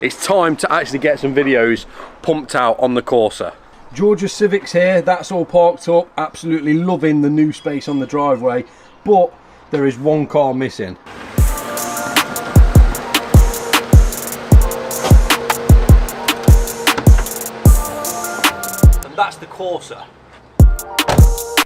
It's time to actually get some videos pumped out on the Corsa. Georgia Civic's here, that's all parked up, absolutely loving the new space on the driveway, but there is one car missing. And that's the Corsa.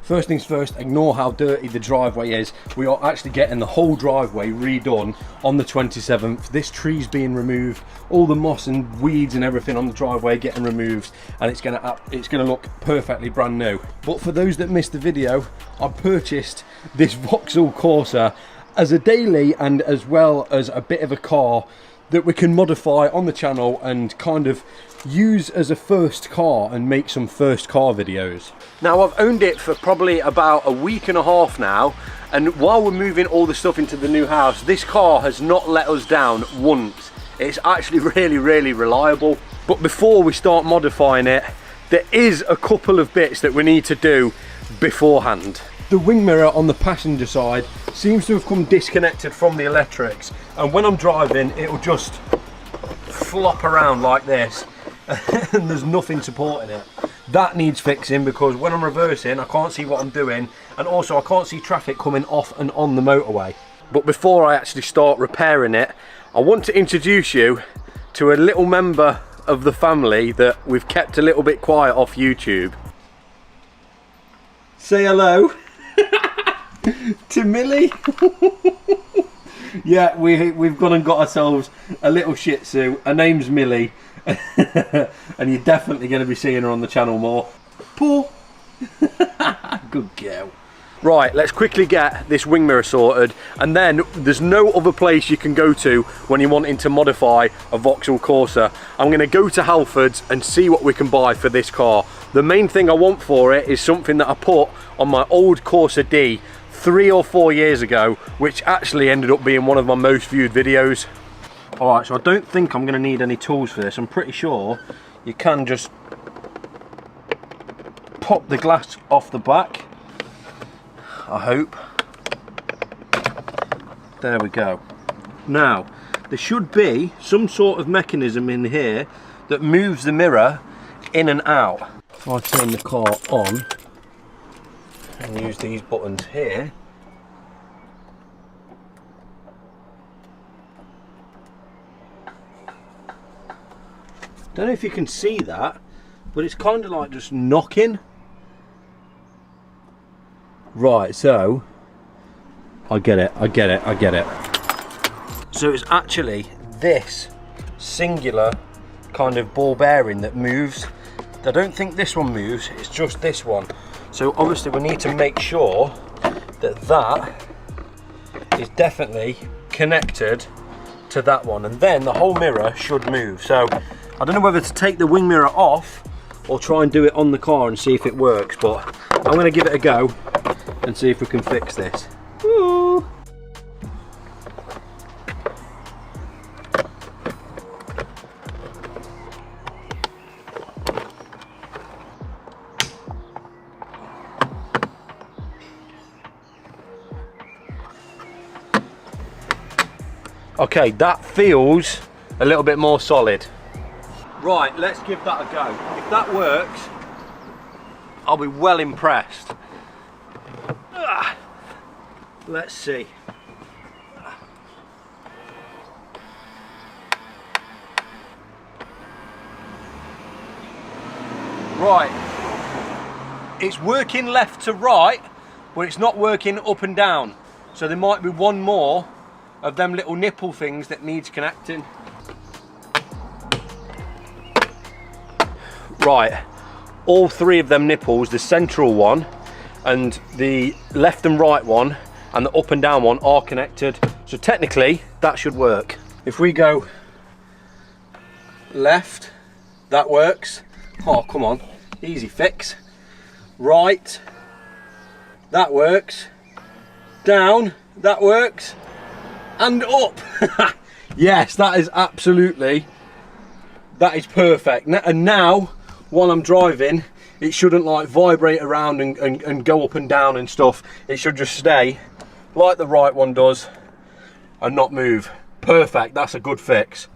First things first, ignore how dirty the driveway is. We are actually getting the whole driveway redone on the 27th. This tree's being removed, all the moss and weeds and everything on the driveway getting removed, and it's gonna look perfectly brand new. But for those that missed the video, I purchased this Vauxhall Corsa as a daily and as well as a bit of a car that we can modify on the channel and kind of use as a first car and make some first car videos. Now, I've owned it for probably about a week and a half now, and while we're moving all the stuff into the new house, this car has not let us down once. It's actually really reliable. But before we start modifying it, there is a couple of bits that we need to do beforehand. The wing mirror on the passenger side seems to have come disconnected from the electrics, and when I'm driving it'll just flop around like this and there's nothing supporting it. That needs fixing because when I'm reversing I can't see what I'm doing, and also I can't see traffic coming off and on the motorway. But before I actually start repairing it, I want to introduce you to a little member of the family that we've kept a little bit quiet off YouTube. Say hello to Millie. Yeah, we've gone and got ourselves a little Shih Tzu. Her name's Millie, and you're definitely going to be seeing her on the channel more. Paul. Good girl. Right, let's quickly get this wing mirror sorted, and then there's no other place you can go to when you're wanting to modify a Vauxhall Corsa. I'm going to go to Halfords and see what we can buy for this car. The main thing I want for it is something that I put on my old Corsa D 3 or 4 years ago, which actually ended up being one of my most viewed videos. Alright, so I don't think I'm going to need any tools for this. I'm pretty sure you can just pop the glass off the back, I hope. There we go. Now, there should be some sort of mechanism in here that moves the mirror in and out. If I turn the car on and use these buttons here, don't know if you can see that, but it's kind of like just knocking. Right, so I get it. So it's actually this singular kind of ball bearing that moves. I don't think this one moves, it's just this one. So obviously we need to make sure that that is definitely connected to that one, and then the whole mirror should move. So I don't know whether to take the wing mirror off or try and do it on the car and see if it works, but I'm going to give it a go and see if we can fix this. Ooh. Okay, that feels a little bit more solid. Right, let's give that a go. If that works, I'll be well impressed. Let's see. Right, it's working left to right, but it's not working up and down. So there might be one more of them little nipple things that needs connecting. Right, all three of them nipples, the central one and the left and right one and the up and down one, are connected. So technically that should work. If we go left, that works. Oh, come on, easy fix. Right, that works. Down, that works. And up. Yes, that is absolutely, that is perfect. And now while I'm driving, it shouldn't like vibrate around and go up and down and stuff. It should just stay like the right one does and not move. Perfect, that's a good fix.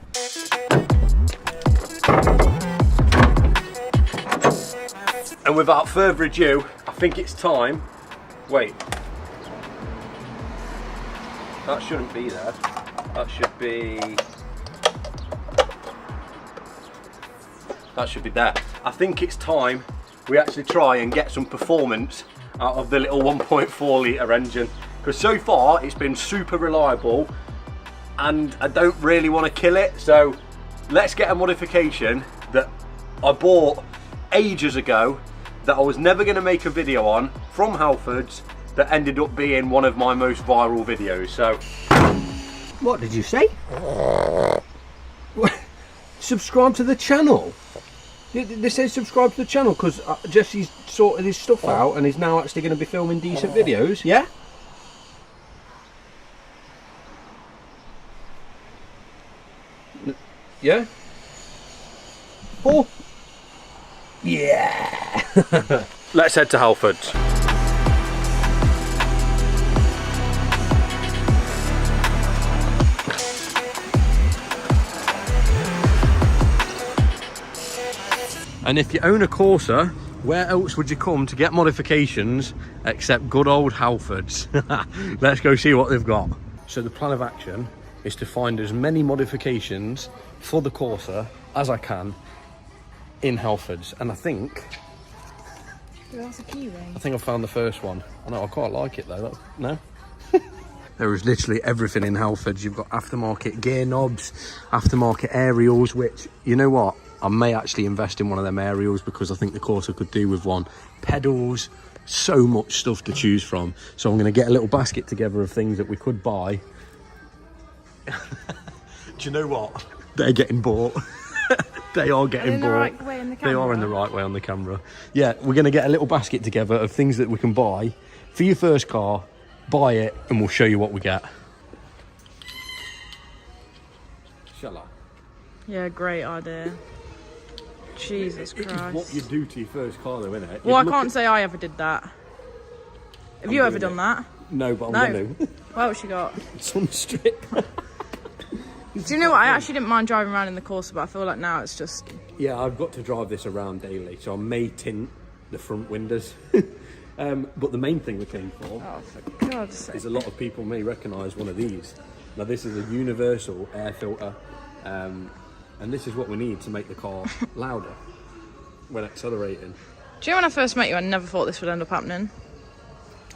without further ado, I think it's time. Wait. That shouldn't be there. That should be there. I think it's time we actually try and get some performance out of the little 1.4 litre engine, because so far it's been super reliable and I don't really want to kill it. So let's get a modification that I bought ages ago that I was never going to make a video on from Halfords, that ended up being one of my most viral videos. So what did you say? Subscribe to the channel. They say subscribe to the channel because Jesse's sorted his stuff out and he's now actually going to be filming decent videos. Yeah? Yeah? Oh! Yeah! let's head to Halfords. And if you own a Corsa, where else would you come to get modifications except good old Halfords? Let's go see what they've got. So the plan of action is to find as many modifications for the Corsa as I can in Halfords. And I think... That's a key ring. I think I found the first one. I know, I quite like it though. No? There is literally everything in Halfords. You've got aftermarket gear knobs, aftermarket aerials, which, you know what? I may actually invest in one of them aerials because I think the Corsa could do with one. Pedals, so much stuff to choose from. So I'm going to get a little basket together of things that we could buy. Do you know what? They're getting bought. They are getting bought. Right way in the camera. They are in the right way on the camera. Yeah, we're going to get a little basket together of things that we can buy for your first car. Buy it and we'll show you what we get. Shall I? Yeah, great idea. Jesus Christ. It's what you do to your first car though, isn't it? Well, I can't say I ever did that. Have you ever done that? No, but I'm going to. What else you got? Sunstrip. Do you know what? I actually didn't mind driving around in the Corsa, but I feel like now it's just... Yeah, I've got to drive this around daily, so I may tint the front windows. But the main thing we came for, oh, for God's sake, is a lot of people may recognise one of these. Now, this is a universal air filter. And this is what we need to make the car louder when accelerating. Do you know when I first met you, I never thought this would end up happening?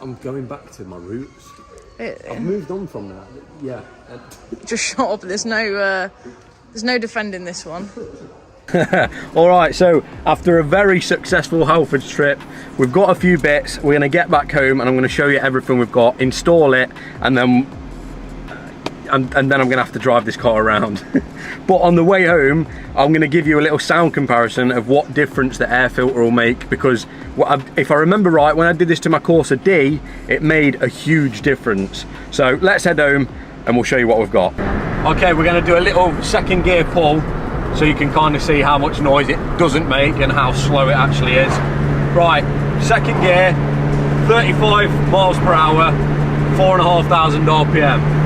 I'm going back to my roots. I've moved on from that. Yeah. Just shut up. There's no defending this one. All right, so after a very successful Halfords trip, we've got a few bits. We're going to get back home and I'm going to show you everything we've got, install it, and then I'm going to have to drive this car around. But on the way home, I'm going to give you a little sound comparison of what difference the air filter will make, because if I remember right, when I did this to my Corsa D, it made a huge difference. So let's head home and we'll show you what we've got. Okay, we're going to do a little second gear pull so you can kind of see how much noise it doesn't make and how slow it actually is. Right, second gear, 35 miles per hour, 4,500 RPM.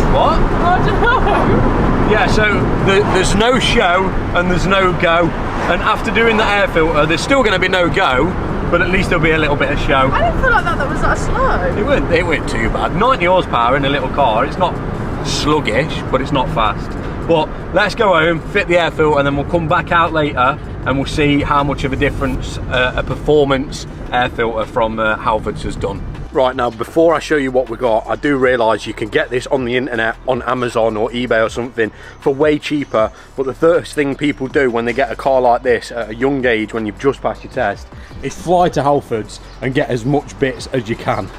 What? I don't know. Yeah, so there's no show and there's no go, and after doing the air filter there's still going to be no go, but at least there'll be a little bit of show. I didn't feel like that was that slow. It weren't too bad. 90 horsepower in a little car. It's not sluggish, but it's not fast. But let's go home, fit the air filter, and then we'll come back out later and we'll see how much of a difference a performance air filter from Halfords has done. Right, now before I show you what we got, I do realise you can get this on the internet, on Amazon or eBay or something, for way cheaper. But the first thing people do when they get a car like this at a young age, when you've just passed your test, is fly to Halfords and get as much bits as you can.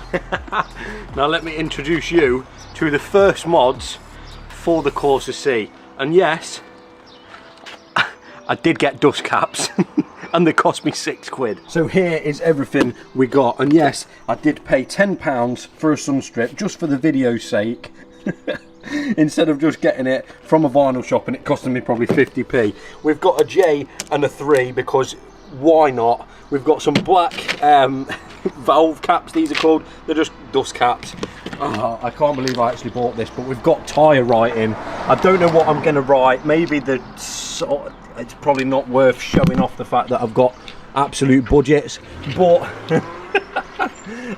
Now let me introduce you to the first mods for the Corsa C. And yes, I did get dust caps. And they cost me £6. So here is everything we got, and yes, I did pay £10 for a sunstrip just for the video's sake, instead of just getting it from a vinyl shop and it costing me probably 50p. We've got a J and a 3 because why not? We've got some black valve caps, these are called, they're just dust caps. Oh, I can't believe I actually bought this, but we've got tyre writing. I don't know what I'm going to write. Maybe it's probably not worth showing off the fact that I've got absolute budgets, but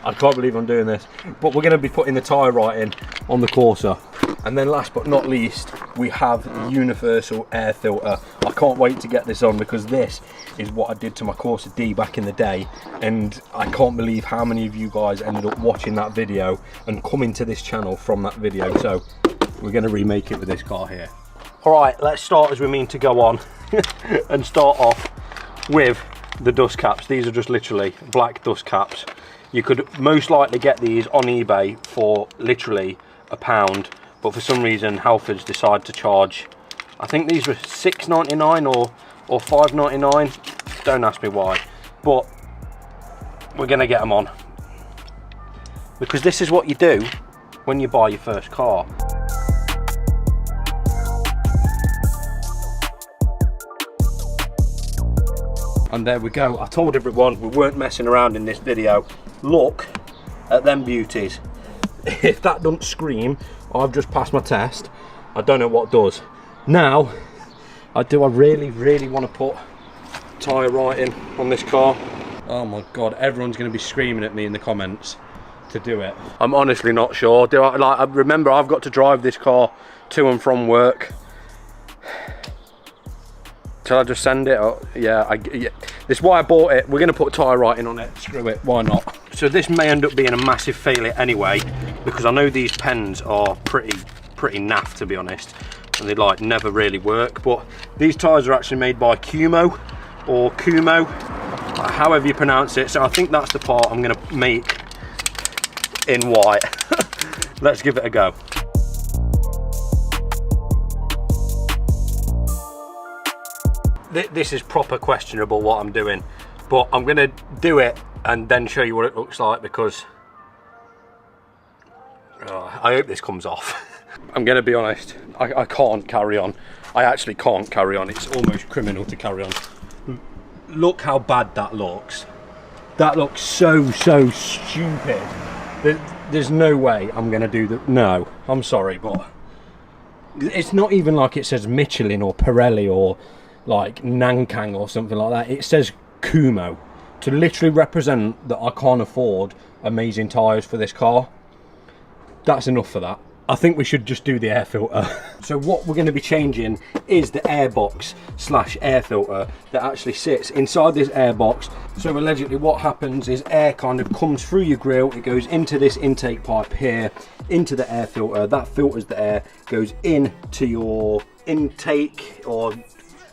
I can't believe I'm doing this. But we're going to be putting the tyre writing on the Corsa. And then last but not least, we have the universal air filter. I can't wait to get this on because this is what I did to my Corsa D back in the day, and I can't believe how many of you guys ended up watching that video and coming to this channel from that video. So we're going to remake it with this car here. All right, let's start as we mean to go on and start off with the dust caps. These are just literally black dust caps. You could most likely get these on eBay for literally £1, but for some reason Halfords decided to charge, I think these were £6.99 or £5.99, don't ask me why, but we're gonna get them on because this is what you do when you buy your first car. And there we go. I told everyone we weren't messing around in this video. Look at them beauties. If that doesn't scream I've just passed my test, I don't know what does. Now, I really want to put tyre writing on this car. Oh my god, everyone's going to be screaming at me in the comments to do it. I'm honestly not sure. I remember I've got to drive this car to and from work. Shall I just send it? Oh, yeah, this is why I bought it. We're going to put tyre writing on it. Screw it, why not? So this may end up being a massive failure anyway, because I know these pens are pretty naff, to be honest, and they like never really work. But these tyres are actually made by Kumo, or Kumo, however you pronounce it. So I think that's the part I'm going to make in white. Let's give it a go. This is proper questionable what I'm doing, but I'm going to do it and then show you what it looks like, because I hope this comes off. I'm going to be honest, I can't carry on. I actually can't carry on. It's almost criminal to carry on. Look how bad that looks. That looks so stupid. There's no way I'm going to do that. No, I'm sorry, but it's not even like it says Michelin or Pirelli or like Nankang or something like that. It says Kumo to literally represent that I can't afford amazing tyres for this car. That's enough for that. I think we should just do the air filter. So what we're going to be changing is the air box / air filter that actually sits inside this air box. So allegedly what happens is air kind of comes through your grille, it goes into this intake pipe here, into the air filter, that filters the air, goes into your intake or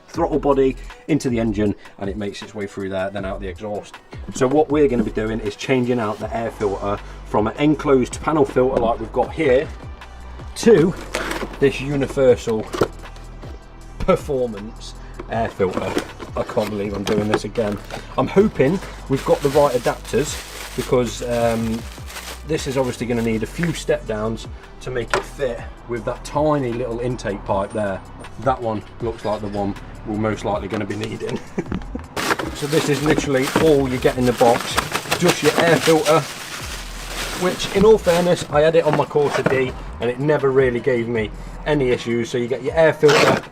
throttle body, into the engine, and it makes its way through there, then out the exhaust. So what we're going to be doing is changing out the air filter from an enclosed panel filter like we've got here to this universal performance air filter. I can't believe I'm doing this again. I'm hoping we've got the right adapters, because this is obviously going to need a few step downs to make it fit with that tiny little intake pipe there. That one looks like the one we're most likely going to be needing. So this is literally all you get in the box, just your air filter, which in all fairness I had it on my Corsa D and it never really gave me any issues. So you get your air filter,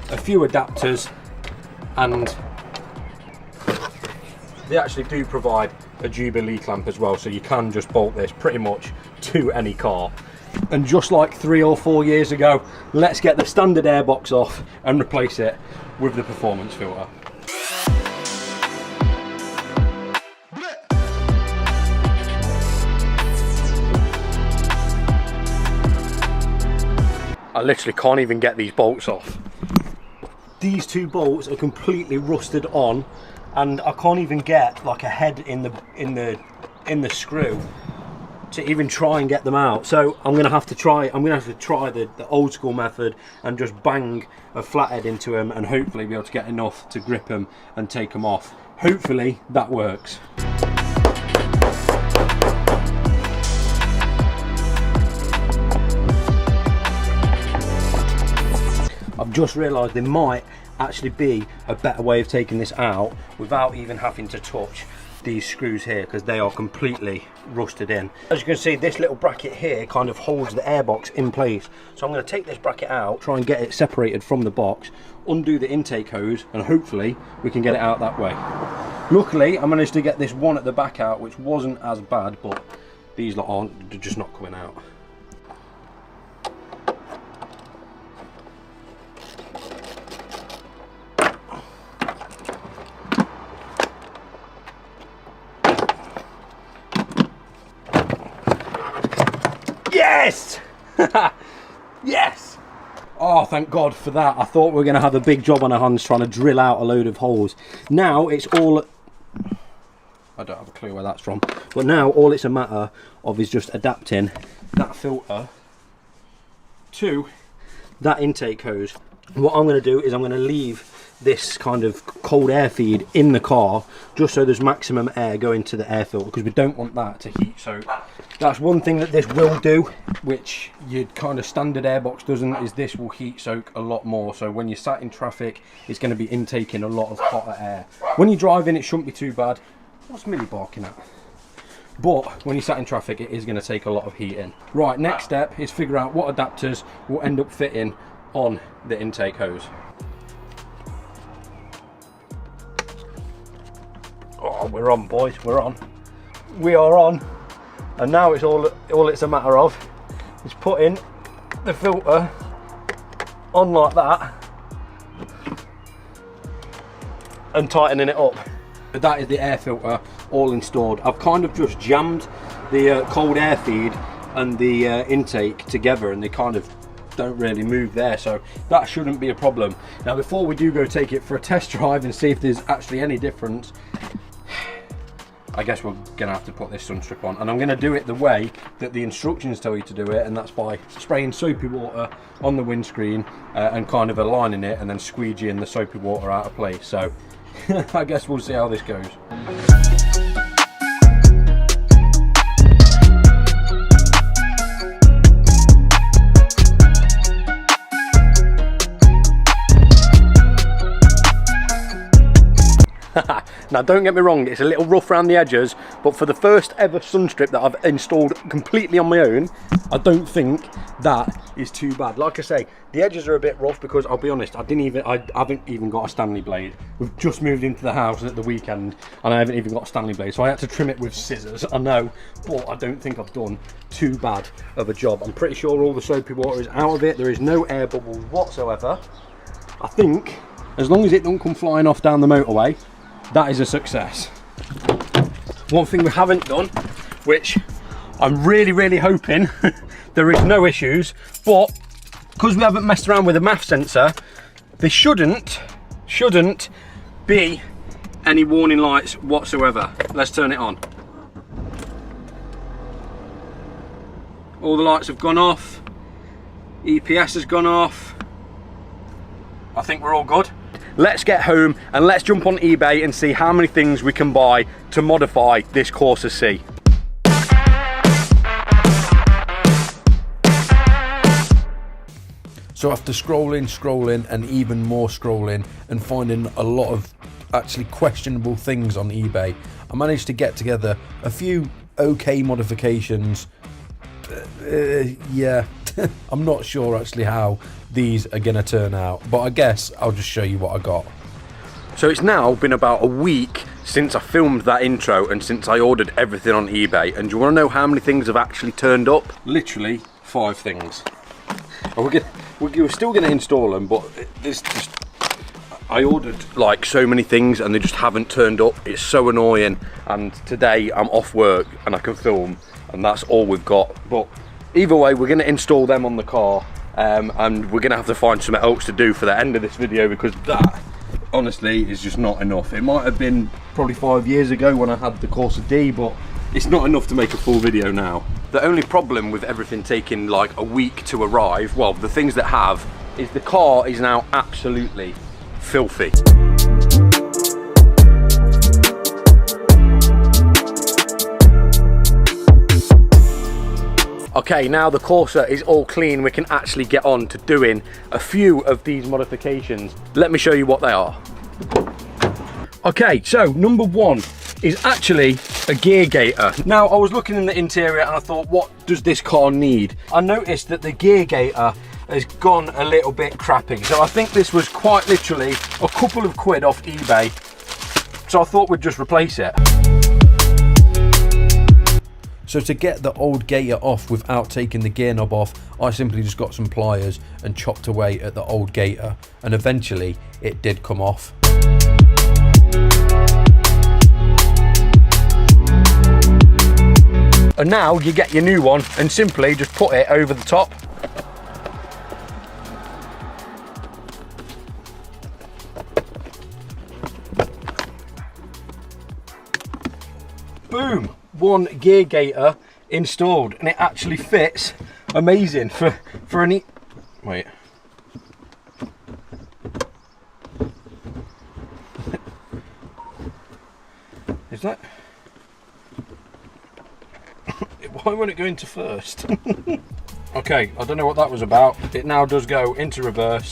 a few adapters, and they actually do provide a Jubilee clamp as well, so you can just bolt this pretty much to any car. And just like 3 or 4 years ago, let's get the standard airbox off and replace it with the performance filter. I literally can't even get these bolts off. These 2 bolts are completely rusted on, and I can't even get like a head in the screw to even try and get them out. So I'm gonna have to try the old school method and just bang a flathead into them and hopefully be able to get enough to grip them and take them off. Hopefully that works. I've just realised there might actually be a better way of taking this out without even having to touch these screws here because they are completely rusted in. As you can see, this little bracket here kind of holds the airbox in place. So I'm going to take this bracket out, try and get it separated from the box, undo the intake hose, and hopefully we can get it out that way. Luckily, I managed to get this one at the back out, which wasn't as bad, but these lot aren't, just not coming out. Yes! Yes! Oh, thank God for that. I thought we were going to have a big job on our hands trying to drill out a load of holes. Now it's all... I don't have a clue where that's from. But now all it's a matter of is just adapting that filter to that intake hose. What I'm going to do is I'm going to leave this kind of cold air feed in the car just so there's maximum air going to the air filter, because we don't want that to heat soak. That's one thing that this will do, which your kind of standard airbox doesn't, is this will heat soak a lot more. So when you're sat in traffic, it's going to be intaking a lot of hotter air. When you're driving, it shouldn't be too bad. What's Millie barking at? But when you're sat in traffic, it is going to take a lot of heat in. Right, next step is figure out what adapters will end up fitting on the intake hose. Oh, we're on, boys, we're on. We are on. And now it's all it's a matter of is putting the filter on like that and tightening it up. But that is the air filter all installed. I've kind of just jammed the cold air feed and the intake together, and they kind of don't really move there, so that shouldn't be a problem. Now, before we do go take it for a test drive and see if there's actually any difference, I guess we're gonna have to put this sun strip on, and I'm gonna do it the way that the instructions tell you to do it, and that's by spraying soapy water on the windscreen and kind of aligning it and then squeegeeing the soapy water out of place. So I guess we'll see how this goes. Now, don't get me wrong, it's a little rough around the edges, but for the first ever sun strip that I've installed completely on my own, I don't think that is too bad. Like I say, the edges are a bit rough because, I'll be honest, I haven't even got a Stanley blade. We've just moved into the house at the weekend and I haven't even got a Stanley blade, so I had to trim it with scissors, I know, but I don't think I've done too bad of a job. I'm pretty sure all the soapy water is out of it. There is no air bubbles whatsoever. I think, as long as it don't come flying off down the motorway, that is a success. One thing we haven't done, which I'm really hoping there is no issues, but because we haven't messed around with a MAF sensor, there shouldn't be any warning lights whatsoever. Let's turn it on. All the lights have gone off. EPS has gone off. I think we're all good. Let's get home and let's jump on eBay and see how many things we can buy to modify this Corsa C. So after scrolling and even more scrolling and finding a lot of actually questionable things on eBay, I managed to get together a few okay modifications. Yeah, I'm not sure actually how these are gonna turn out, but I guess I'll just show you what I got. So it's now been about a week since I filmed that intro and since I ordered everything on eBay, and do you want to know how many things have actually turned up? Literally 5 things. We're still going to install them, but this just, I ordered like so many things and they just haven't turned up. It's so annoying, and today I'm off work and I can film and that's all we've got. But either way, we're going to install them on the car, and we're going to have to find something else to do for the end of this video, because that honestly is just not enough. It might have been probably 5 years ago when I had the Corsa D, but it's not enough to make a full video now. The only problem with everything taking like a week to arrive, well, the things that have, is the car is now absolutely filthy. Okay, now the Corsa is all clean, we can actually get on to doing a few of these modifications. Let me show you what they are. Okay, so number one is actually a gear gator. Now, I was looking in the interior and I thought, what does this car need? I noticed that the gear gator has gone a little bit crappy. So I think this was quite literally a couple of quid off eBay. So I thought we'd just replace it. So to get the old gator off without taking the gear knob off, I simply just got some pliers and chopped away at the old gator, and eventually it did come off. And now you get your new one and simply just put it over the top. Boom, one gear gator installed, and it actually fits amazing for an wait. Is that? Why won't it go into first? Okay, I don't know what that was about. It now does go into reverse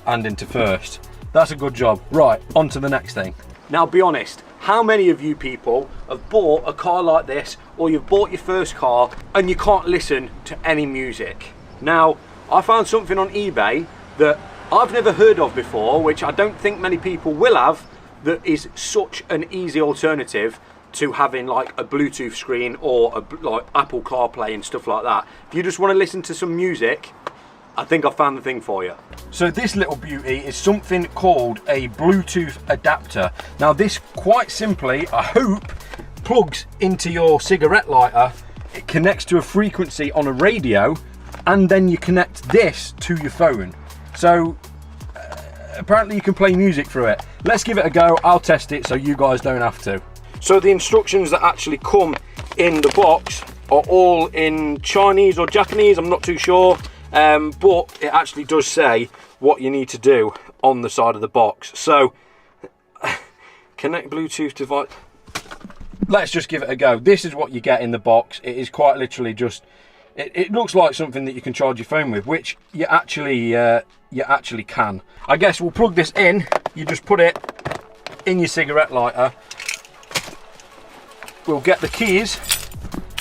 and into first. That's a good job. Right, on to the next thing. Now be honest, how many of you people have bought a car like this, or you've bought your first car and you can't listen to any music? Now, I found something on eBay that I've never heard of before, which I don't think many people will have, that is such an easy alternative to having like a Bluetooth screen or like Apple CarPlay and stuff like that. If you just want to listen to some music, I think I found the thing for you. So this little beauty is something called a Bluetooth adapter. Now this, quite simply, I hope, plugs into your cigarette lighter. It connects to a frequency on a radio, and then you connect this to your phone. So apparently you can play music through it. Let's give it a go. I'll test it so you guys don't have to. So the instructions that actually come in the box are all in Chinese or Japanese, I'm not too sure. But it actually does say what you need to do on the side of the box. So, connect Bluetooth device. Let's just give it a go. This is what you get in the box. It is quite literally just, it looks like something that you can charge your phone with, which you actually can. I guess we'll plug this in. You just put it in your cigarette lighter. We'll get the keys,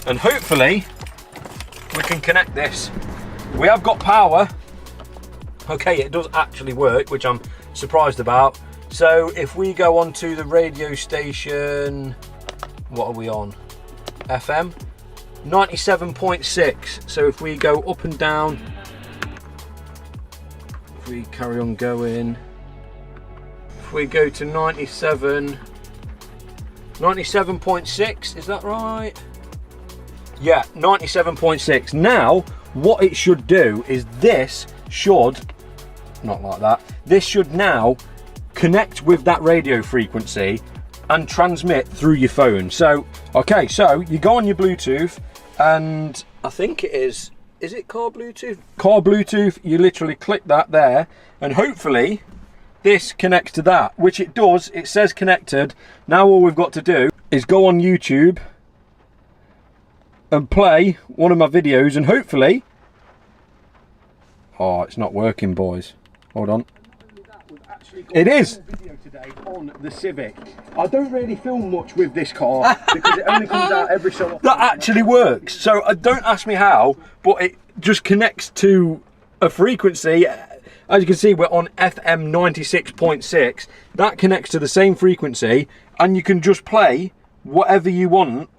and hopefully we can connect this. We have got power. Okay, it does actually work, which I'm surprised about. So if we go onto the radio station, what are we on? FM 97.6. So if we go up and down, if we carry on going, if we go to 97.6, is that right? Yeah, 97.6. Now what it should do is this should, not like that, this should now connect with that radio frequency and transmit through your phone. So, okay, so you go on your Bluetooth, and I think it is it car Bluetooth? Car Bluetooth, you literally click that there, and hopefully this connects to that, which it does. It says connected. Now all we've got to do is go on YouTube and play one of my videos, and hopefully, oh, it's not working, boys. Hold on. It is. Video today on the Civic. I don't really film much with this car because it only comes out every so often. That actually works. So don't ask me how, but it just connects to a frequency. As you can see, we're on FM 96.6. That connects to the same frequency, and you can just play whatever you want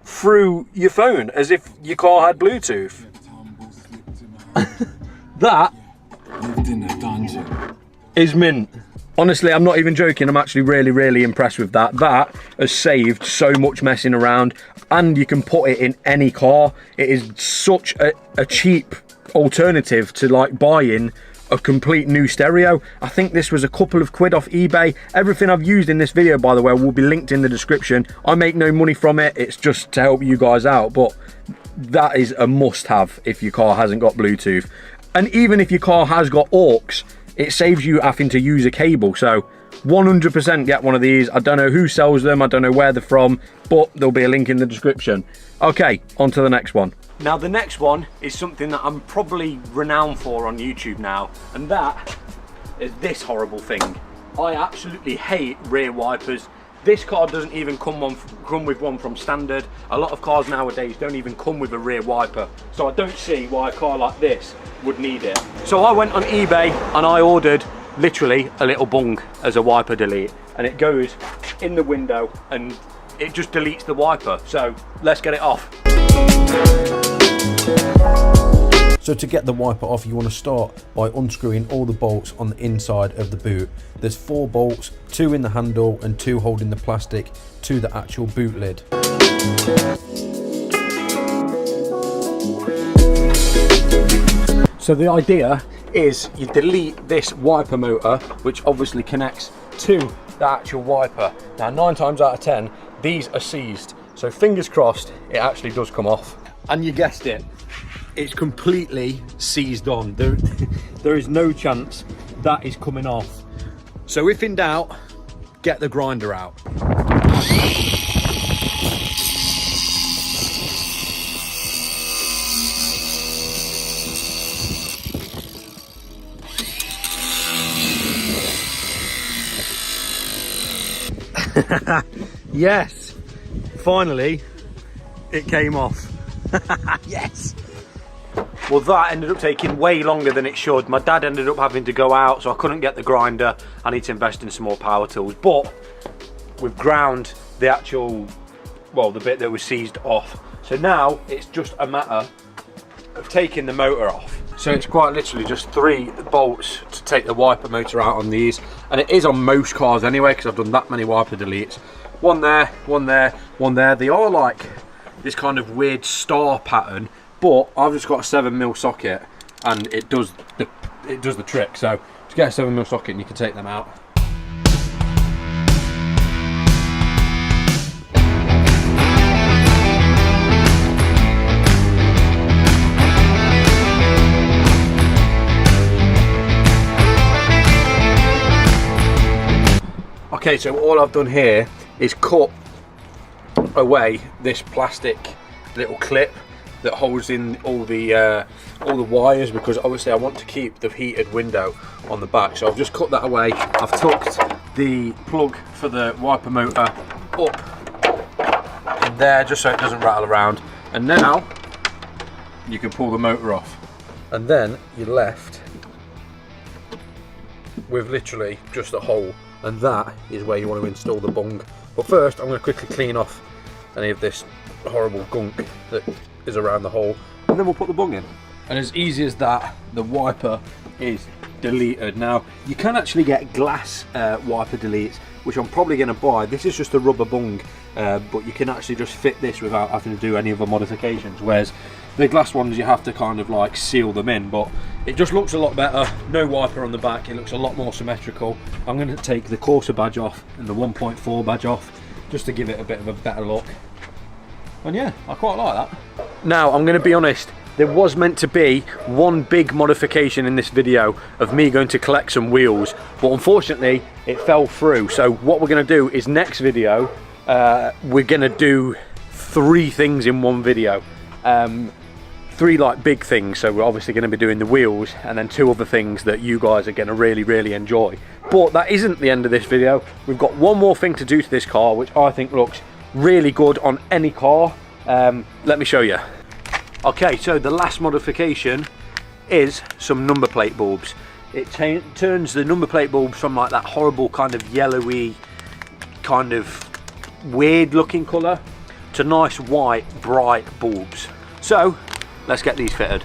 through your phone as if your car had Bluetooth. That is mint. Honestly, I'm not even joking. I'm actually really impressed with that. That has saved so much messing around, and you can put it in any car. It is such a cheap alternative to like buying a complete new stereo. I think this was a couple of quid off eBay. Everything I've used in this video, by the way, will be linked in the description. I make no money from it. It's just to help you guys out, but that is a must-have if your car hasn't got Bluetooth. And even if your car has got aux, it saves you having to use a cable. So 100% get one of these. I don't know who sells them, I don't know where they're from, but there'll be a link in the description. Okay, on to the next one. Now the next one is something that I'm probably renowned for on YouTube now, and that is this horrible thing. I absolutely hate rear wipers. This car doesn't even come with one from standard. A lot of cars nowadays don't even come with a rear wiper. So I don't see why a car like this would need it. So I went on eBay and I ordered literally a little bung as a wiper delete. And it goes in the window and it just deletes the wiper. So let's get it off. So to get the wiper off, you want to start by unscrewing all the bolts on the inside of the boot. There's 4 bolts, 2 in the handle and 2 holding the plastic to the actual boot lid. So the idea is you delete this wiper motor, which obviously connects to the actual wiper. Now 9 times out of 10, these are seized. So fingers crossed, it actually does come off. And you guessed it, it's completely seized on. There is no chance that is coming off. So if in doubt, get the grinder out. Yes, finally it came off. Yes. Well, that ended up taking way longer than it should. My dad ended up having to go out, so I couldn't get the grinder. I need to invest in some more power tools, but we've ground the actual, well, the bit that was seized off. So now it's just a matter of taking the motor off. So it's quite literally just 3 bolts to take the wiper motor out on these, and it is on most cars anyway because I've done that many wiper deletes. One there, one there, one there. They are like this kind of weird star pattern, but I've just got a 7mm socket and it does the trick. So just get a 7mm socket and you can take them out. Okay, so all I've done here is cut away this plastic little clip that holds in all the wires, because obviously I want to keep the heated window on the back. So I've just cut that away. I've tucked the plug for the wiper motor up in there just so it doesn't rattle around, and now you can pull the motor off, and then you're left with literally just a hole, and that is where you want to install the bung. But first I'm going to quickly clean off any of this horrible gunk that is around the hole, and then we'll put the bung in. And as easy as that, the wiper is deleted. Now you can actually get glass wiper deletes, which I'm probably going to buy. This is just a rubber bung, but you can actually just fit this without having to do any other modifications, whereas the glass ones you have to kind of like seal them in. But it just looks a lot better. No wiper on the back, it looks a lot more symmetrical. I'm going to take the Corsa badge off and the 1.4 badge off just to give it a bit of a better look. And yeah, I quite like that. Now I'm going to be honest, there was meant to be one big modification in this video of me going to collect some wheels, but unfortunately it fell through. So what we're going to do is next video we're going to do 3 things in one video. 3 like big things. So we're obviously going to be doing the wheels and then 2 other things that you guys are going to really enjoy. But that isn't the end of this video. We've got one more thing to do to this car, which I think looks really good on any car. Let me show you. Okay, so the last modification is some number plate bulbs. It turns the number plate bulbs from like that horrible kind of yellowy, kind of weird looking colour to nice white bright bulbs. So let's get these fitted.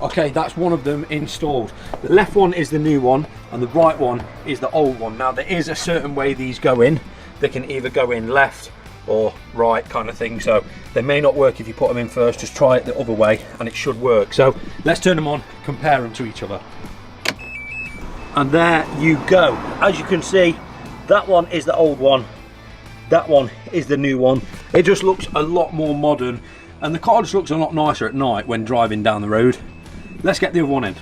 Okay, that's one of them installed. The left one is the new one and the right one is the old one. Now there is a certain way these go in. They can either go in left or right kind of thing, so they may not work if you put them in first. Just try it the other way and it should work. So let's turn them on, compare them to each other. And there you go. As you can see, that one is the old one, that one is the new one. It just looks a lot more modern and the car just looks a lot nicer at night when driving down the road. Let's get the other one in.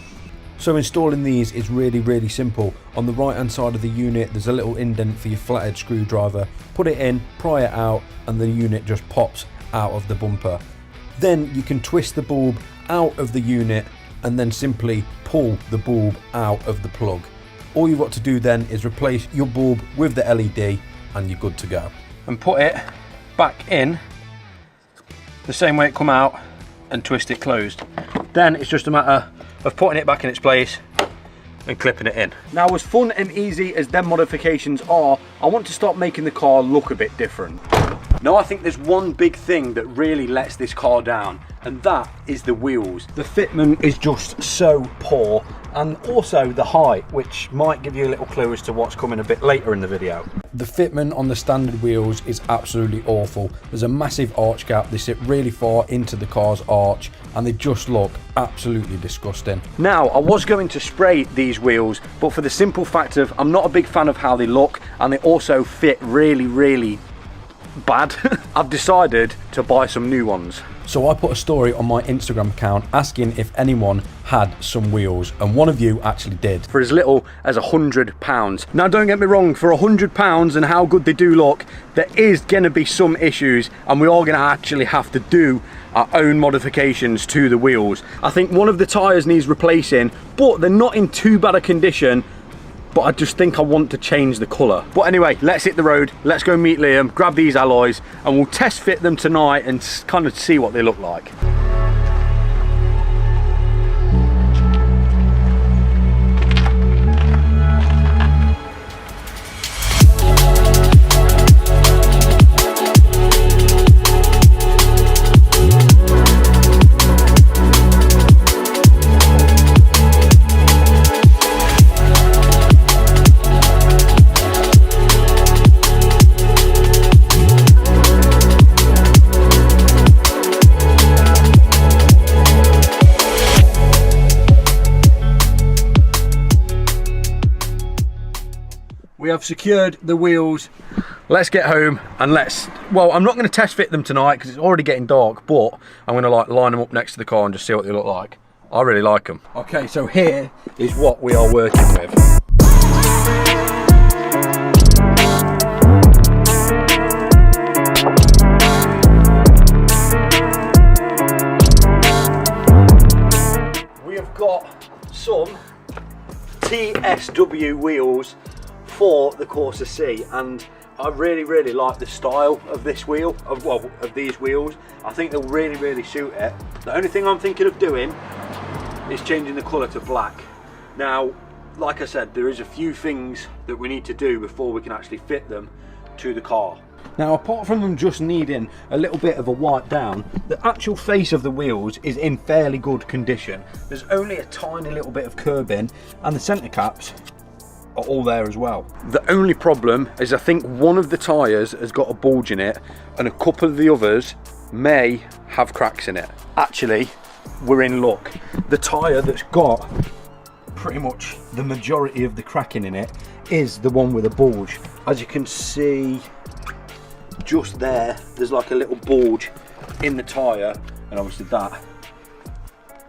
So installing these is really simple. On the right hand side of the unit there's a little indent for your flathead screwdriver. Put it in, pry it out, and the unit just pops out of the bumper. Then you can twist the bulb out of the unit and then simply pull the bulb out of the plug. All you've got to do then is replace your bulb with the LED and you're good to go. And put it back in the same way it come out and twist it closed. Then it's just a matter of putting it back in its place and clipping it in. Now, as fun and easy as them modifications are, I want to start making the car look a bit different. Now, I think there's one big thing that really lets this car down, and that is the wheels. The fitment is just so poor, and also the height, which might give you a little clue as to what's coming a bit later in the video. The fitment on the standard wheels is absolutely awful. There's a massive arch gap, they sit really far into the car's arch and they just look absolutely disgusting. Now, I was going to spray these wheels, but for the simple fact of I'm not a big fan of how they look, and they also fit really bad. I've decided to buy some new ones. So I put a story on my Instagram account asking if anyone had some wheels, and one of you actually did. For as little as £100. Now, don't get me wrong, for £100 and how good they do look, there is gonna be some issues, and we are gonna actually have to do our own modifications to the wheels. I think one of the tyres needs replacing, but they're not in too bad a condition. But I just think I want to change the colour. But anyway, let's hit the road, let's go meet Liam, grab these alloys, and we'll test fit them tonight and kind of see what they look like. We have secured the wheels. Let's get home and well, I'm not going to test fit them tonight because it's already getting dark, but I'm going to like line them up next to the car and just see what they look like. I really like them. Okay, so here is what we are working with. We have got some TSW wheels for the Corsa C, and I really like the style of this wheel, of these wheels. I think they'll really suit it. The only thing I'm thinking of doing is changing the colour to black. Now, like I said, there is a few things that we need to do before we can actually fit them to the car. Now, apart from them just needing a little bit of a wipe down, the actual face of the wheels is in fairly good condition. There's only a tiny little bit of curbing, and the centre caps are all there as well. The only problem is I think one of the tyres has got a bulge in it, and a couple of the others may have cracks in it. Actually, we're in luck. The tyre that's got pretty much the majority of the cracking in it is the one with a bulge. As you can see just there's like a little bulge in the tyre, and obviously that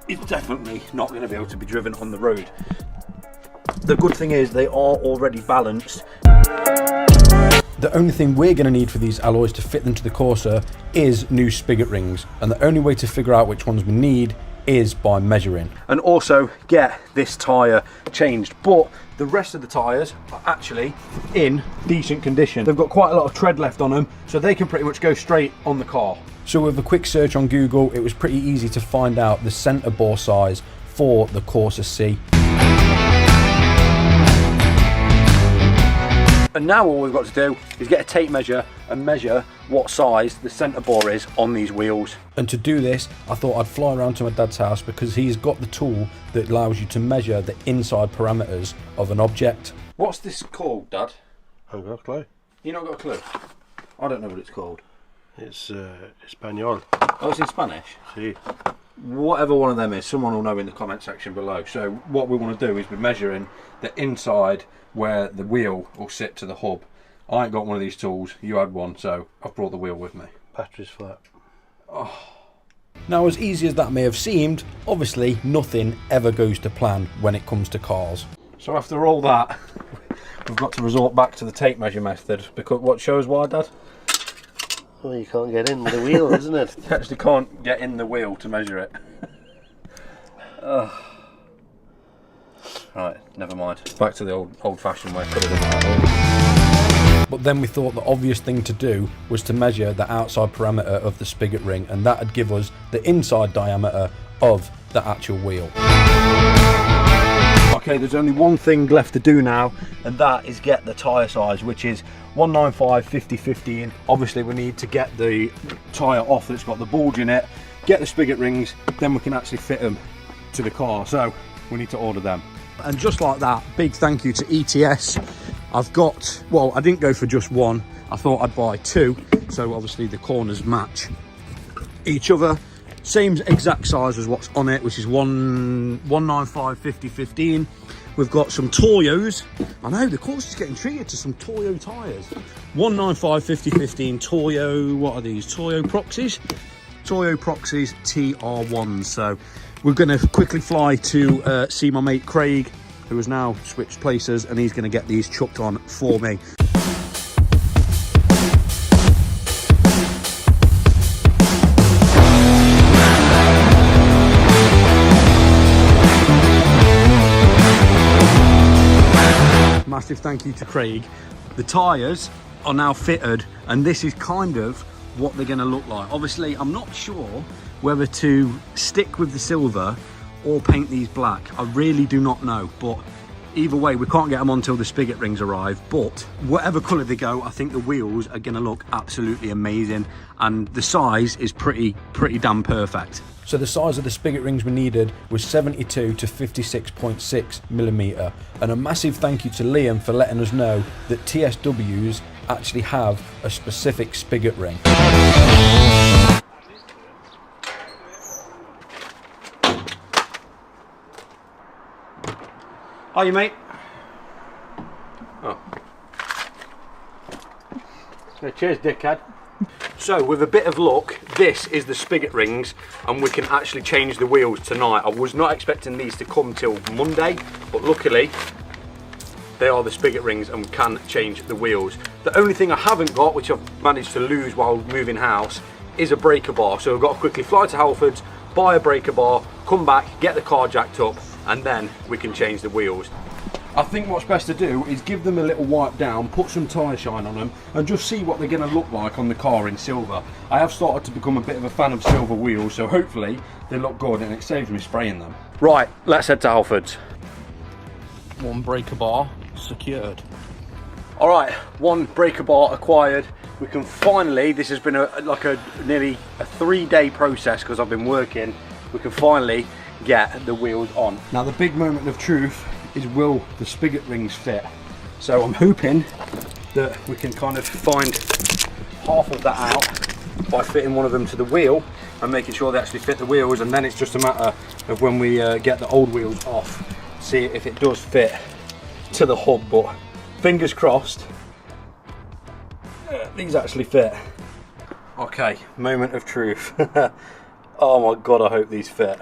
is definitely not going to be able to be driven on the road. The good thing is they are already balanced. The only thing we're going to need for these alloys to fit them to the Corsa is new spigot rings, and the only way to figure out which ones we need is by measuring. And also get this tyre changed, but the rest of the tyres are actually in decent condition. They've got quite a lot of tread left on them, so they can pretty much go straight on the car. So with a quick search on Google, it was pretty easy to find out the centre bore size for the Corsa C. And now all we've got to do is get a tape measure and measure what size the centre bore is on these wheels. And to do this, I thought I'd fly around to my dad's house because he's got the tool that allows you to measure the inside parameters of an object. What's this called, Dad? I haven't got a clue. You not got a clue? I don't know what it's called. It's Espanol. Oh, it's in Spanish? See. Whatever one of them is, someone will know in the comment section below. So what we want to do is be measuring the inside where the wheel will sit to the hub. I ain't got one of these tools, you had one, so I've brought the wheel with me. Battery's flat. Oh. Now, as easy as that may have seemed, obviously nothing ever goes to plan when it comes to cars. So after all that, we've got to resort back to the tape measure method, because what shows why, Dad? Well, you can't get in with the wheel, isn't it? You actually can't get in the wheel to measure it. Right, never mind. Back to the old-fashioned way. Could have done that. But then we thought the obvious thing to do was to measure the outside parameter of the spigot ring, and that would give us the inside diameter of the actual wheel. Okay, there's only one thing left to do now, and that is get the tyre size, which is 195 50 15. Obviously we need to get the tyre off that's got the bulge in it, get the spigot rings, then we can actually fit them to the car, so we need to order them. And just like that, big thank you to ETS. I've got, well, I didn't go for just one, I thought I'd buy two, so obviously the corners match each other. Same exact size as what's on it, which is 195 50 15. We've got some Toyos. I know the Corsa is getting treated to some Toyo tyres. 195 50 15 Toyo. What are these? Toyo Proxies. Toyo Proxies TR1s. So we're going to quickly fly to see my mate Craig, who has now switched places, and he's going to get these chucked on for me. Massive thank you to Craig. The tyres are now fitted, and this is kind of what they're going to look like. Obviously I'm not sure whether to stick with the silver or paint these black. I really do not know, but either way we can't get them on until the spigot rings arrive. But whatever colour they go, I think the wheels are going to look absolutely amazing, and the size is pretty damn perfect. So the size of the spigot rings we needed was 72 to 56.6 millimetre, and a massive thank you to Liam for letting us know that TSWs actually have a specific spigot ring. Are you, mate? Oh. Yeah, cheers, dickhead. So with a bit of luck, this is the spigot rings, and we can actually change the wheels tonight. I was not expecting these to come till Monday, but luckily they are the spigot rings and we can change the wheels. The only thing I haven't got, which I've managed to lose while moving house, is a breaker bar. So I've got to quickly fly to Halfords, buy a breaker bar, come back, get the car jacked up, and then we can change the wheels. I think what's best to do is give them a little wipe down, put some tyre shine on them, and just see what they're going to look like on the car in silver. I have started to become a bit of a fan of silver wheels, so hopefully they look good and it saves me spraying them. Right, let's head to Halfords. One breaker bar secured. Alright, one breaker bar acquired. We can finally, this has been nearly a 3-day process because I've been working, we can finally get the wheels on. Now the big moment of truth is, will the spigot rings fit? So I'm hoping that we can kind of find half of that out by fitting one of them to the wheel and making sure they actually fit the wheels, and then it's just a matter of when we get the old wheels off, see if it does fit to the hub. But fingers crossed these actually fit. Okay, moment of truth. Oh my god, I hope these fit.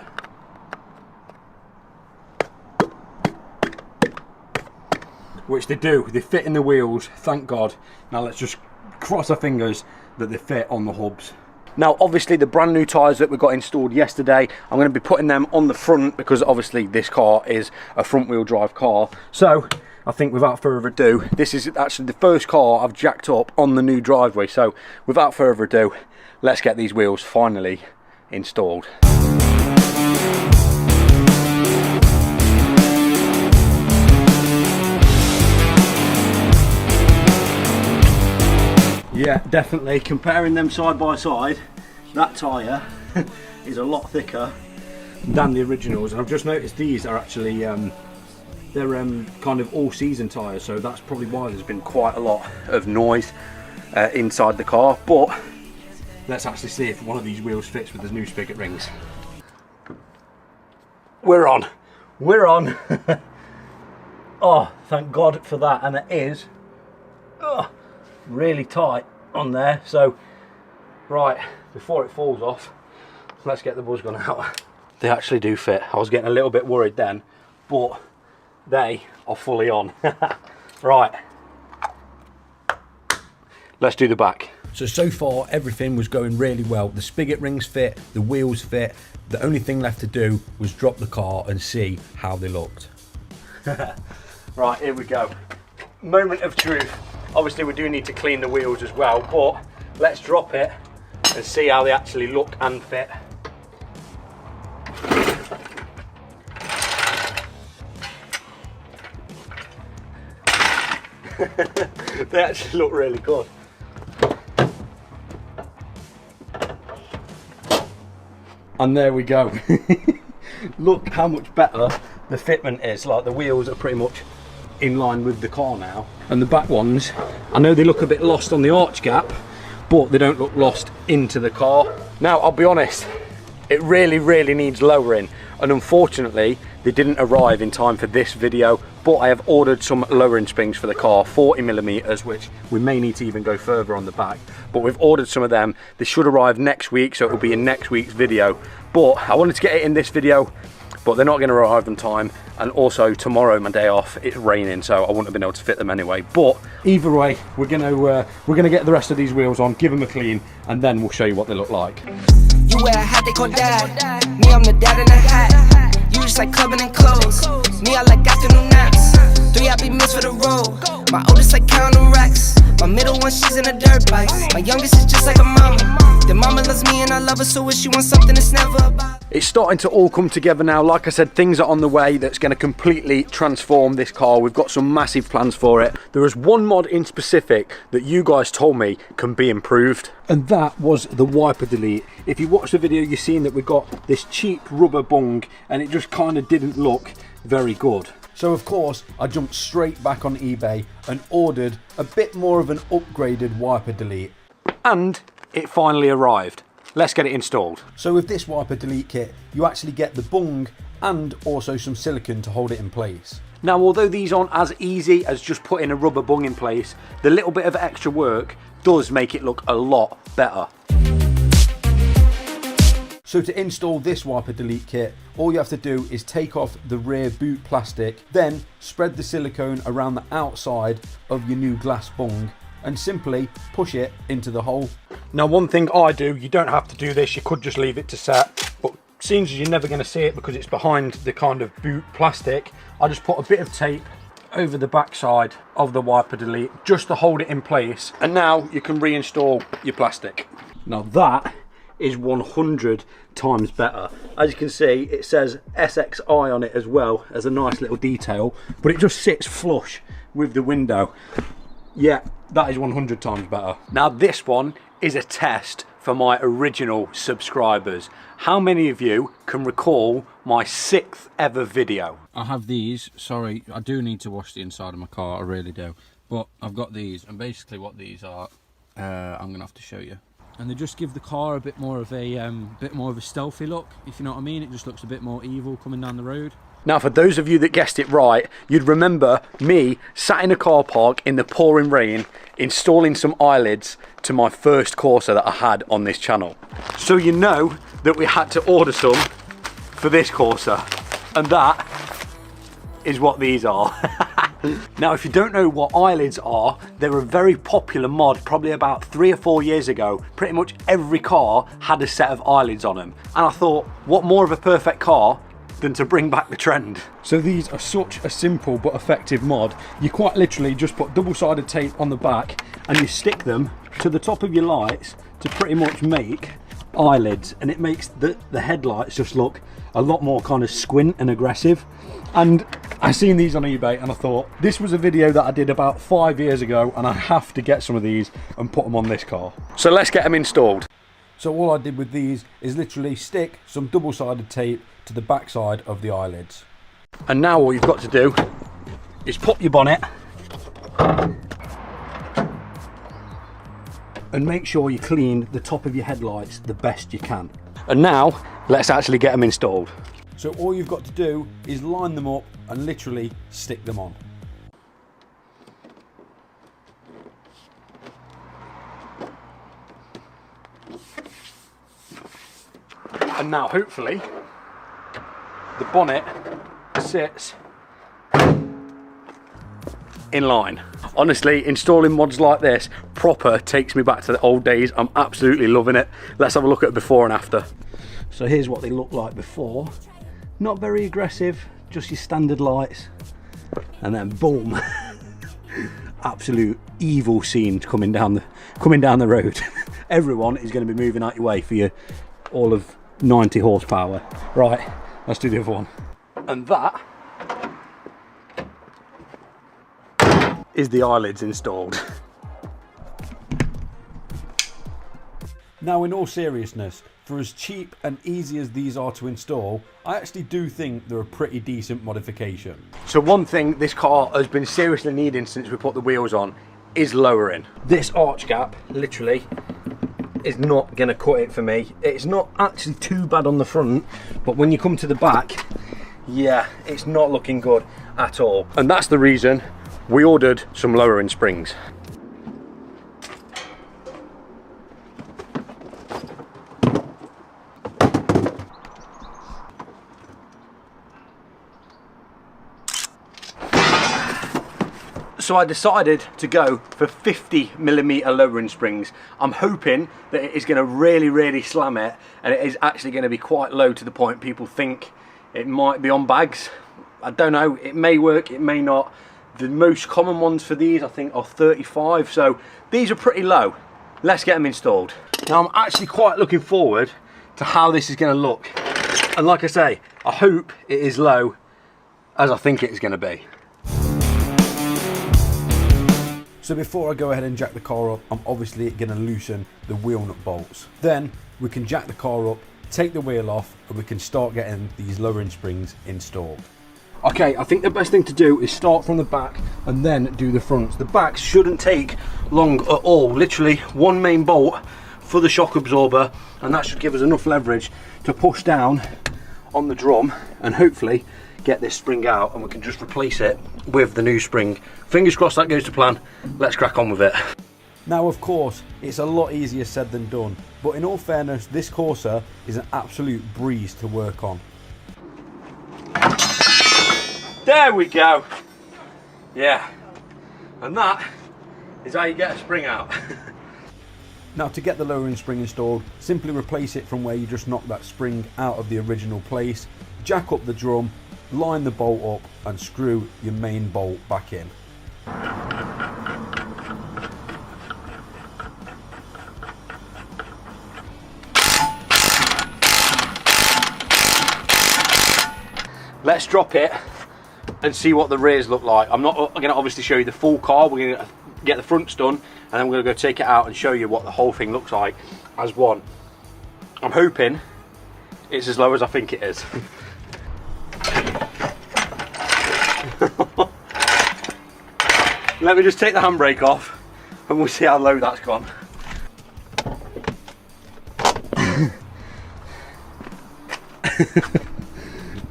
Which they do, they fit in the wheels, thank God. Now let's just cross our fingers that they fit on the hubs. Now obviously the brand new tyres that we got installed yesterday, I'm going to be putting them on the front because obviously this car is a front wheel drive car. So I think without further ado, this is actually the first car I've jacked up on the new driveway. So without further ado, let's get these wheels finally installed. Yeah, definitely. Comparing them side by side, that tyre is a lot thicker than the originals. And I've just noticed these are actually, they're kind of all-season tyres, so that's probably why there's been quite a lot of noise inside the car. But let's actually see if one of these wheels fits with the new spigot rings. We're on. We're on. Oh, thank God for that. And it is really tight on there. So right, before it falls off, let's get the buzz gun out. They actually do fit. I was getting a little bit worried then, but they are fully on. Right, let's do the back. So far everything was going really well. The spigot rings fit, the wheels fit. The only thing left to do was drop the car and see how they looked. Right, here we go. Moment of truth. Obviously we do need to clean the wheels as well, but let's drop it and see how they actually look and fit. They actually look really good. And there we go. Look how much better the fitment is. Like, the wheels are pretty much in line with the car now. And the back ones, I know they look a bit lost on the arch gap, but they don't look lost into the car. Now, I'll be honest, it really needs lowering. And unfortunately, they didn't arrive in time for this video, but I have ordered some lowering springs for the car, 40mm, which we may need to even go further on the back. But we've ordered some of them. They should arrive next week, so it'll be in next week's video. But I wanted to get it in this video, but they're not going to arrive on time. And also tomorrow, my day off, it's raining, so I wouldn't have been able to fit them anyway. But either way, we're gonna get the rest of these wheels on, give them a clean, and then we'll show you what they look like. You wear a hat, they call dad. Me, I'm the dad in a hat. You just like clubbing and clothes. Me, I like afternoon naps. 3, I be missed for the road. My oldest like counting racks. My middle one, she's in a dirt bike. My youngest is just like a mama. The mama loves me and I love her, so if she wants something, it's never about. It's starting to all come together now. Like I said, things are on the way that's going to completely transform this car. We've got some massive plans for it. There is one mod in specific that you guys told me can be improved, and that was the wiper delete. If you watch the video, you've seen that we've got this cheap rubber bung and it just kind of didn't look very good. So of course, I jumped straight back on eBay and ordered a bit more of an upgraded wiper delete. And it finally arrived. Let's get it installed. So with this wiper delete kit, you actually get the bung and also some silicone to hold it in place. Now, although these aren't as easy as just putting a rubber bung in place, the little bit of extra work does make it look a lot better. So to install this wiper delete kit, all you have to do is take off the rear boot plastic, then spread the silicone around the outside of your new glass bung and simply push it into the hole. Now, one thing I do, you don't have to do this, you could just leave it to set, but seems as you're never going to see it because it's behind the kind of boot plastic, I just put a bit of tape over the back side of the wiper delete just to hold it in place, and now you can reinstall your plastic. Now that is 100 times better. As you can see, it says SXI on it as well as a nice little detail, but it just sits flush with the window. Yeah, that is 100 times better. Now this one is a test for my original subscribers. How many of you can recall my 6th ever video? I have these. Sorry, I do need to wash the inside of my car, I really do. But I've got these, and basically what these are, I'm gonna have to show you. And they just give the car a bit more of a stealthy look, if you know what I mean. It just looks a bit more evil coming down the road. Now, for those of you that guessed it right, you'd remember me sat in a car park in the pouring rain, installing some eyelids to my first Corsa that I had on this channel. So you know that we had to order some for this Corsa, and that is what these are. Now, if you don't know what eyelids are, they're a very popular mod. Probably about 3 or 4 years ago, pretty much every car had a set of eyelids on them. And I thought, what more of a perfect car than to bring back the trend. So these are such a simple but effective mod. You quite literally just put double-sided tape on the back and you stick them to the top of your lights to pretty much make eyelids, and it makes the headlights just look a lot more kind of squint and aggressive. And I seen these on eBay and I thought this was a video that I did about 5 years ago, and I have to get some of these and put them on this car. So let's get them installed. So all I did with these is literally stick some double-sided tape to the backside of the eyelids. And now all you've got to do is pop your bonnet and make sure you clean the top of your headlights the best you can. And now let's actually get them installed. So all you've got to do is line them up and literally stick them on. And now hopefully the bonnet sits in line. Honestly, installing mods like this proper takes me back to the old days. I'm absolutely loving it. Let's have a look at before and after. So here's what they look like before. Not very aggressive, just your standard lights. And then boom. Absolute evil scene coming down the road. Everyone is going to be moving out your way for your all of 90 horsepower. Right, let's do the other one. And that is the eyelids installed. Now, in all seriousness, for as cheap and easy as these are to install, I actually do think they're a pretty decent modification. So one thing this car has been seriously needing since we put the wheels on is lowering. This arch gap, literally, is not going to cut it for me. It's not actually too bad on the front, but when you come to the back, yeah, it's not looking good at all. And that's the reason we ordered some lowering springs. So I decided to go for 50mm lowering springs. I'm hoping that it is going to really slam it, and it is actually going to be quite low to the point people think it might be on bags. I don't know, it may work, it may not. The most common ones for these I think are 35, so these are pretty low. Let's get them installed. Now I'm actually quite looking forward to how this is going to look, and like I say, I hope it is low as I think it is going to be. So before I go ahead and jack the car up, I'm obviously going to loosen the wheel nut bolts. Then we can jack the car up, take the wheel off, and we can start getting these lowering springs installed. Okay, I think the best thing to do is start from the back and then do the fronts. The backs shouldn't take long at all. Literally one main bolt for the shock absorber, and that should give us enough leverage to push down on the drum and hopefully get this spring out, and we can just replace it with the new spring. Fingers crossed that goes to plan. Let's crack on with it. Now, of course, it's a lot easier said than done, but in all fairness, this Corsa is an absolute breeze to work on. There we go. Yeah, and that is how you get a spring out. Now, to get the lowering spring installed, simply replace it from where you just knocked that spring out of the original place, jack up the drum, line the bolt up and screw your main bolt back in. Let's drop it and see what the rears look like. I'm not going to obviously show you the full car. We're going to get the fronts done, and then we're going to go take it out and show you what the whole thing looks like as one. I'm hoping it's as low as I think it is. Let me just take the handbrake off and we'll see how low that's gone.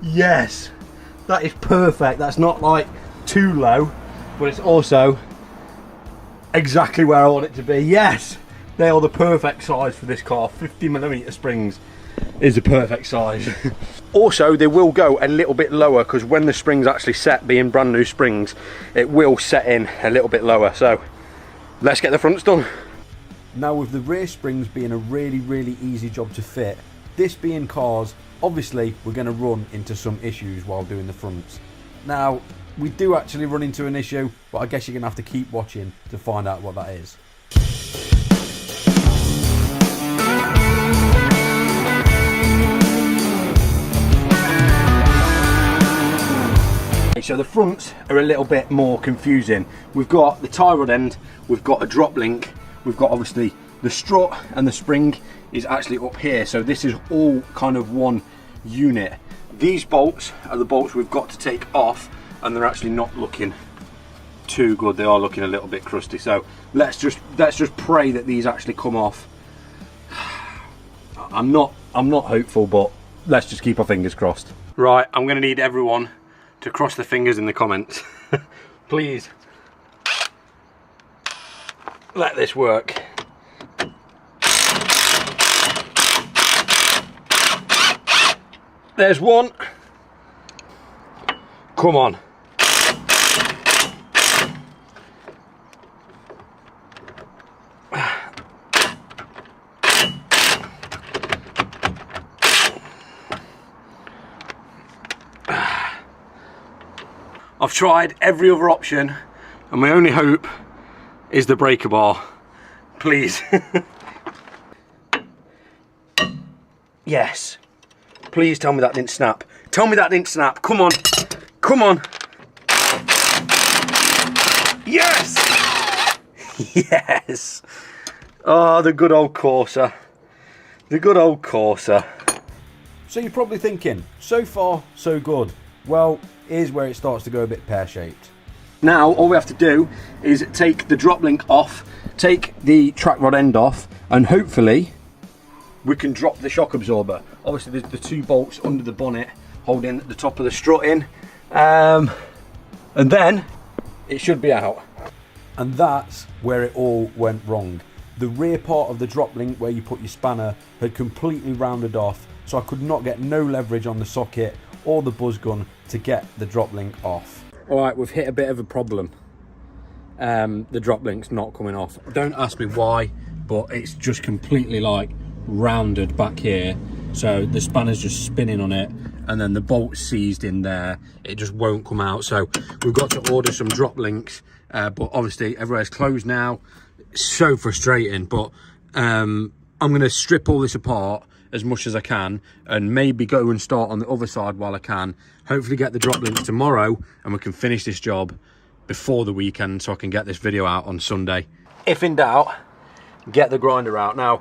Yes, that is perfect. That's not like too low, but it's also exactly where I want it to be. Yes, they are the perfect size for this car. 50mm springs is the perfect size. Also, they will go a little bit lower because when the springs actually set, being brand new springs, it will set in a little bit lower. So let's get the fronts done. Now, with the rear springs being a really easy job to fit, this being cars, obviously we're going to run into some issues while doing the fronts. Now, we do actually run into an issue, but I guess you're going to have to keep watching to find out what that is. So the fronts are a little bit more confusing. We've got the tie rod end, we've got a drop link, we've got obviously the strut, and the spring is actually up here. So this is all kind of one unit. These bolts are the bolts we've got to take off, and they're actually not looking too good. They are looking a little bit crusty. So let's just pray that these actually come off. I'm not hopeful, but let's just keep our fingers crossed. Right, I'm going to need everyone to cross their fingers in the comments. Please let this work. There's one. Come on. I've tried every other option and my only hope is the breaker bar. Please. Yes. Please tell me that didn't snap. Tell me that didn't snap. Come on. Come on. Yes! Yes! Oh, the good old Corsa. The good old Corsa. So you're probably thinking, so far, so good. Well, here's where it starts to go a bit pear-shaped. Now, all we have to do is take the drop link off, take the track rod end off, and hopefully we can drop the shock absorber. Obviously, there's the 2 bolts under the bonnet holding the top of the strut in. And then it should be out. And that's where it all went wrong. The rear part of the drop link where you put your spanner had completely rounded off, so I could not get no leverage on the socket or the buzz gun to get the drop link off. Alright, we've hit a bit of a problem. The drop link's not coming off. Don't ask me why, but it's just completely like rounded back here. So the spanner's just spinning on it, and then the bolt's seized in there. It just won't come out. So we've got to order some drop links, but obviously everywhere's closed now. It's so frustrating, but I'm going to strip all this apart as much as I can and maybe go and start on the other side while I can. Hopefully get the drop links tomorrow and we can finish this job before the weekend so I can get this video out on Sunday. If in doubt, get the grinder out. Now,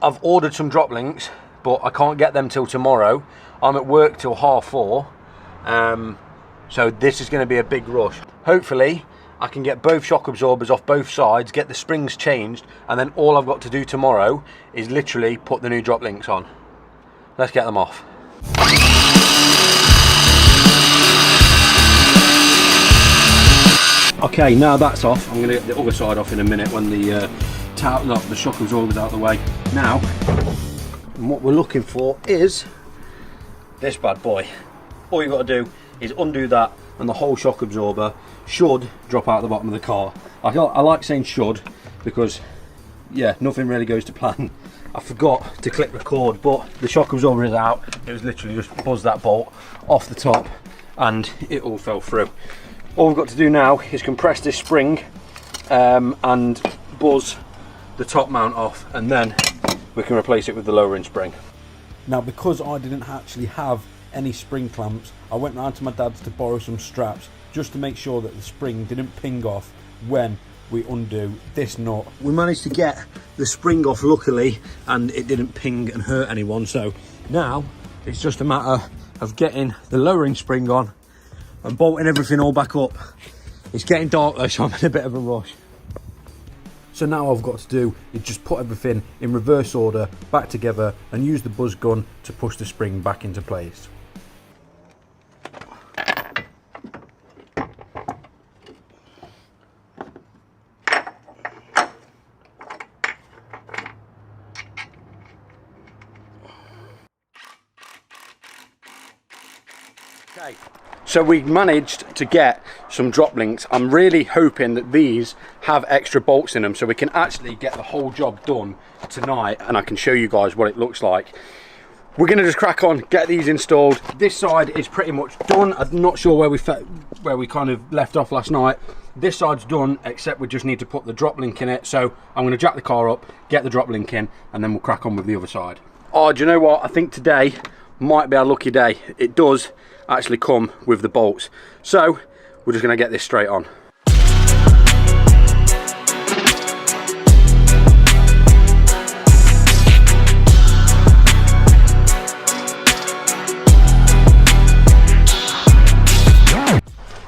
I've ordered some drop links, but I can't get them till tomorrow. I'm at work till 4:30, so this is going to be a big rush. Hopefully I can get both shock absorbers off both sides, get the springs changed, and then all I've got to do tomorrow is literally put the new drop links on. Let's get them off. Okay, now that's off. I'm going to get the other side off in a minute when the shock absorber's out of the way. Now, what we're looking for is this bad boy. All you've got to do is undo that, and the whole shock absorber should drop out the bottom of the car. I like saying should because, yeah, nothing really goes to plan. I forgot to click record, but the shock absorber is out. It was literally just buzzed that bolt off the top and it all fell through. All we've got to do now is compress this spring and buzz the top mount off, and then we can replace it with the lowering spring. Now, because I didn't actually have any spring clamps, I went round to my dad's to borrow some straps just to make sure that the spring didn't ping off when we undo this nut. We managed to get the spring off luckily, and it didn't ping and hurt anyone, so now it's just a matter of getting the lowering spring on and bolting everything all back up. It's getting dark though, so I'm in a bit of a rush. So now all I've got to do is just put everything in reverse order back together and use the buzz gun to push the spring back into place. Okay, so we managed to get some drop links. I'm really hoping that these have extra bolts in them so we can actually get the whole job done tonight, and I can show you guys what it looks like. We're going to just crack on, get these installed. This side is pretty much done. I'm not sure where we kind of left off last night. This side's done, except we just need to put the drop link in it. So I'm going to jack the car up, get the drop link in, and then we'll crack on with the other side. Oh, do you know what? I think today might be our lucky day. It does actually come with the bolts. So we're just going to get this straight on.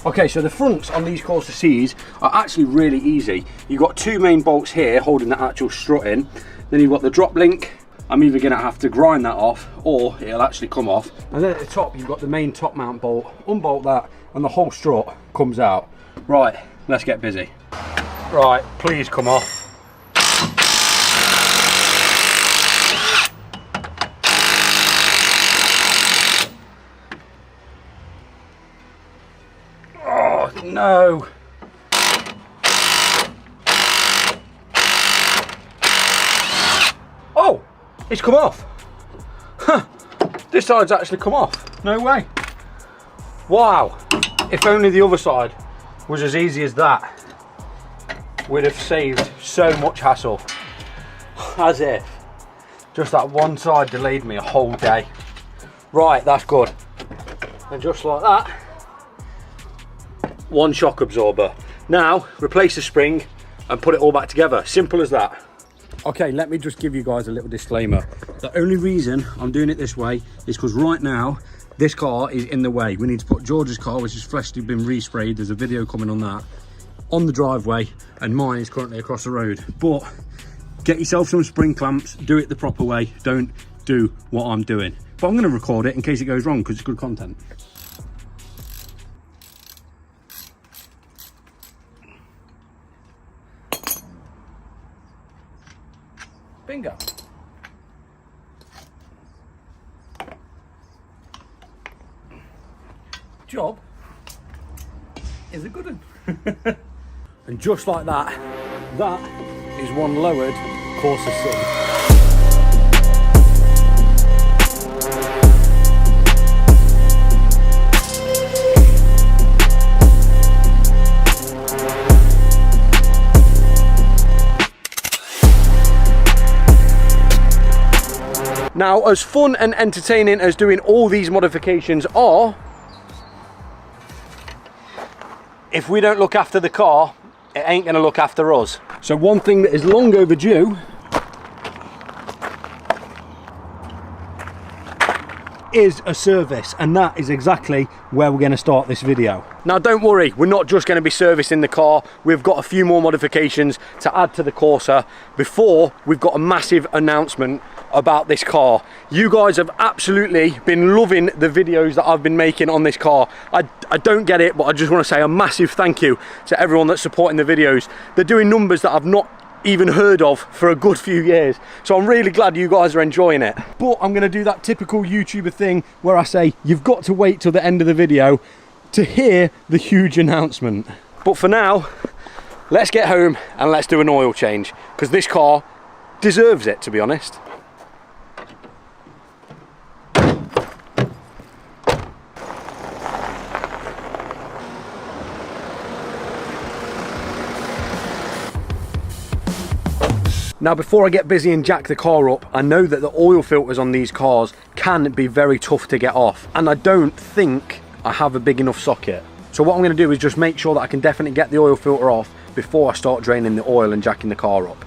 Okay, so the fronts on these Corsa Cs are actually really easy. You've got two main bolts here holding the actual strut in. Then you've got the drop link. I'm either going to have to grind that off or it'll actually come off. And then at the top you've got the main top mount bolt. Unbolt that and the whole strut comes out. Right, let's get busy. Right, please come off. Oh no! Oh! It's come off. Huh. This side's actually come off. No way. Wow. If only the other side was as easy as that, we'd have saved so much hassle. As if just that one side delayed me a whole day. Right, that's good. And just like that, one shock absorber. Now, replace the spring and put it all back together. Simple as that. Okay, let me just give you guys a little disclaimer. The only reason I'm doing it this way is because right now, this car is in the way. We need to put George's car, which has freshly been resprayed, there's a video coming on that, on the driveway, and mine is currently across the road. But get yourself some spring clamps, do it the proper way, don't do what I'm doing. But I'm going to record it in case it goes wrong because it's good content. Bingo. Job is a good one. And just like that, that is one lowered Corsa C. Now, as fun and entertaining as doing all these modifications are, if we don't look after the car, it ain't gonna look after us. So one thing that is long overdue is a service, and that is exactly where we're going to start this video. Now don't worry, we're not just going to be servicing the car, we've got a few more modifications to add to the Corsa before we've got a massive announcement about this car. You guys have absolutely been loving the videos that I've been making on this car. I don't get it, but I just want to say a massive thank you to everyone that's supporting the videos. They're doing numbers that I've not even heard of for a good few years, so I'm really glad you guys are enjoying it. But I'm going to do that typical YouTuber thing where I say you've got to wait till the end of the video to hear the huge announcement. But for now, let's get home and let's do an oil change, because this car deserves it, to be honest. Now before I get busy and jack the car up, I know that the oil filters on these cars can be very tough to get off, and I don't think I have a big enough socket. So what I'm going to do is just make sure that I can definitely get the oil filter off before I start draining the oil and jacking the car up.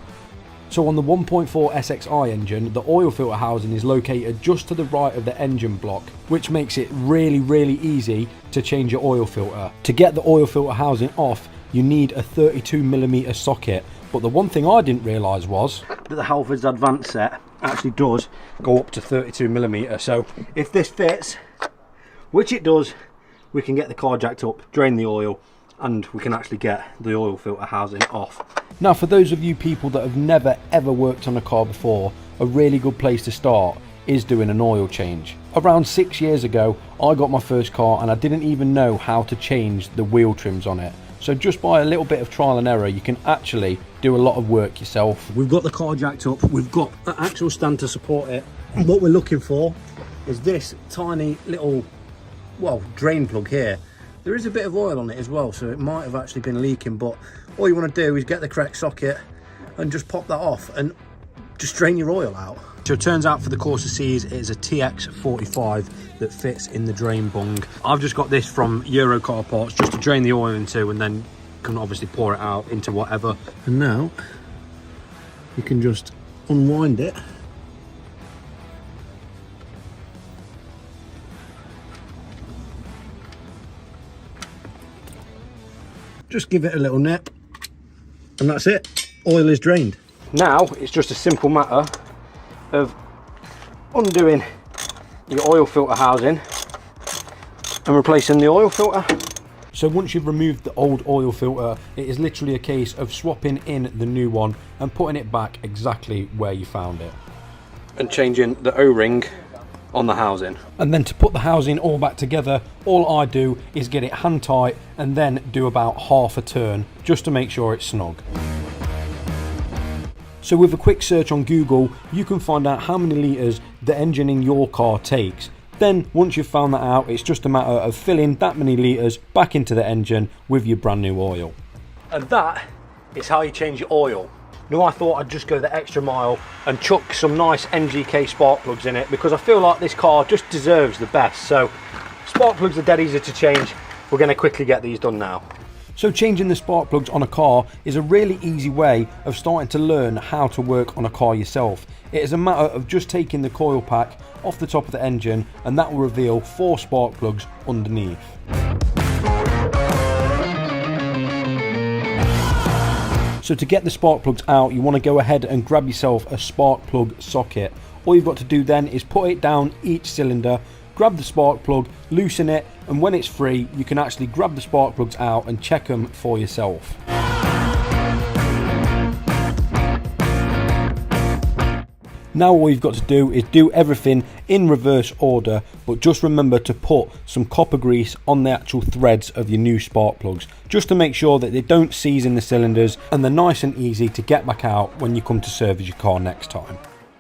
So on the 1.4 SXI engine, the oil filter housing is located just to the right of the engine block, which makes it really easy to change your oil filter. To get the oil filter housing off, you need a 32mm socket. But the one thing I didn't realise was that the Halfords Advanced set actually does go up to 32mm. So if this fits, which it does, we can get the car jacked up, drain the oil, and we can actually get the oil filter housing off. Now for those of you people that have never ever worked on a car before, a really good place to start is doing an oil change. Around 6 years ago, I got my first car and I didn't even know how to change the wheel trims on it. So just by a little bit of trial and error, you can actually do a lot of work yourself. We've got the car jacked up, we've got an actual stand to support it, and what we're looking for is this tiny little, well, drain plug here. There is a bit of oil on it as well, so it might have actually been leaking, but all you want to do is get the correct socket and just pop that off and just drain your oil out. So it turns out for the Corsa C's, it is a TX45 that fits in the drain bung. I've just got this from Euro Car Parts just to drain the oil into, and then can obviously pour it out into whatever. And now you can just unwind it. Just give it a little nip and that's it. Oil is drained. Now it's just a simple matter of undoing your oil filter housing and replacing the oil filter. So once you've removed the old oil filter, it is literally a case of swapping in the new one and putting it back exactly where you found it. And changing the O-ring on the housing. And then to put the housing all back together, all I do is get it hand tight and then do about half a turn just to make sure it's snug. So with a quick search on Google, you can find out how many litres the engine in your car takes. Then once you've found that out, it's just a matter of filling that many litres back into the engine with your brand new oil. And that is how you change your oil. Now I thought I'd just go the extra mile and chuck some nice NGK spark plugs in it, because I feel like this car just deserves the best. So spark plugs are dead easy to change. We're going to quickly get these done now. So changing the spark plugs on a car is a really easy way of starting to learn how to work on a car yourself. It is a matter of just taking the coil pack off the top of the engine, and that will reveal 4 spark plugs underneath. So to get the spark plugs out, you want to go ahead and grab yourself a spark plug socket. All you've got to do then is put it down each cylinder, grab the spark plug, loosen it, and when it's free, you can actually grab the spark plugs out and check them for yourself. Now all you've got to do is do everything in reverse order, but just remember to put some copper grease on the actual threads of your new spark plugs, just to make sure that they don't seize in the cylinders and they're nice and easy to get back out when you come to service your car next time.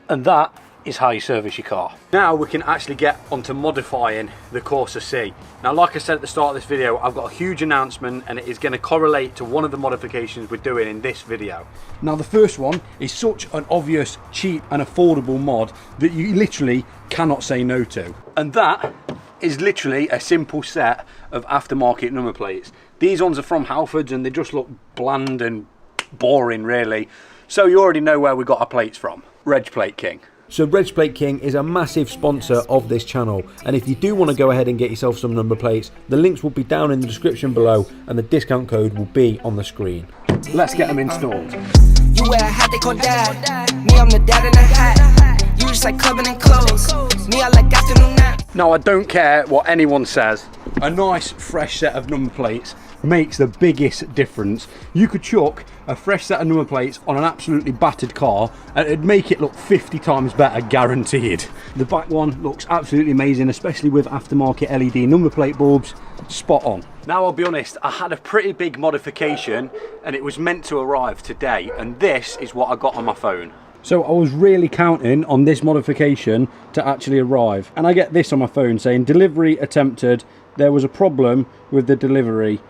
And that is how you service your car. Now we can actually get onto modifying the Corsa C. Now like I said at the start of this video, I've got a huge announcement, and it is going to correlate to one of the modifications we're doing in this video. Now the first one is such an obvious, cheap and affordable mod that you literally cannot say no to. And that is literally a simple set of aftermarket number plates. These ones are from Halfords and they just look bland and boring really. So you already know where we got our plates from. Reg Plate King. So Reg Plate King is a massive sponsor of this channel, and if you do want to go ahead and get yourself some number plates, the links will be down in the description below and the discount code will be on the screen. Let's get them installed. You wear a hat, they gon' die. Me, I'm the dad in a hat. You just like clubbing and clothes. Me, I like afternoon nap. Now I don't care what anyone says, a nice fresh set of number plates makes the biggest difference. You could chuck a fresh set of number plates on an absolutely battered car and it'd make it look 50 times better, guaranteed. The back one looks absolutely amazing, especially with aftermarket LED number plate bulbs, spot on. Now I'll be honest, I had a pretty big modification and it was meant to arrive today, and this is what I got on my phone. So I was really counting on this modification to actually arrive, and I get this on my phone saying delivery attempted, there was a problem with the delivery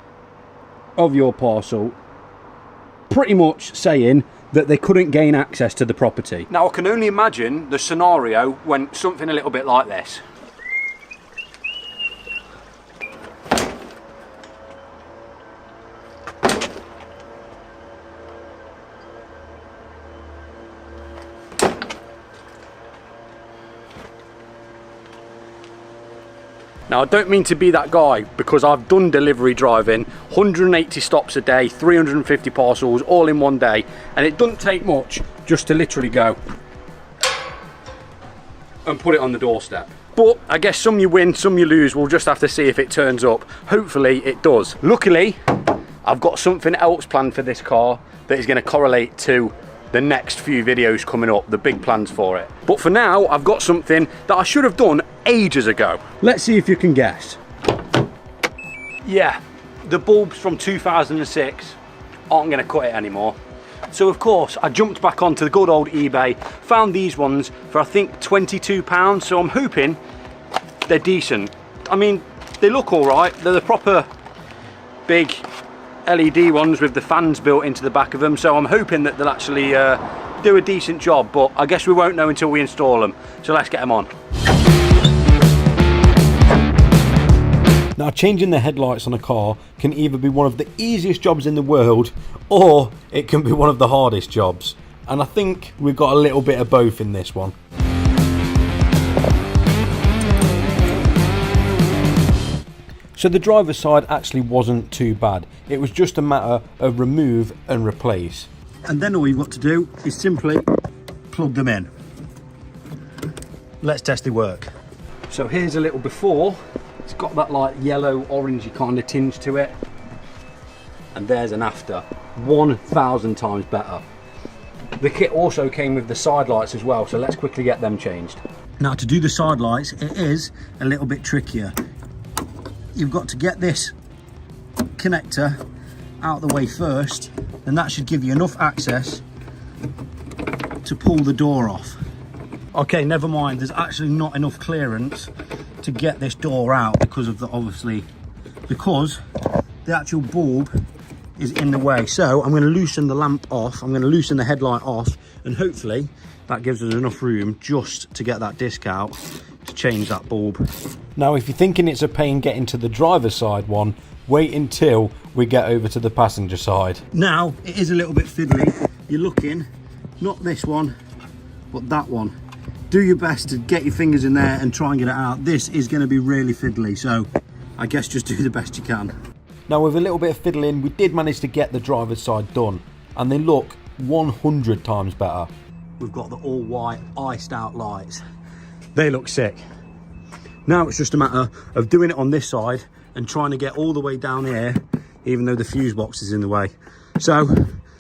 of your parcel, pretty much saying that they couldn't gain access to the property. Now I can only imagine the scenario when something a little bit like this. Now I don't mean to be that guy, because I've done delivery driving, 180 stops a day, 350 parcels all in one day, and it doesn't take much just to literally go and put it on the doorstep. But I guess some you win, some you lose. We'll just have to see if it turns up. Hopefully it does. Luckily, I've got something else planned for this car that is going to correlate to the next few videos coming up, the big plans for it. But for now, I've got something that I should have done ages ago. Let's see if you can guess. Yeah, the bulbs from 2006 aren't going to cut it anymore. So of course, I jumped back onto the good old eBay, found these ones for I think £22, so I'm hoping they're decent. I mean, they look all right. They're the proper big LED ones with the fans built into the back of them, so I'm hoping that they'll actually do a decent job, but I guess we won't know until we install them. So let's get them on. Now, changing the headlights on a car can either be one of the easiest jobs in the world, or it can be one of the hardest jobs, and I think we've got a little bit of both in this one. So the driver's side actually wasn't too bad. It was just a matter of remove and replace. And then all you've got to do is simply plug them in. Let's test the work. So here's a little before. It's got that like yellow orangey kind of tinge to it. And there's an after. 1,000 times better. The kit also came with the side lights as well, so let's quickly get them changed. Now to do the side lights, it is a little bit trickier. You've got to get this connector out of the way first, and that should give you enough access to pull the door off. Okay, never mind. There's actually not enough clearance to get this door out because of the because the actual bulb is in the way. So I'm going to loosen the lamp off. I'm going to loosen the headlight off, and hopefully that gives us enough room just to get that disc out to change that bulb. Now, if you're thinking it's a pain getting to the driver's side one, wait until we get over to the passenger side. Now, it is a little bit fiddly. You're looking, not this one, but that one. Do your best to get your fingers in there and try and get it out. This is going to be really fiddly, so I guess just do the best you can. Now, with a little bit of fiddling, we did manage to get the driver's side done, and they look 100 times better. We've got the all white iced out lights. They look sick. Now it's just a matter of doing it on this side and trying to get all the way down here, even though the fuse box is in the way. So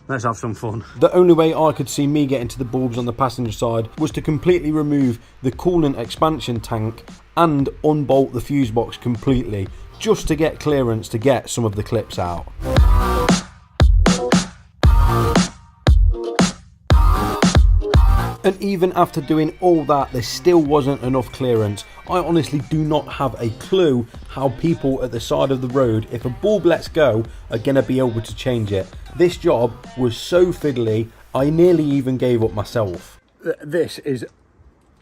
let's have some fun. The only way I could see me getting to the bulbs on the passenger side was to completely remove the coolant expansion tank and unbolt the fuse box completely, just to get clearance to get some of the clips out. And even after doing all that, there still wasn't enough clearance. I honestly do not have a clue how people at the side of the road, if a bulb lets go, are going to be able to change it. This job was so fiddly, I nearly even gave up myself. This is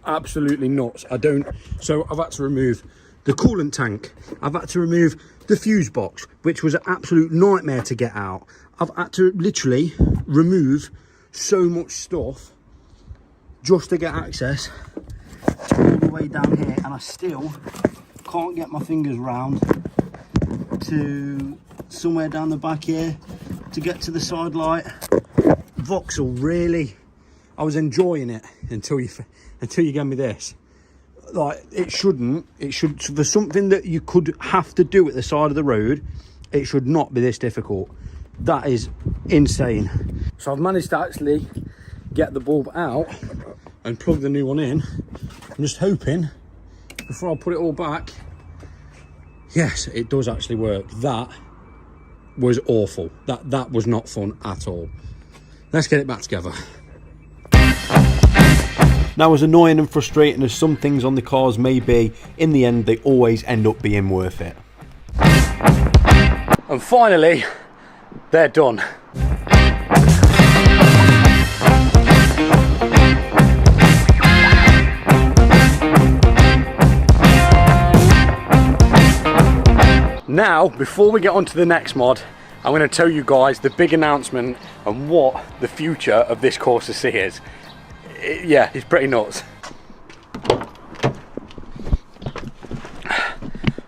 absolutely nuts. So I've had to remove the coolant tank. I've had to remove the fuse box, which was an absolute nightmare to get out. I've had to literally remove so much stuff just to get access to all the way down here, and I still can't get my fingers round to somewhere down the back here to get to the side light. Vauxhall, really, I was enjoying it until you gave me this. Like, it should, for something that you could have to do at the side of the road, it should not be this difficult. That is insane. So I've managed to actually get the bulb out and plug the new one in. I'm just hoping, before I put it all back, yes, it does actually work. That was awful. That was not fun at all. Let's get it back together. Now, as annoying and frustrating as some things on the cars may be, in the end they always end up being worth it. And finally, they're done. Now, before we get on to the next mod, I'm going to tell you guys the big announcement and what the future of this Corsa C is. Yeah, it's pretty nuts.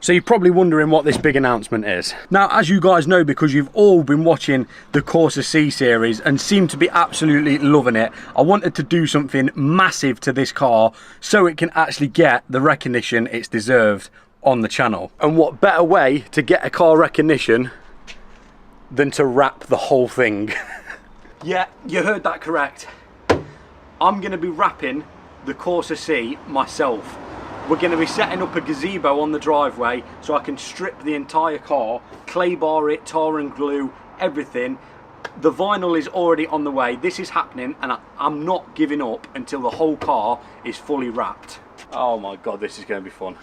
So you're probably wondering what this big announcement is. Now, as you guys know, because you've all been watching the Corsa C series and seem to be absolutely loving it, I wanted to do something massive to this car so it can actually get the recognition it's deserved on the channel. And what better way to get a car recognition than to wrap the whole thing. Yeah, you heard that correct. I'm going to be wrapping the Corsa C myself. We're going to be setting up a gazebo on the driveway so I can strip the entire car, clay bar it, tar and glue, everything. The vinyl is already on the way. This is happening, and I'm not giving up until the whole car is fully wrapped. Oh my God, this is going to be fun.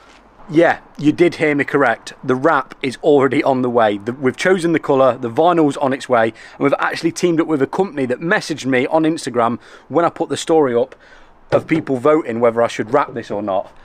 Yeah, you did hear me correct. The wrap is already on the way. We've chosen the colour, the vinyl's on its way, and we've actually teamed up with a company that messaged me on Instagram when I put the story up of people voting whether I should wrap this or not.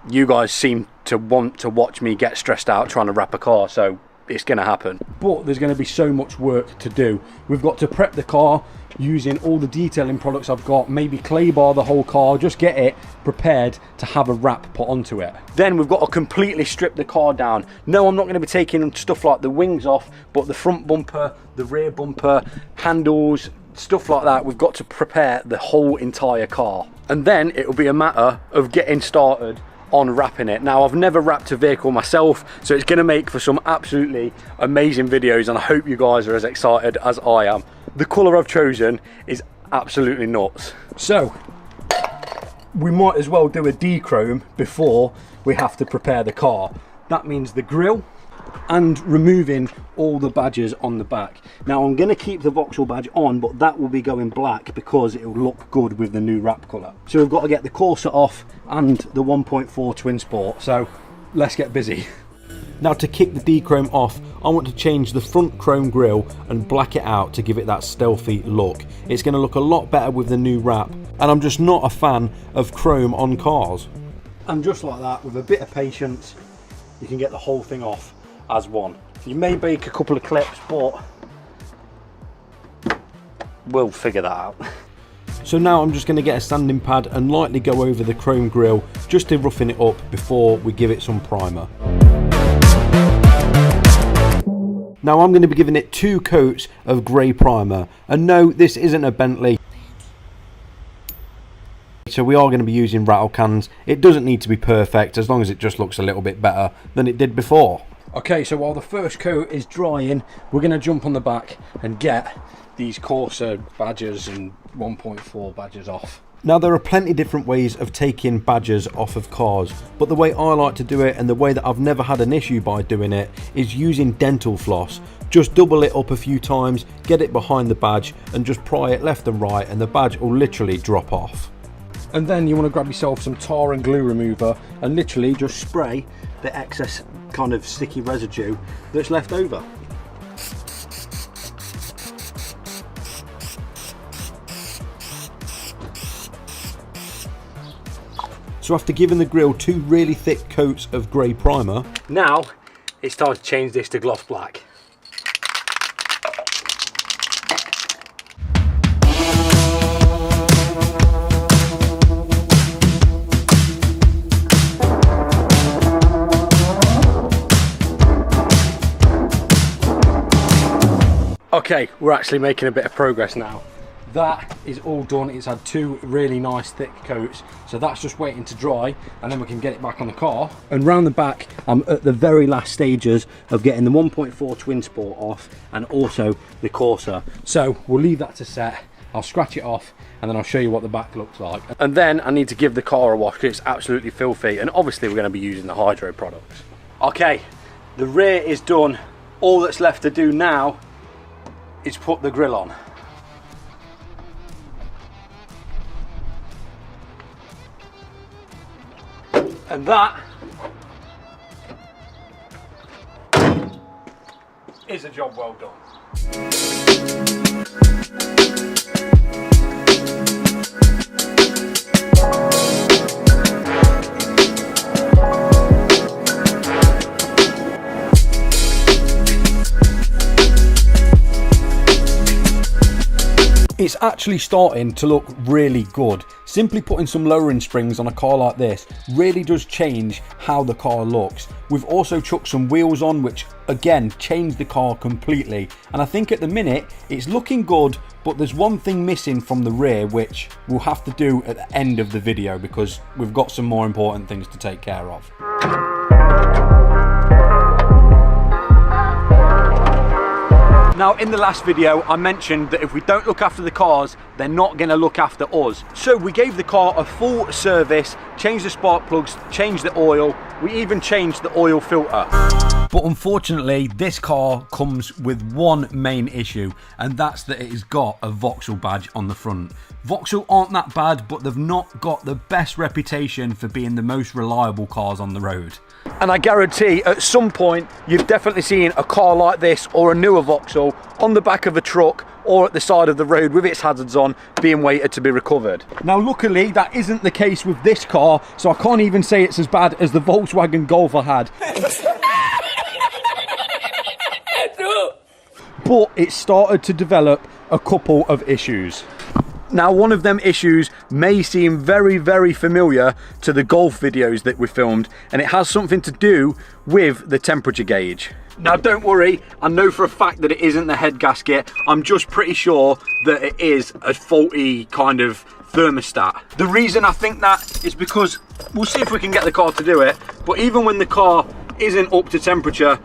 You guys seem to want to watch me get stressed out trying to wrap a car, so it's going to happen. But there's going to be so much work to do. We've got to prep the car using all the detailing products I've got, maybe clay bar the whole car, just get it prepared to have a wrap put onto it. Then we've got to completely strip the car down. No, I'm not going to be taking stuff like the wings off, but the front bumper, the rear bumper, handles, stuff like that. We've got to prepare the whole entire car. And then it'll be a matter of getting started on wrapping it. Now, I've never wrapped a vehicle myself, so it's going to make for some absolutely amazing videos, and I hope you guys are as excited as I am. The colour I've chosen is absolutely nuts. So we might as well do a dechrome before we have to prepare the car. That means the grille, and removing all the badges on the back. Now I'm going to keep the Vauxhall badge on, but that will be going black because it will look good with the new wrap colour. So we've got to get the Corsa off and the 1.4 Twin Sport, so let's get busy. Now to kick the D-chrome off, I want to change the front chrome grille and black it out to give it that stealthy look. It's going to look a lot better with the new wrap, and I'm just not a fan of chrome on cars. And just like that, with a bit of patience, you can get the whole thing off as one. You may break a couple of clips, but we'll figure that out. So now I'm just going to get a sanding pad and lightly go over the chrome grille just to roughen it up before we give it some primer. Now I'm going to be giving it 2 coats of grey primer, and no, this isn't a Bentley, so we are going to be using rattle cans. It doesn't need to be perfect, as long as it just looks a little bit better than it did before. Okay, so while the first coat is drying, we're going to jump on the back and get these Corsa badges and 1.4 badges off. Now there are plenty different ways of taking badges off of cars, but the way I like to do it, and the way that I've never had an issue by doing it, is using dental floss. Just double it up a few times, get it behind the badge, and just pry it left and right, and the badge will literally drop off. And then you want to grab yourself some tar and glue remover and literally just spray the excess kind of sticky residue that's left over. So after giving the grille 2 really thick coats of grey primer, now it's time to change this to gloss black. Okay, we're actually making a bit of progress now. That is all done. It's had 2 really nice thick coats, so that's just waiting to dry, and then we can get it back on the car. And round the back, I'm at the very last stages of getting the 1.4 Twin Sport off and also the Corsa. So we'll leave that to set. I'll scratch it off and then I'll show you what the back looks like. And then I need to give the car a wash because it's absolutely filthy, and obviously we're going to be using the Hydro products. Okay, the rear is done. All that's left to do now is put the grille on. And that is a job well done. it's actually starting to look really good. Simply putting some lowering springs on a car like this really does change how the car looks. We've also chucked some wheels on, which again changed the car completely, and I think at the minute it's looking good, but there's one thing missing from the rear which we'll have to do at the end of the video because we've got some more important things to take care of. Now, in the last video, I mentioned that if we don't look after the cars, they're not going to look after us. So we gave the car a full service, changed the spark plugs, changed the oil, we even changed the oil filter. But unfortunately, this car comes with one main issue, and that's that it has got a Vauxhall badge on the front. Vauxhall aren't that bad, but they've not got the best reputation for being the most reliable cars on the road. And I guarantee at some point you've definitely seen a car like this or a newer Vauxhall on the back of a truck or at the side of the road with its hazards on, being waited to be recovered. Now luckily that isn't the case with this car, so I can't even say it's as bad as the Volkswagen Golf I had. But it started to develop a couple of issues. Now, one of them issues may seem very, very familiar to the Golf videos that we filmed, and it has something to do with the temperature gauge. Now, don't worry, I know for a fact that it isn't the head gasket. I'm just pretty sure that it is a faulty kind of thermostat. The reason I think that is because, we'll see if we can get the car to do it, but even when the car isn't up to temperature,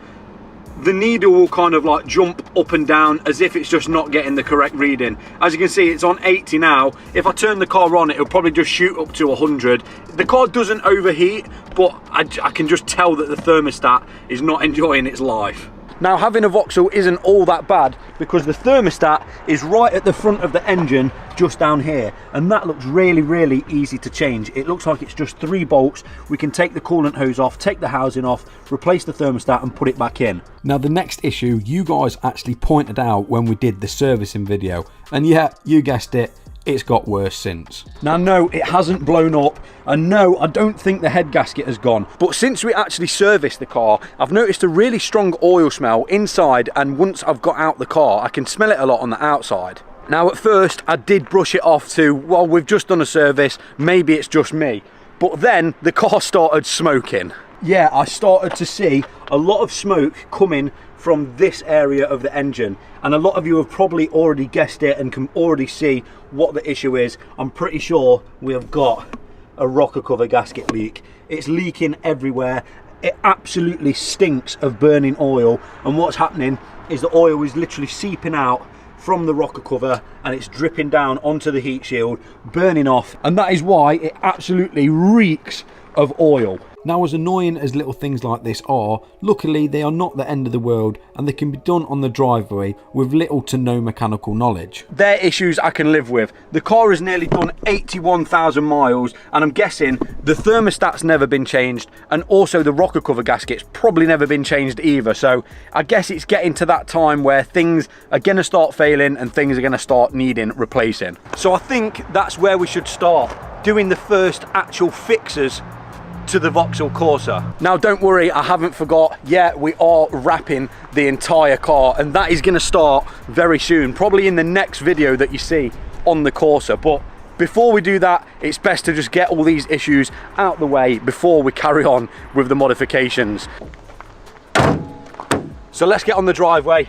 the needle will kind of like jump up and down as if it's just not getting the correct reading. As you can see, it's on 80 now. If I turn the car on, it'll probably just shoot up to 100. The car doesn't overheat, but I can just tell that the thermostat is not enjoying its life. Now, having a Vauxhall isn't all that bad because the thermostat is right at the front of the engine, just down here, and that looks really, really easy to change. It looks like it's just 3 bolts. We can take the coolant hose off, take the housing off, replace the thermostat and put it back in. Now, the next issue you guys actually pointed out when we did the servicing video, and yeah, you guessed it, it's got worse since. Now, no, it hasn't blown up, and no, I don't think the head gasket has gone. But since we actually serviced the car, I've noticed a really strong oil smell inside, and once I've got out the car, I can smell it a lot on the outside. Now, at first, I did brush it off to, well, we've just done a service, maybe it's just me. But then the car started smoking. Yeah, I started to see a lot of smoke coming from this area of the engine, and a lot of you have probably already guessed it and can already see what the issue is. I'm pretty sure we have got a rocker cover gasket leak. It's leaking everywhere. It absolutely stinks of burning oil, and what's happening is the oil is literally seeping out from the rocker cover and it's dripping down onto the heat shield, burning off, and that is why it absolutely reeks of oil. Now, as annoying as little things like this are, luckily they are not the end of the world and they can be done on the driveway with little to no mechanical knowledge. They're issues I can live with. The car has nearly done 81,000 miles and I'm guessing the thermostat's never been changed, and also the rocker cover gasket's probably never been changed either. So I guess it's getting to that time where things are going to start failing and things are going to start needing replacing. So I think that's where we should start, doing the first actual fixes to the Vauxhall Corsa. Now, don't worry, I haven't forgot. Yeah, we are wrapping the entire car, and that is going to start very soon, probably in the next video that you see on the Corsa. But before we do that, it's best to just get all these issues out the way before we carry on with the modifications. So let's get on the driveway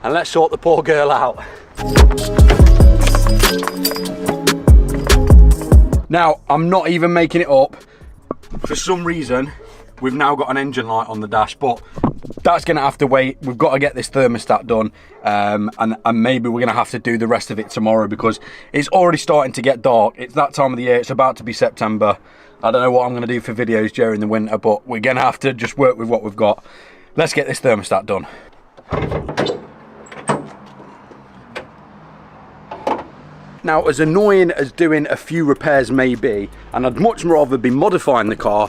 and let's sort the poor girl out. Now, I'm not even making it up. For some reason, we've now got an engine light on the dash, but that's going to have to wait. We've got to get this thermostat done, and maybe we're going to have to do the rest of it tomorrow because it's already starting to get dark. It's that time of the year. It's about to be September. I don't know what I'm going to do for videos during the winter, but we're going to have to just work with what we've got. Let's get this thermostat done. Now, as annoying as doing a few repairs may be, and I'd much rather be modifying the car,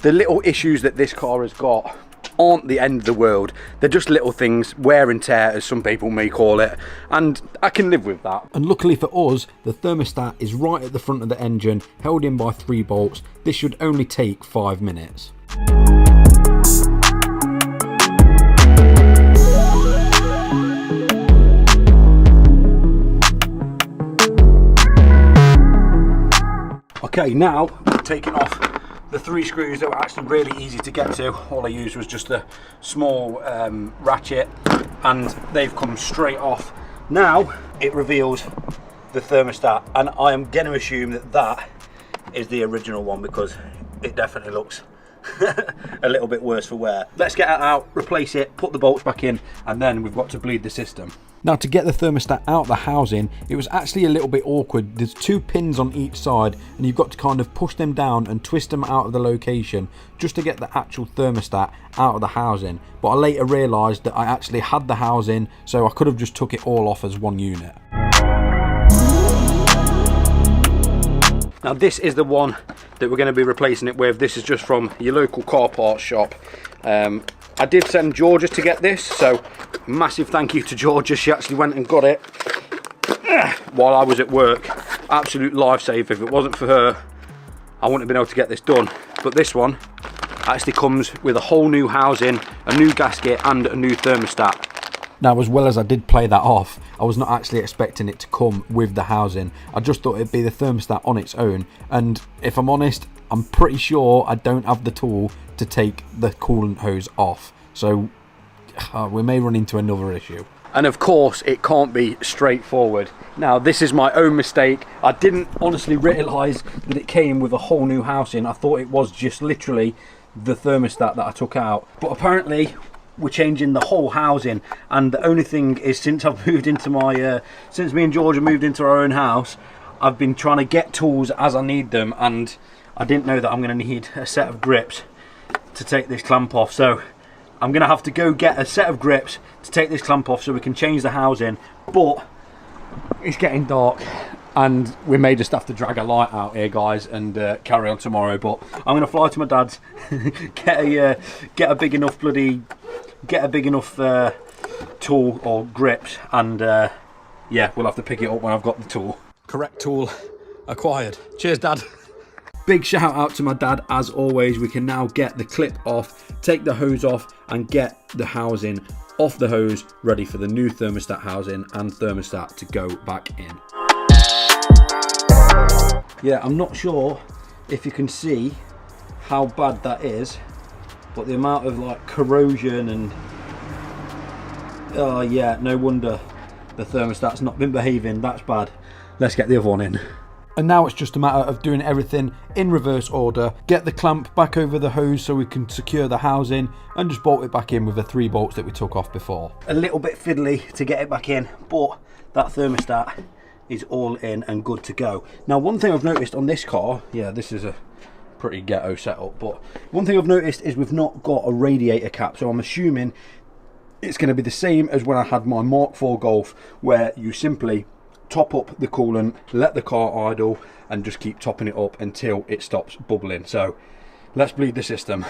the little issues that this car has got aren't the end of the world. They're just little things, wear and tear as some people may call it, and I can live with that. And luckily for us, the thermostat is right at the front of the engine, held in by 3 bolts. This should only take 5 minutes. Okay, now taking off the 3 screws that were actually really easy to get to. All I used was just a small ratchet and they've come straight off. Now it reveals the thermostat, and I am going to assume that that is the original one because it definitely looks a little bit worse for wear. Let's get it out, replace it, put the bolts back in, and then we've got to bleed the system. Now, to get the thermostat out the housing, it was actually a little bit awkward. There's 2 pins on each side and you've got to kind of push them down and twist them out of the location just to get the actual thermostat out of the housing. But I later realised that I actually had the housing, so I could have just took it all off as one unit. Now, this is the one that we're going to be replacing it with. This is just from your local car parts shop. I did send Georgia to get this, so massive thank you to Georgia. She actually went and got it while I was at work. Absolute lifesaver. If it wasn't for her, I wouldn't have been able to get this done. But this one actually comes with a whole new housing, a new gasket and a new thermostat. Now, as well as I did play that off, I was not actually expecting it to come with the housing. I just thought it'd be the thermostat on its own, and if I'm honest, I'm pretty sure I don't have the tool to take the coolant hose off, so we may run into another issue. And of course it can't be straightforward. Now, this is my own mistake. I didn't honestly realise that it came with a whole new housing. I thought it was just literally the thermostat that I took out, but apparently we're changing the whole housing. And the only thing is, since I've moved into my since me and George have moved into our own house, I've been trying to get tools as I need them, and I didn't know that I'm going to need a set of grips to take this clamp off. So I'm going to have to go get a set of grips to take this clamp off so we can change the housing. But it's getting dark and we may just have to drag a light out here, guys, and carry on tomorrow. But I'm going to fly to my dad's, get a big enough tool or grips, and yeah, we'll have to pick it up when I've got the tool. Correct tool acquired. Cheers, Dad. Big shout out to my dad as always. We can now get the clip off, take the hose off, and get the housing off the hose, ready for the new thermostat housing and thermostat to go back in. Yeah, I'm not sure if you can see how bad that is, but the amount of like corrosion and oh yeah, no wonder the thermostat's not been behaving. That's bad. Let's get the other one in. And now it's just a matter of doing everything in reverse order. Get the clamp back over the hose so we can secure the housing, and just bolt it back in with the 3 bolts that we took off before. A little bit fiddly to get it back in, but that thermostat is all in and good to go. Now, one thing I've noticed on this car, yeah, this is a pretty ghetto setup, but one thing I've noticed is we've not got a radiator cap, so I'm assuming it's going to be the same as when I had my Mark IV Golf, where you simply top up the coolant, let the car idle, and just keep topping it up until it stops bubbling. So let's bleed the system.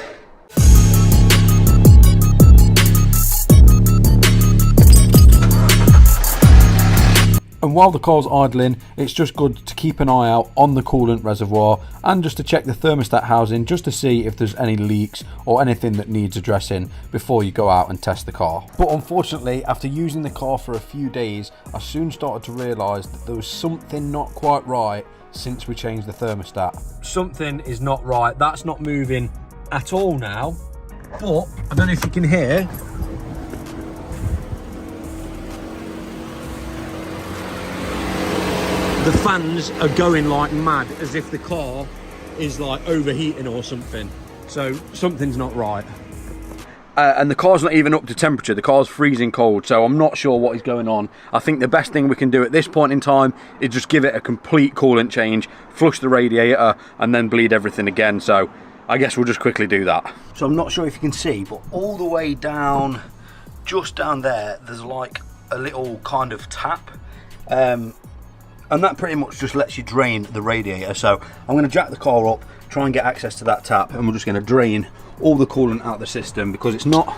And while the car's idling, it's just good to keep an eye out on the coolant reservoir and just to check the thermostat housing, just to see if there's any leaks or anything that needs addressing before you go out and test the car. But unfortunately, after using the car for a few days, I soon started to realise that there was something not quite right since we changed the thermostat. Something is not right. That's not moving at all now. But I don't know if you can hear. The fans are going like mad, as if the car is like overheating or something. So something's not right. And the car's not even up to temperature. The car's freezing cold, so I'm not sure what is going on. I think the best thing we can do at this point in time is just give it a complete coolant change, flush the radiator, and then bleed everything again. So I guess we'll just quickly do that. So I'm not sure if you can see, but all the way down, just down there, there's like a little kind of tap. And that pretty much just lets you drain the radiator. So I'm going to jack the car up, try and get access to that tap, and we're just going to drain all the coolant out of the system, because it's not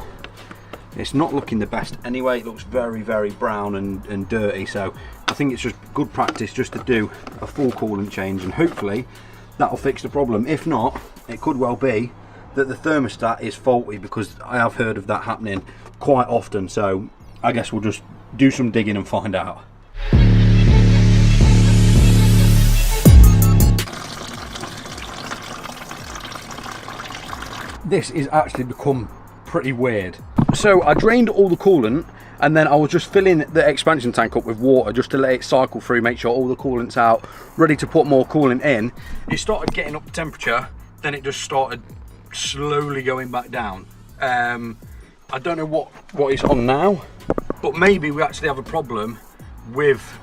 looking the best anyway. It looks very, very brown and dirty. So I think it's just good practice just to do a full coolant change, and hopefully that'll fix the problem. If not, it could well be that the thermostat is faulty, because I have heard of that happening quite often. So I guess we'll just do some digging and find out. This is actually become pretty weird. So I drained all the coolant, and then I was just filling the expansion tank up with water just to let it cycle through, make sure all the coolant's out, ready to put more coolant in. It started getting up to temperature, then it just started slowly going back down. I don't know what it's on now, but maybe we actually have a problem with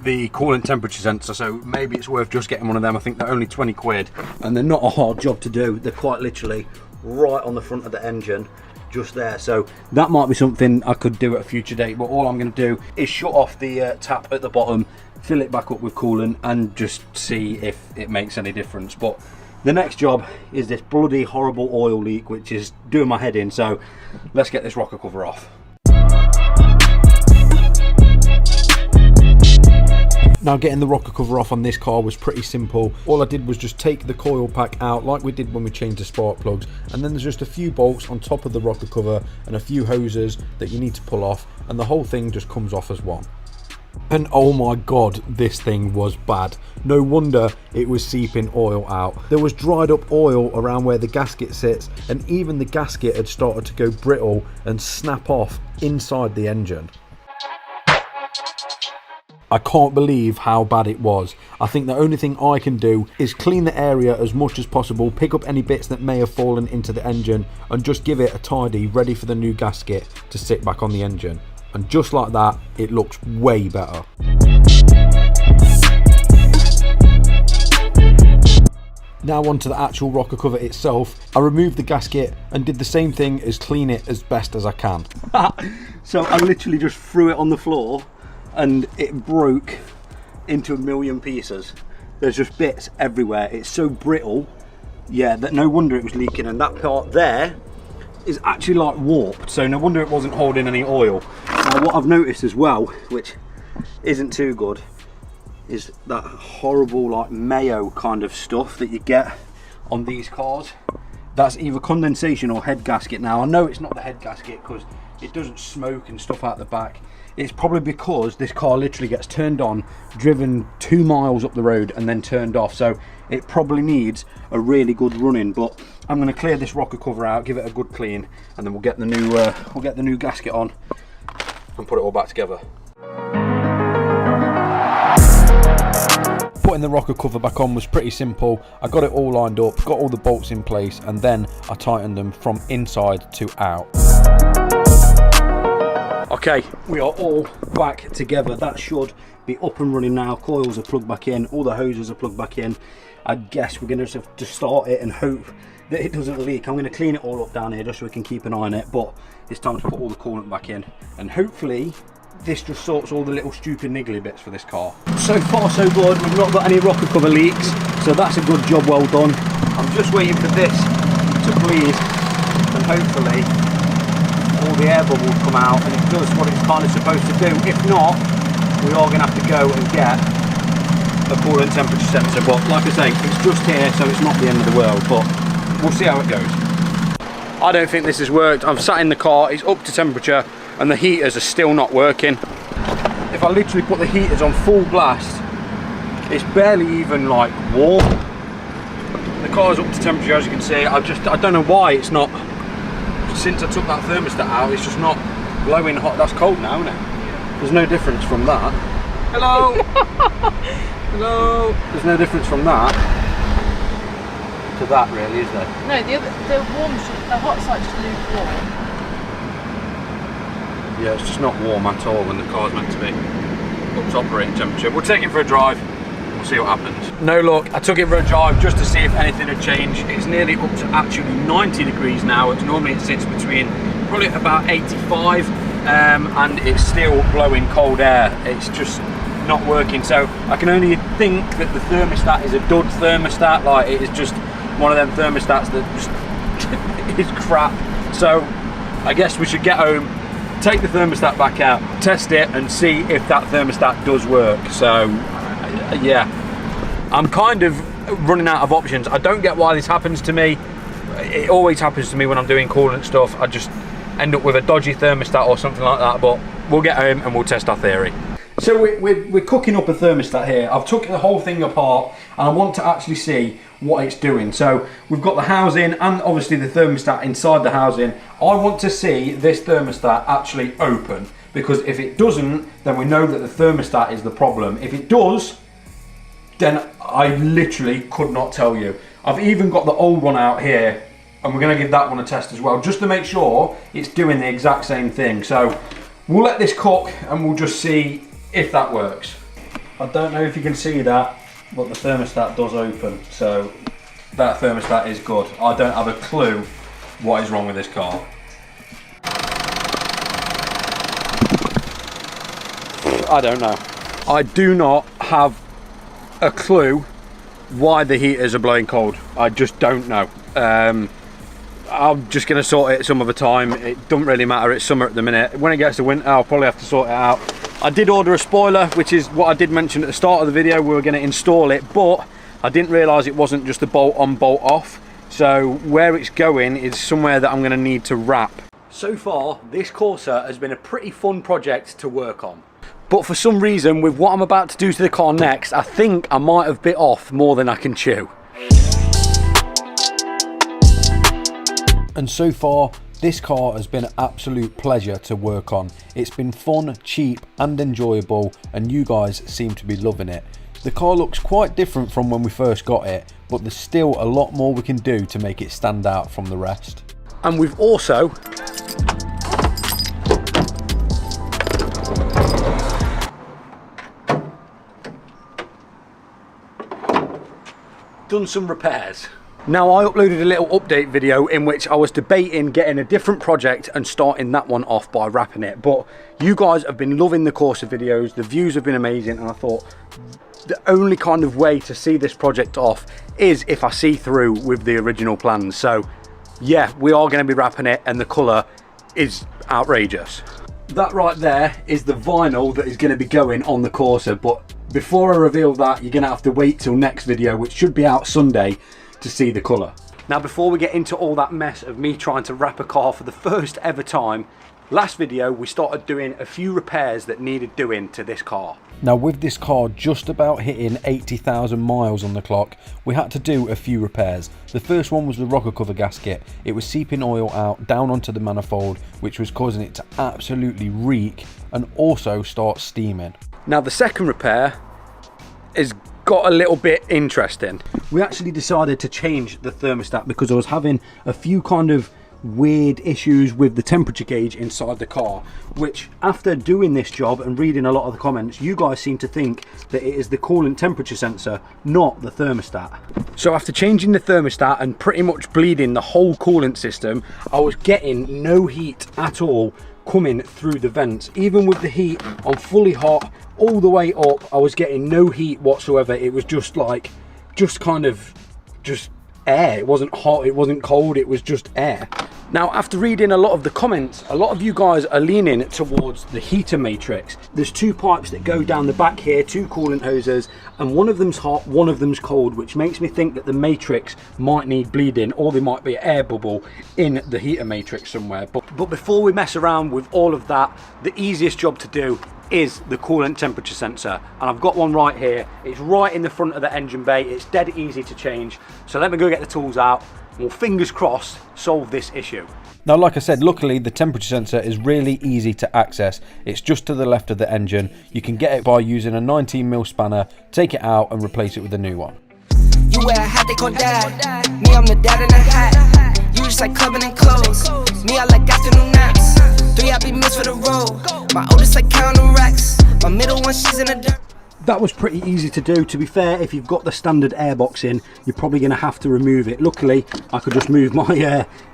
the coolant temperature sensor, so maybe it's worth just getting one of them. I think they're only 20 quid, and they're not a hard job to do. They're quite literally right on the front of the engine, just there. So that might be something I could do at a future date, but all I'm going to do is shut off the tap at the bottom, fill it back up with coolant, and just see if it makes any difference. But the next job is this bloody horrible oil leak, which is doing my head in. So let's get this rocker cover off. Now, getting the rocker cover off on this car was pretty simple. All I did was just take the coil pack out like we did when we changed the spark plugs, and then there's just a few bolts on top of the rocker cover and a few hoses that you need to pull off, and the whole thing just comes off as one. And oh my god, this thing was bad. No wonder it was seeping oil out. There was dried up oil around where the gasket sits, and even the gasket had started to go brittle and snap off inside the engine. I can't believe how bad it was. I think the only thing I can do is clean the area as much as possible, pick up any bits that may have fallen into the engine and just give it a tidy, ready for the new gasket to sit back on the engine. And just like that, it looks way better. Now onto the actual rocker cover itself. I removed the gasket and did the same thing as clean it as best as I can. So I literally just threw it on the floor and it broke into a million pieces. There's just bits everywhere. It's so brittle, yeah, that no wonder it was leaking. And that part there is actually like warped, so no wonder it wasn't holding any oil. Now what I've noticed as well, which isn't too good, is that horrible like mayo kind of stuff that you get on these cars. That's either condensation or head gasket. Now I know it's not the head gasket because it doesn't smoke and stuff out the back. It's probably because this car literally gets turned on, driven 2 miles up the road and then turned off, so it probably needs a really good run-in. But I'm going to clear this rocker cover out, give it a good clean, and then we'll get the new gasket on and put it all back together. Putting the rocker cover back on was pretty simple. I got it all lined up, got all the bolts in place, and then I tightened them from inside to out. Okay, we are all back together. That should be up and running now. Coils are plugged back in, all the hoses are plugged back in. I guess we're going to just have to start it and hope that it doesn't leak. I'm going to clean it all up down here just so we can keep an eye on it, but it's time to put all the coolant back in, and hopefully this just sorts all the little stupid niggly bits for this car. So far so good. We've not got any rocker cover leaks, so that's a good job, well done. I'm just waiting for this to bleed and hopefully all the air bubbles come out and it does what it's kind of supposed to do. If not, we are going to have to go and get a coolant temperature sensor, but like I say, it's just here, so it's not the end of the world, but we'll see how it goes. I don't think this has worked. I've sat in the car, it's up to temperature and the heaters are still not working. If I literally put the heaters on full blast, it's barely even like warm. The car's up to temperature, as you can see. I don't know why it's not, since I took that thermostat out, it's just not blowing hot. That's cold now, isn't it? There's no difference from that. Hello. Hello. There's no difference from that to that, really, is there? No, the hot side just lukewarm. Yeah, it's just not warm at all when the car's meant to be up to operating temperature. We'll take it for a drive, we'll see what happens. No luck, I took it for a drive just to see if anything had changed. It's nearly up to actually 90 degrees now. It's normally it sits between probably about 85 and it's still blowing cold air. It's just not working. So I can only think that the thermostat is a dud thermostat, like it is just one of them thermostats that just is crap. So I guess we should get home, take the thermostat back out, test it and see if that thermostat does work. So yeah, I'm kind of running out of options. I don't get why this happens to me. It always happens to me when I'm doing coolant stuff. I just end up with a dodgy thermostat or something like that, but we'll get home and we'll test our theory. So we're cooking up a thermostat here. I've took the whole thing apart and I want to actually see what it's doing. So we've got the housing and obviously the thermostat inside the housing. I want to see this thermostat actually open, because if it doesn't, then we know that the thermostat is the problem. If it does, then I literally could not tell you. I've even got the old one out here and we're going to give that one a test as well, just to make sure it's doing the exact same thing. So we'll let this cook and we'll just see if that works. I don't know if you can see that, but the thermostat does open, so that thermostat is good. I don't have a clue what is wrong with this car. I don't know. I do not have a clue why the heaters are blowing cold. I just don't know. I'm just going to sort it some other time. It doesn't really matter, it's summer at the minute. When it gets to winter, I'll probably have to sort it out. I did order a spoiler, which is what I did mention at the start of the video. We were going to install it, but I didn't realise it wasn't just a bolt on, bolt off. So where it's going is somewhere that I'm going to need to wrap. So far, this Corsa has been a pretty fun project to work on. But for some reason, with what I'm about to do to the car next, I think I might have bit off more than I can chew. And so far, this car has been an absolute pleasure to work on. It's been fun, cheap and enjoyable, and you guys seem to be loving it. The car looks quite different from when we first got it, but there's still a lot more we can do to make it stand out from the rest. And we've also done some repairs. Now, I uploaded a little update video in which I was debating getting a different project and starting that one off by wrapping it, but you guys have been loving the Corsa videos, the views have been amazing, and I thought the only kind of way to see this project off is if I see through with the original plans. So yeah, we are going to be wrapping it, and the colour is outrageous. That right there is the vinyl that is going to be going on the Corsa, but before I reveal that, you're going to have to wait till next video, which should be out Sunday, to see the colour. Now, before we get into all that mess of me trying to wrap a car for the first ever time, last video we started doing a few repairs that needed doing to this car. Now, with this car just about hitting 80,000 miles on the clock, we had to do a few repairs. The first one was the rocker cover gasket. It was seeping oil out down onto the manifold, which was causing it to absolutely reek and also start steaming. Now, the second repair is got a little bit interesting. We actually decided to change the thermostat because I was having a few kind of weird issues with the temperature gauge inside the car, which after doing this job and reading a lot of the comments, you guys seem to think that it is the coolant temperature sensor, not the thermostat. So after changing the thermostat and pretty much bleeding the whole coolant system, I was getting no heat at all coming through the vents. Even with the heat on fully hot all the way up, I was getting no heat whatsoever. It was just like, just air. It wasn't hot, it wasn't cold, it was just air. Now, after reading a lot of the comments, a lot of you guys are leaning towards the heater matrix. There's two pipes that go down the back here, two coolant hoses, and one of them's hot, one of them's cold, which makes me think that the matrix might need bleeding, or there might be an air bubble in the heater matrix somewhere. But before we mess around with all of that, the easiest job to do is the coolant temperature sensor, and I've got one right here. It's right in the front of the engine bay. It's dead easy to change, so let me go get the tools out and we'll, fingers crossed, solve this issue. Now, like I said, luckily the temperature sensor is really easy to access. It's just to the left of the engine. You can get it by using a 19mm spanner, take it out and replace it with a new one. You wear a hat, they call dad. Me, I'm the dad in a hat. You just like clubbing and clothes. Me, I like afternoon naps. 3, I be missed for the road. My oldest like counting racks. My middle one, she's in the dirt. That was pretty easy to do. To be fair, if you've got the standard airbox in, you're probably going to have to remove it. Luckily, I could just move my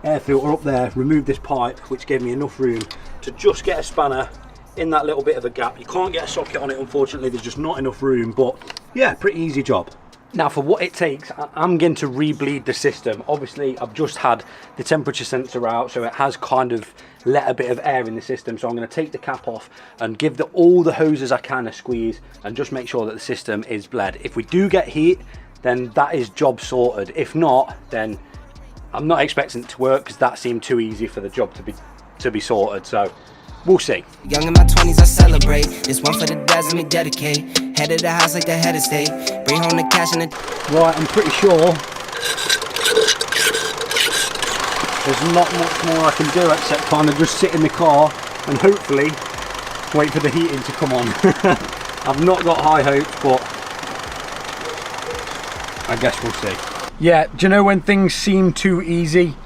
air filter up there, remove this pipe, which gave me enough room to just get a spanner in that little bit of a gap. You can't get a socket on it, unfortunately, there's just not enough room, but yeah, pretty easy job. Now, for what it takes, I'm going to re-bleed the system. Obviously, I've just had the temperature sensor out, so it has kind of let a bit of air in the system. So I'm going to take the cap off and give all the hoses I can a squeeze and just make sure that the system is bled. If we do get heat, then that is job sorted. If not, then I'm not expecting it to work because that seemed too easy for the job to be sorted. So we'll see. Young in my 20s, I celebrate. This one for the dads, let me dedicate. Head of the house like the head of state. Bring home the cash and the... Right, I'm pretty sure there's not much more I can do except kind of just sit in the car and hopefully wait for the heating to come on. I've not got high hopes, but I guess we'll see. Yeah, do you know when things seem too easy?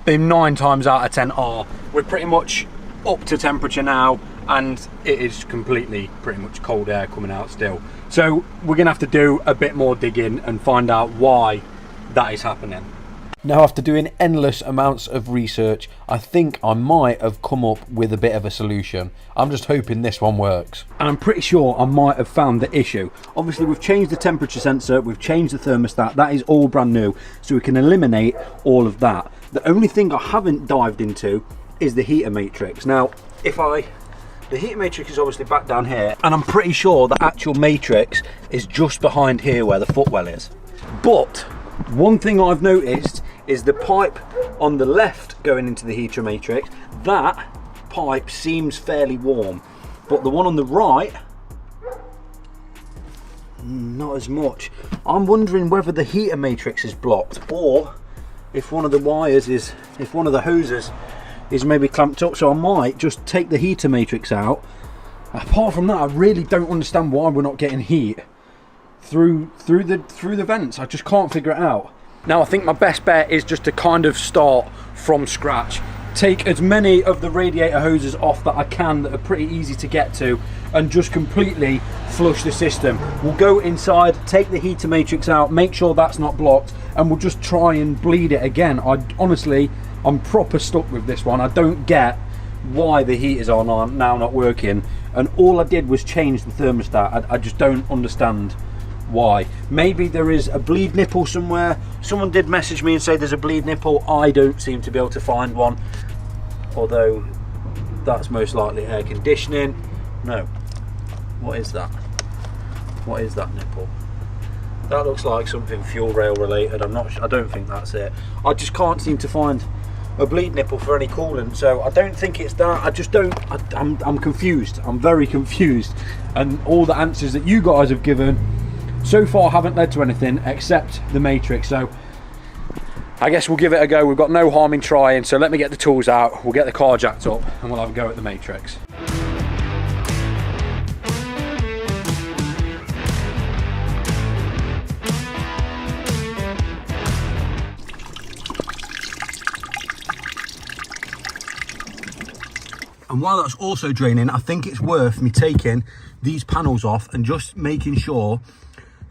They 9 times out of 10 are. We're pretty much up to temperature now and it is completely pretty much cold air coming out still. So we're gonna have to do a bit more digging and find out why that is happening. Now, after doing endless amounts of research, I think I might have come up with a bit of a solution. I'm just hoping this one works. And I'm pretty sure I might have found the issue. Obviously, we've changed the temperature sensor, we've changed the thermostat, that is all brand new, so we can eliminate all of that. The only thing I haven't dived into is the heater matrix. Now, the heater matrix is obviously back down here, and I'm pretty sure the actual matrix is just behind here where the footwell is. But one thing I've noticed is the pipe on the left going into the heater matrix, that pipe seems fairly warm, but the one on the right, not as much. I'm wondering whether the heater matrix is blocked or if one of the wires is, if one of the hoses is maybe clamped up, so I might just take the heater matrix out. Apart from that, I really don't understand why we're not getting heat through the vents. I just can't figure it out. Now I think my best bet is just to kind of start from scratch. Take as many of the radiator hoses off that I can that are pretty easy to get to, and just completely flush the system. We'll go inside, take the heater matrix out, make sure that's not blocked, and we'll just try and bleed it again. Honestly, I'm proper stuck with this one. I don't get why the heaters are now not working, and all I did was change the thermostat. I just don't understand why. Maybe there is a bleed nipple somewhere. Someone did message me and say there's a bleed nipple. I don't seem to be able to find one, although that's most likely air conditioning. No, what is that? What is that nipple? That looks like something fuel rail related. I don't think that's it. I just can't seem to find a bleed nipple for any coolant, so I don't think it's that. I just don't. I'm confused. I'm very confused, and all the answers that you guys have given so far haven't led to anything except the matrix. So I guess we'll give it a go. We've got no harm in trying, so let me get the tools out, we'll get the car jacked up, and we'll have a go at the matrix. And while that's also draining, I think it's worth me taking these panels off and just making sure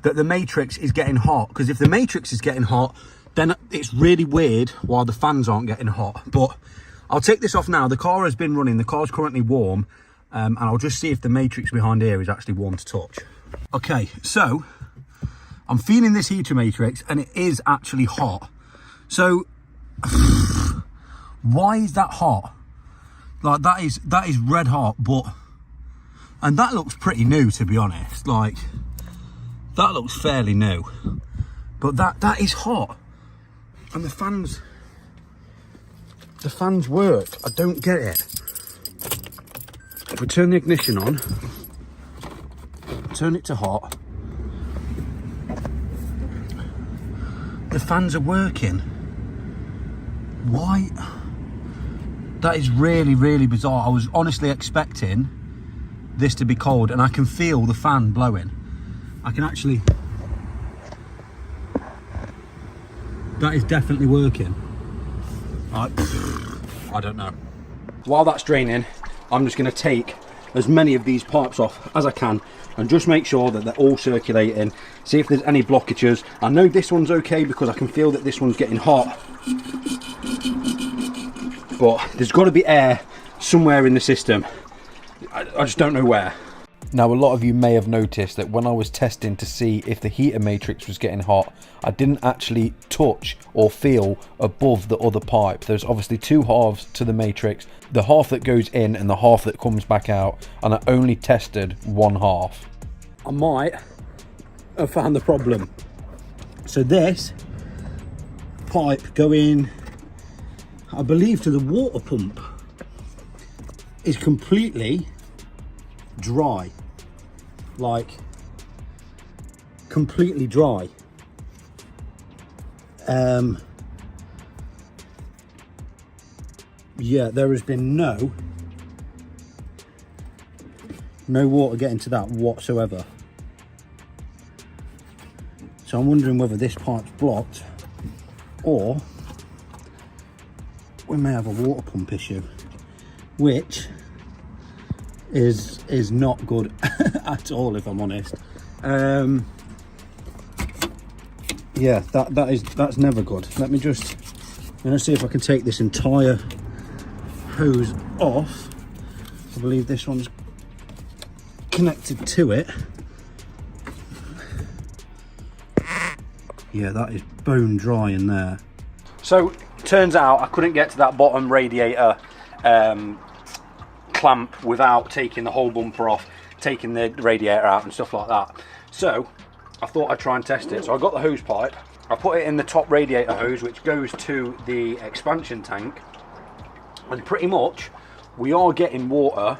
that the matrix is getting hot, because if the matrix is getting hot, then it's really weird while the fans aren't getting hot. But I'll take this off now. The car has been running, the car's currently warm, and I'll just see if the matrix behind here is actually warm to touch. Okay, so I'm feeling this heater matrix and it is actually hot. So why is that hot? Like that is red hot, and that looks pretty new, to be honest. Like that looks fairly new, but that is hot, and the fans work. I don't get it. If we turn the ignition on, turn it to hot, the fans are working. Why? That is really, really bizarre. I was honestly expecting this to be cold, and I can feel the fan blowing. I can actually... That is definitely working. I don't know. While that's draining, I'm just going to take as many of these pipes off as I can and just make sure that they're all circulating, see if there's any blockages. I know this one's okay because I can feel that this one's getting hot, but there's got to be air somewhere in the system. I just don't know where. Now, a lot of you may have noticed that when I was testing to see if the heater matrix was getting hot, I didn't actually touch or feel above the other pipe. There's obviously two halves to the matrix, the half that goes in and the half that comes back out, and I only tested one half. I might have found the problem. So this pipe going, I believe, to the water pump is completely dry, like completely dry. Yeah, there has been no water getting to that whatsoever. So I'm wondering whether this pipe's blocked or we may have a water pump issue, which is not good at all, if I'm honest. Yeah, that's never good. I'm gonna see if I can take this entire hose off. I believe this one's connected to it. Yeah, that is bone dry in there. So turns out I couldn't get to that bottom radiator clamp without taking the whole bumper off, taking the radiator out and stuff like that. So I thought I'd try and test it. So I got the hose pipe, I put it in the top radiator hose which goes to the expansion tank, and pretty much we are getting water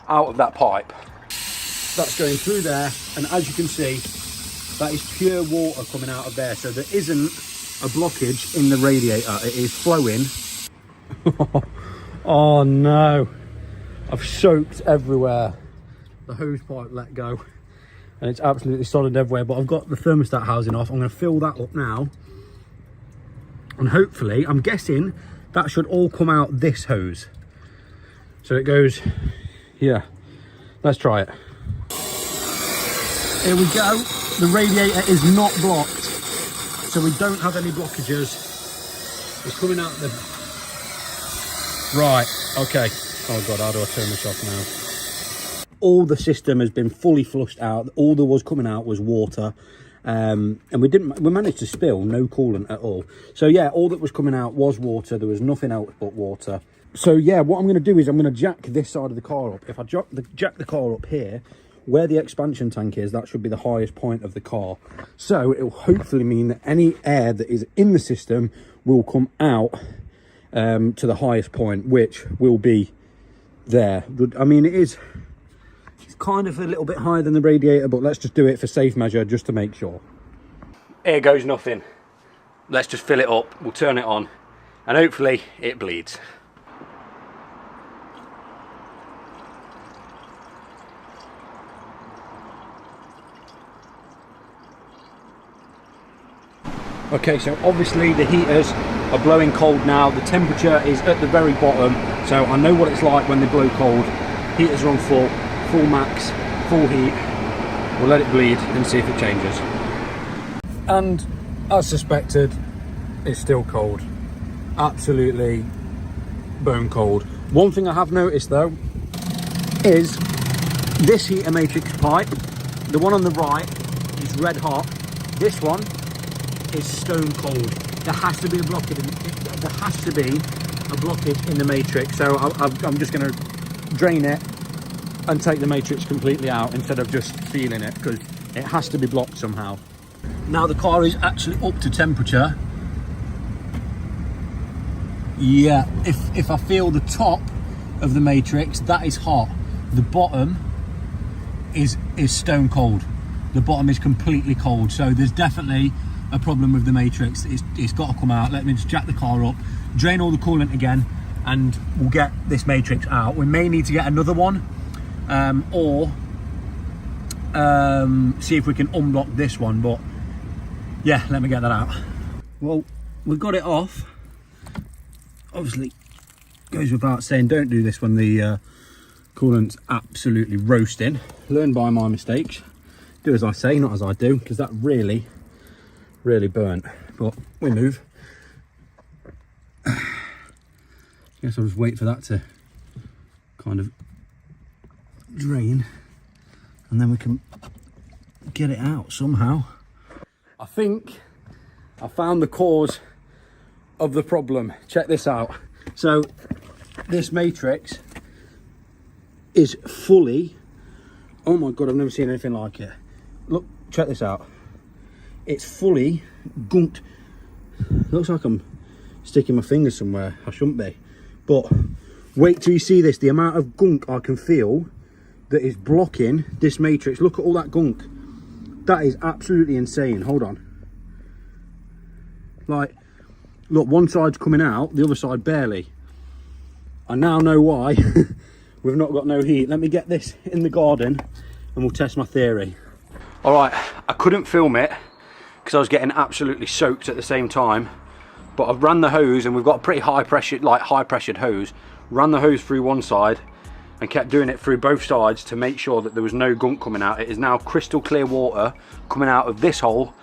out of that pipe. That's going through there, and as you can see, that is pure water coming out of there. So there isn't a blockage in the radiator, it is flowing. Oh no, I've soaked everywhere. The hose pipe let go. and it's absolutely solid everywhere. But I've got the thermostat housing off. I'm going to fill that up now, and hopefully, I'm guessing that should all come out this hose. So it goes, yeah, let's try it. Here we go. The radiator is not blocked, so we don't have any blockages. It's coming out the... Right, okay. Oh God, how do I turn this off now? All the system has been fully flushed out. All there was coming out was water. And we managed to spill no coolant at all. So yeah, all that was coming out was water. There was nothing else but water. So yeah, what I'm going to do is I'm going to jack this side of the car up. If I jack the car up here, where the expansion tank is, that should be the highest point of the car. So it will hopefully mean that any air that is in the system will come out to the highest point, which will be there. I mean, it's kind of a little bit higher than the radiator, but let's just do it for safe measure just to make sure. Here goes nothing. Let's just fill it up. We'll turn it on and hopefully it bleeds. Okay, so obviously the heaters are blowing cold now. The temperature is at the very bottom, so I know what it's like when they blow cold. Heaters are on full max, full heat. We'll let it bleed and see if it changes. And as suspected, it's still cold. Absolutely bone cold. One thing I have noticed though is this heater matrix pipe, the one on the right is red hot. This one is stone cold. There has to be a blockage. There has to be a blockage in the matrix. So I'm just going to drain it and take the matrix completely out instead of just feeling it, because it has to be blocked somehow. Now the car is actually up to temperature. Yeah, if I feel the top of the matrix, that is hot. The bottom is stone cold. The bottom is completely cold. So there's definitely a problem with the matrix. It's got to come out. Let me just jack the car up, drain all the coolant again, and we'll get this matrix out. We may need to get another one, or see if we can unblock this one, but yeah, let me get that out. Well, we've got it off. Obviously goes without saying, don't do this when the coolant's absolutely roasting. Learn by my mistakes. Do as I say, not as I do, because that really burnt. But we move. Guess I'll just wait for that to kind of drain, and then we can get it out somehow. I think I found the cause of the problem. Check this out. So this matrix is fully, oh my God, I've never seen anything like it. Look, check this out. It's fully gunked. Looks like I'm sticking my finger somewhere. I shouldn't be. But wait till you see this. The amount of gunk I can feel that is blocking this matrix. Look at all that gunk. That is absolutely insane. Hold on. Like, look, one side's coming out, the other side barely. I now know why we've not got no heat. Let me get this in the garden and we'll test my theory. All right, I couldn't film it because I was getting absolutely soaked at the same time, but I've run the hose, and we've got a pretty high pressured hose. Run the hose through one side and kept doing it through both sides to make sure that there was no gunk coming out. It is now crystal clear water coming out of this hole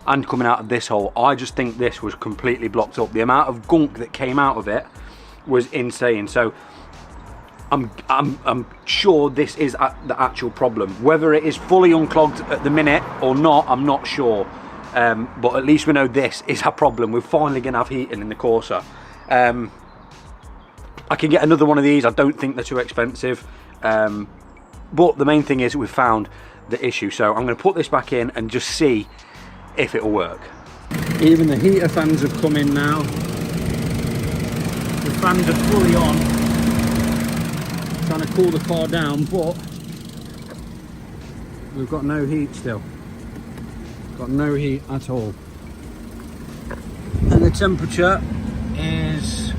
and coming out of this hole. I just think this was completely blocked up. The amount of gunk that came out of it was insane. So I'm sure this is the actual problem. Whether it is fully unclogged at the minute or not, I'm not sure. But at least we know this is a problem. We're finally going to have heating in the Corsa. I can get another one of these. I don't think they're too expensive. But the main thing is we've found the issue. So I'm going to put this back in and just see if it'll work. Even the heater fans have come in now. The fans are fully on, trying to cool the car down, but we've got no heat still. Got no heat at all. And the temperature is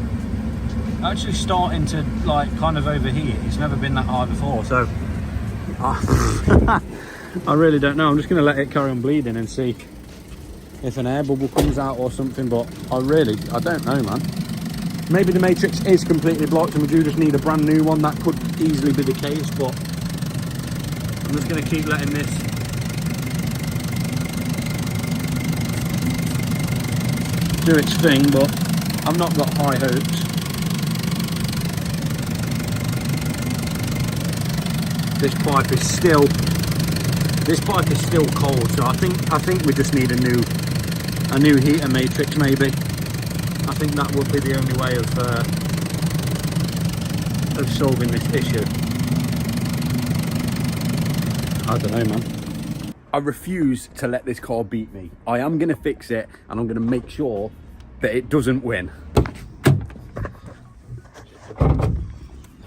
actually starting to like kind of overheat. It's never been that high before, so I really don't know. I'm just going to let it carry on bleeding and see if an air bubble comes out or something, but I don't know, man. Maybe the matrix is completely blocked and we do just need a brand new one. That could easily be the case, but I'm just going to keep letting this do its thing, but I've not got high hopes. This pipe is still cold, so I think we just need a new heater matrix maybe. I think that would be the only way of solving this issue. I don't know, man. I refuse to let this car beat me. I am going to fix it and I'm going to make sure that it doesn't win.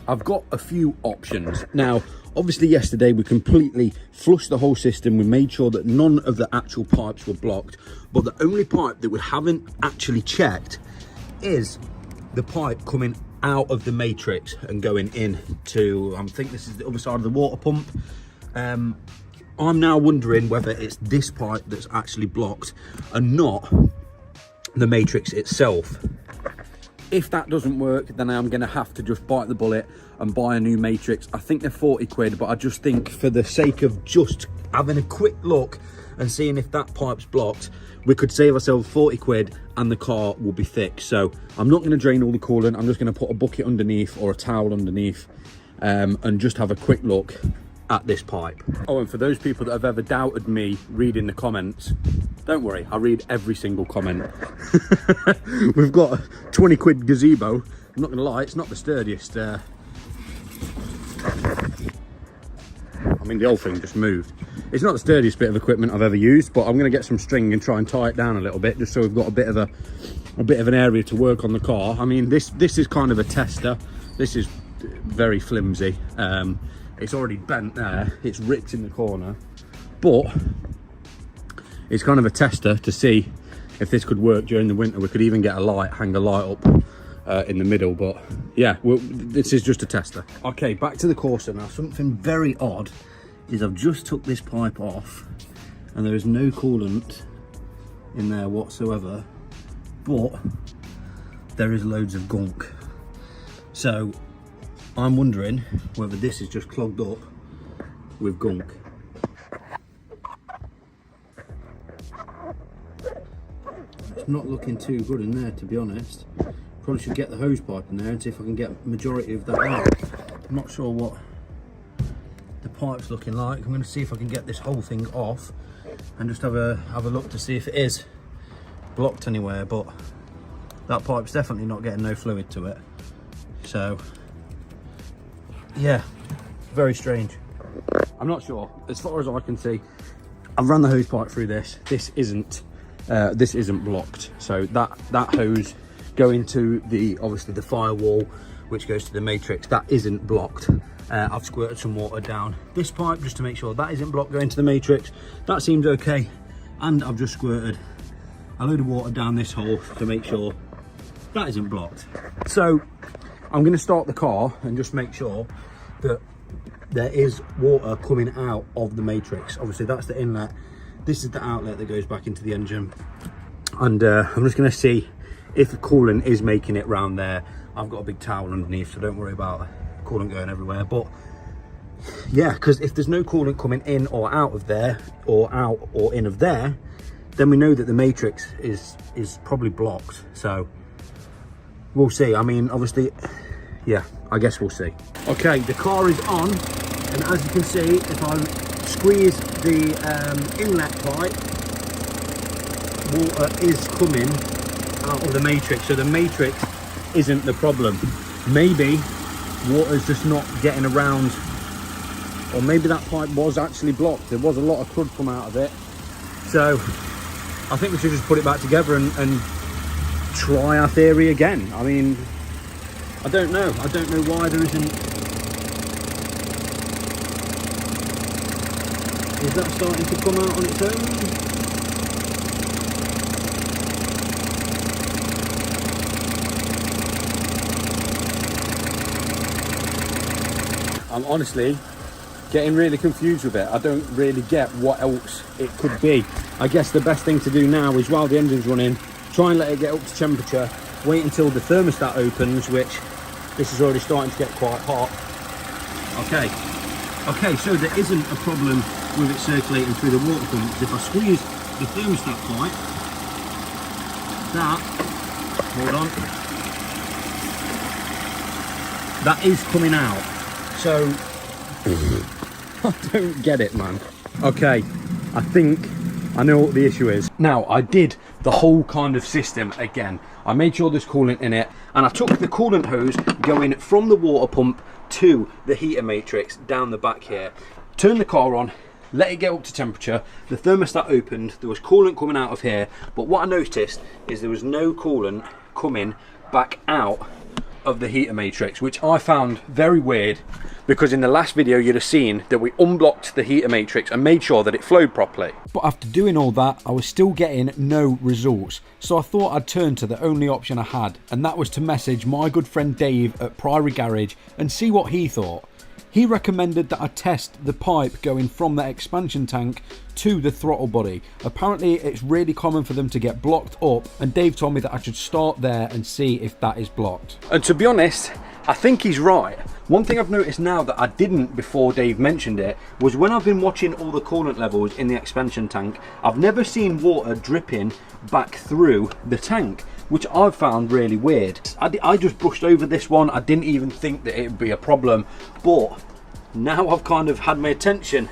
I've got a few options. Now, obviously yesterday we completely flushed the whole system. We made sure that none of the actual pipes were blocked. But the only pipe that we haven't actually checked is the pipe coming out of the matrix and going in to, I think this is the other side of the water pump. I'm now wondering whether it's this pipe that's actually blocked and not the matrix itself. If that doesn't work, then I'm going to have to just bite the bullet and buy a new matrix. I think they're 40 quid, but I just think for the sake of just having a quick look and seeing if that pipe's blocked, we could save ourselves 40 quid and the car will be fixed. So I'm not going to drain all the coolant. I'm just going to put a bucket underneath or a towel underneath and just have a quick look at this pipe. Oh, and for those people that have ever doubted me reading the comments, don't worry, I read every single comment. We've got a 20 quid gazebo. I'm not gonna lie, it's not the sturdiest. I mean, the whole thing just moved. It's not the sturdiest bit of equipment I've ever used, but I'm gonna get some string and try and tie it down a little bit, just so we've got a bit of an area to work on the car. I mean, this is kind of a tester. This is very flimsy. It's already bent there, it's ripped in the corner, but it's kind of a tester to see if this could work during the winter. We could even get a light, hang a light up in the middle, but yeah, this is just a tester. Okay, back to the Corsa now. Something very odd is I've just took this pipe off and there is no coolant in there whatsoever, but there is loads of gunk. So I'm wondering whether this is just clogged up with gunk. It's not looking too good in there, to be honest. Probably should get the hose pipe in there and see if I can get majority of that out. I'm not sure what the pipe's looking like. I'm going to see if I can get this whole thing off and just have a look to see if it is blocked anywhere, but that pipe's definitely not getting no fluid to it. So yeah, very strange. I'm not sure. As far as I can see, I've run the hose pipe through this. This isn't blocked. So that hose going to the, obviously the firewall, which goes to the matrix, that isn't blocked. I've squirted some water down this pipe just to make sure that isn't blocked going to the matrix. That seems okay. And I've just squirted a load of water down this hole to make sure that isn't blocked. So I'm going to start the car and just make sure that there is water coming out of the matrix. Obviously that's the inlet, this is the outlet that goes back into the engine, and I'm just going to see if the coolant is making it round there. I've got a big towel underneath, so don't worry about coolant going everywhere. But yeah, because if there's no coolant coming in or out of there, or out or in of there, then we know that the matrix is probably blocked. So we'll see. I mean, obviously, yeah, I guess we'll see. Okay, the car is on, and as you can see, if I squeeze the inlet pipe, water is coming out of the matrix. So the matrix isn't the problem. Maybe water's just not getting around, or maybe that pipe was actually blocked. There was a lot of crud come out of it. So I think we should just put it back together and try our theory again. I mean, I don't know why there isn't. Is that starting to come out on its own? I'm honestly getting really confused with it. I don't really get what else it could be. I guess the best thing to do now is, while the engine's running, try and let it get up to temperature, wait until the thermostat opens, which this is already starting to get quite hot. Okay, so there isn't a problem with it circulating through the water pump. If I squeeze the thermostat pipe, hold on, that is coming out. So I don't get it, man. Okay, I think I know what the issue is. Now, I did the whole kind of system again. I made sure there's coolant in it, and I took the coolant hose going from the water pump to the heater matrix down the back here. Turned the car on, let it get up to temperature, the thermostat opened, there was coolant coming out of here, but what I noticed is there was no coolant coming back out of the heater matrix, which I found very weird, because in the last video you'd have seen that we unblocked the heater matrix and made sure that it flowed properly. But after doing all that, I was still getting no results. So I thought I'd turn to the only option I had, and that was to message my good friend Dave at Priory Garage and see what he thought. He recommended that I test the pipe going from the expansion tank to the throttle body. Apparently it's really common for them to get blocked up, and Dave told me that I should start there and see if that is blocked. And to be honest, I think he's right. One thing I've noticed now that I didn't before Dave mentioned it was when I've been watching all the coolant levels in the expansion tank, I've never seen water dripping back through the tank, which I've found really weird. I just brushed over this one. I didn't even think that it would be a problem, but now I've kind of had my attention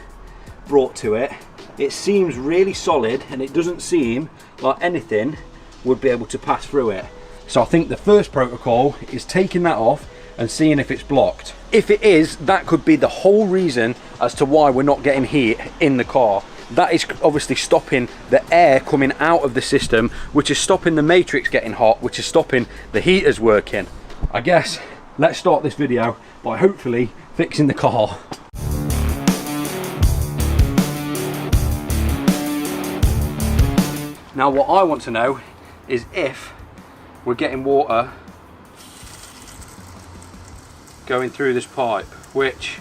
brought to it. It seems really solid, and it doesn't seem like anything would be able to pass through it. So I think the first protocol is taking that off and seeing if it's blocked. If it is, that could be the whole reason as to why we're not getting heat in the car. That is obviously stopping the air coming out of the system, which is stopping the matrix getting hot, which is stopping the heaters working. I guess let's start this video by hopefully fixing the car. Now what I want to know is if we're getting water going through this pipe, which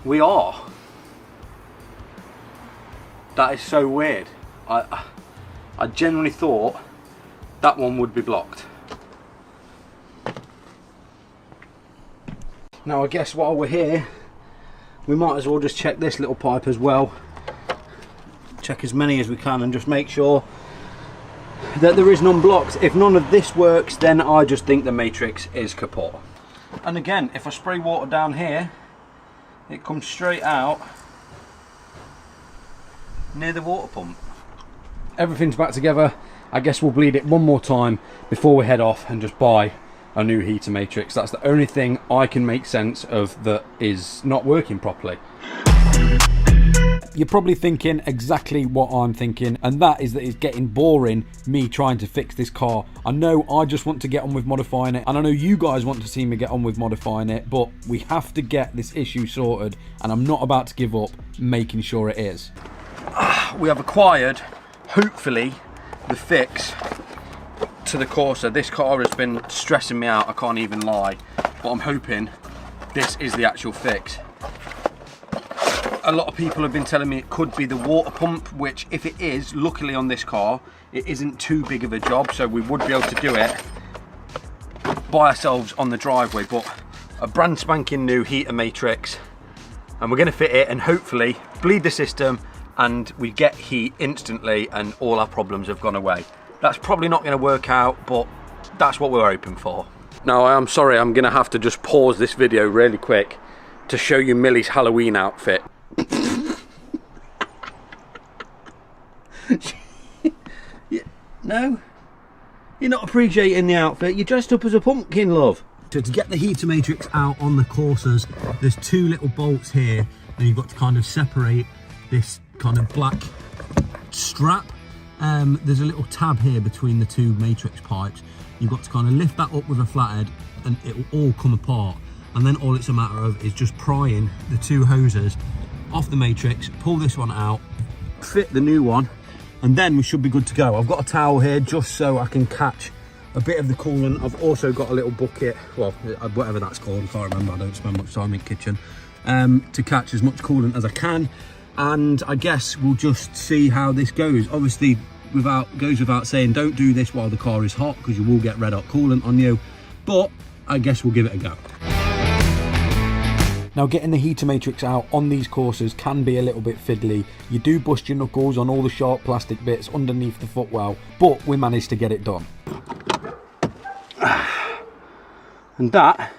we are. That is so weird. I genuinely thought that one would be blocked. Now I guess while we're here, we might as well just check this little pipe as well. Check as many as we can and just make sure that there is none blocked. If none of this works, then I just think the matrix is kaput. And again, if I spray water down here, it comes straight out near the water pump. Everything's back together. I guess we'll bleed it one more time before we head off and just buy a new heater matrix. That's the only thing I can make sense of that is not working properly. You're probably thinking exactly what I'm thinking, and that is that it's getting boring me trying to fix this car. I know I just want to get on with modifying it, and I know you guys want to see me get on with modifying it, but we have to get this issue sorted, and I'm not about to give up making sure it is. We have acquired, hopefully, the fix to the Corsa. This car has been stressing me out, I can't even lie, but I'm hoping this is the actual fix. A lot of people have been telling me it could be the water pump, which if it is, luckily on this car, it isn't too big of a job, so we would be able to do it by ourselves on the driveway. But a brand spanking new heater matrix, and we're going to fit it and hopefully bleed the system, and we get heat instantly and all our problems have gone away. That's probably not going to work out, but that's what we're hoping for. Now I'm sorry, I'm going to have to just pause this video really quick to show you Millie's Halloween outfit. No, you're not appreciating the outfit. You're dressed up as a pumpkin, love. So to get the heater matrix out on the Corsas, there's two little bolts here, and you've got to kind of separate this kind of black strap. There's a little tab here between the two matrix pipes. You've got to kind of lift that up with a flathead and it will all come apart. And then all it's a matter of is just prying the two hoses off the matrix, pull this one out, fit the new one, and then we should be good to go. I've got a towel here just so I can catch a bit of the coolant. I've also got a little bucket, well, whatever that's called, I can't remember, I don't spend much time in the kitchen, to catch as much coolant as I can. And I guess we'll just see how this goes. Obviously, goes without saying, don't do this while the car is hot, because you will get red hot coolant on you, but I guess we'll give it a go. Now, getting the heater matrix out on these Corsas can be a little bit fiddly. You do bust your knuckles on all the sharp plastic bits underneath the footwell, but we managed to get it done. And that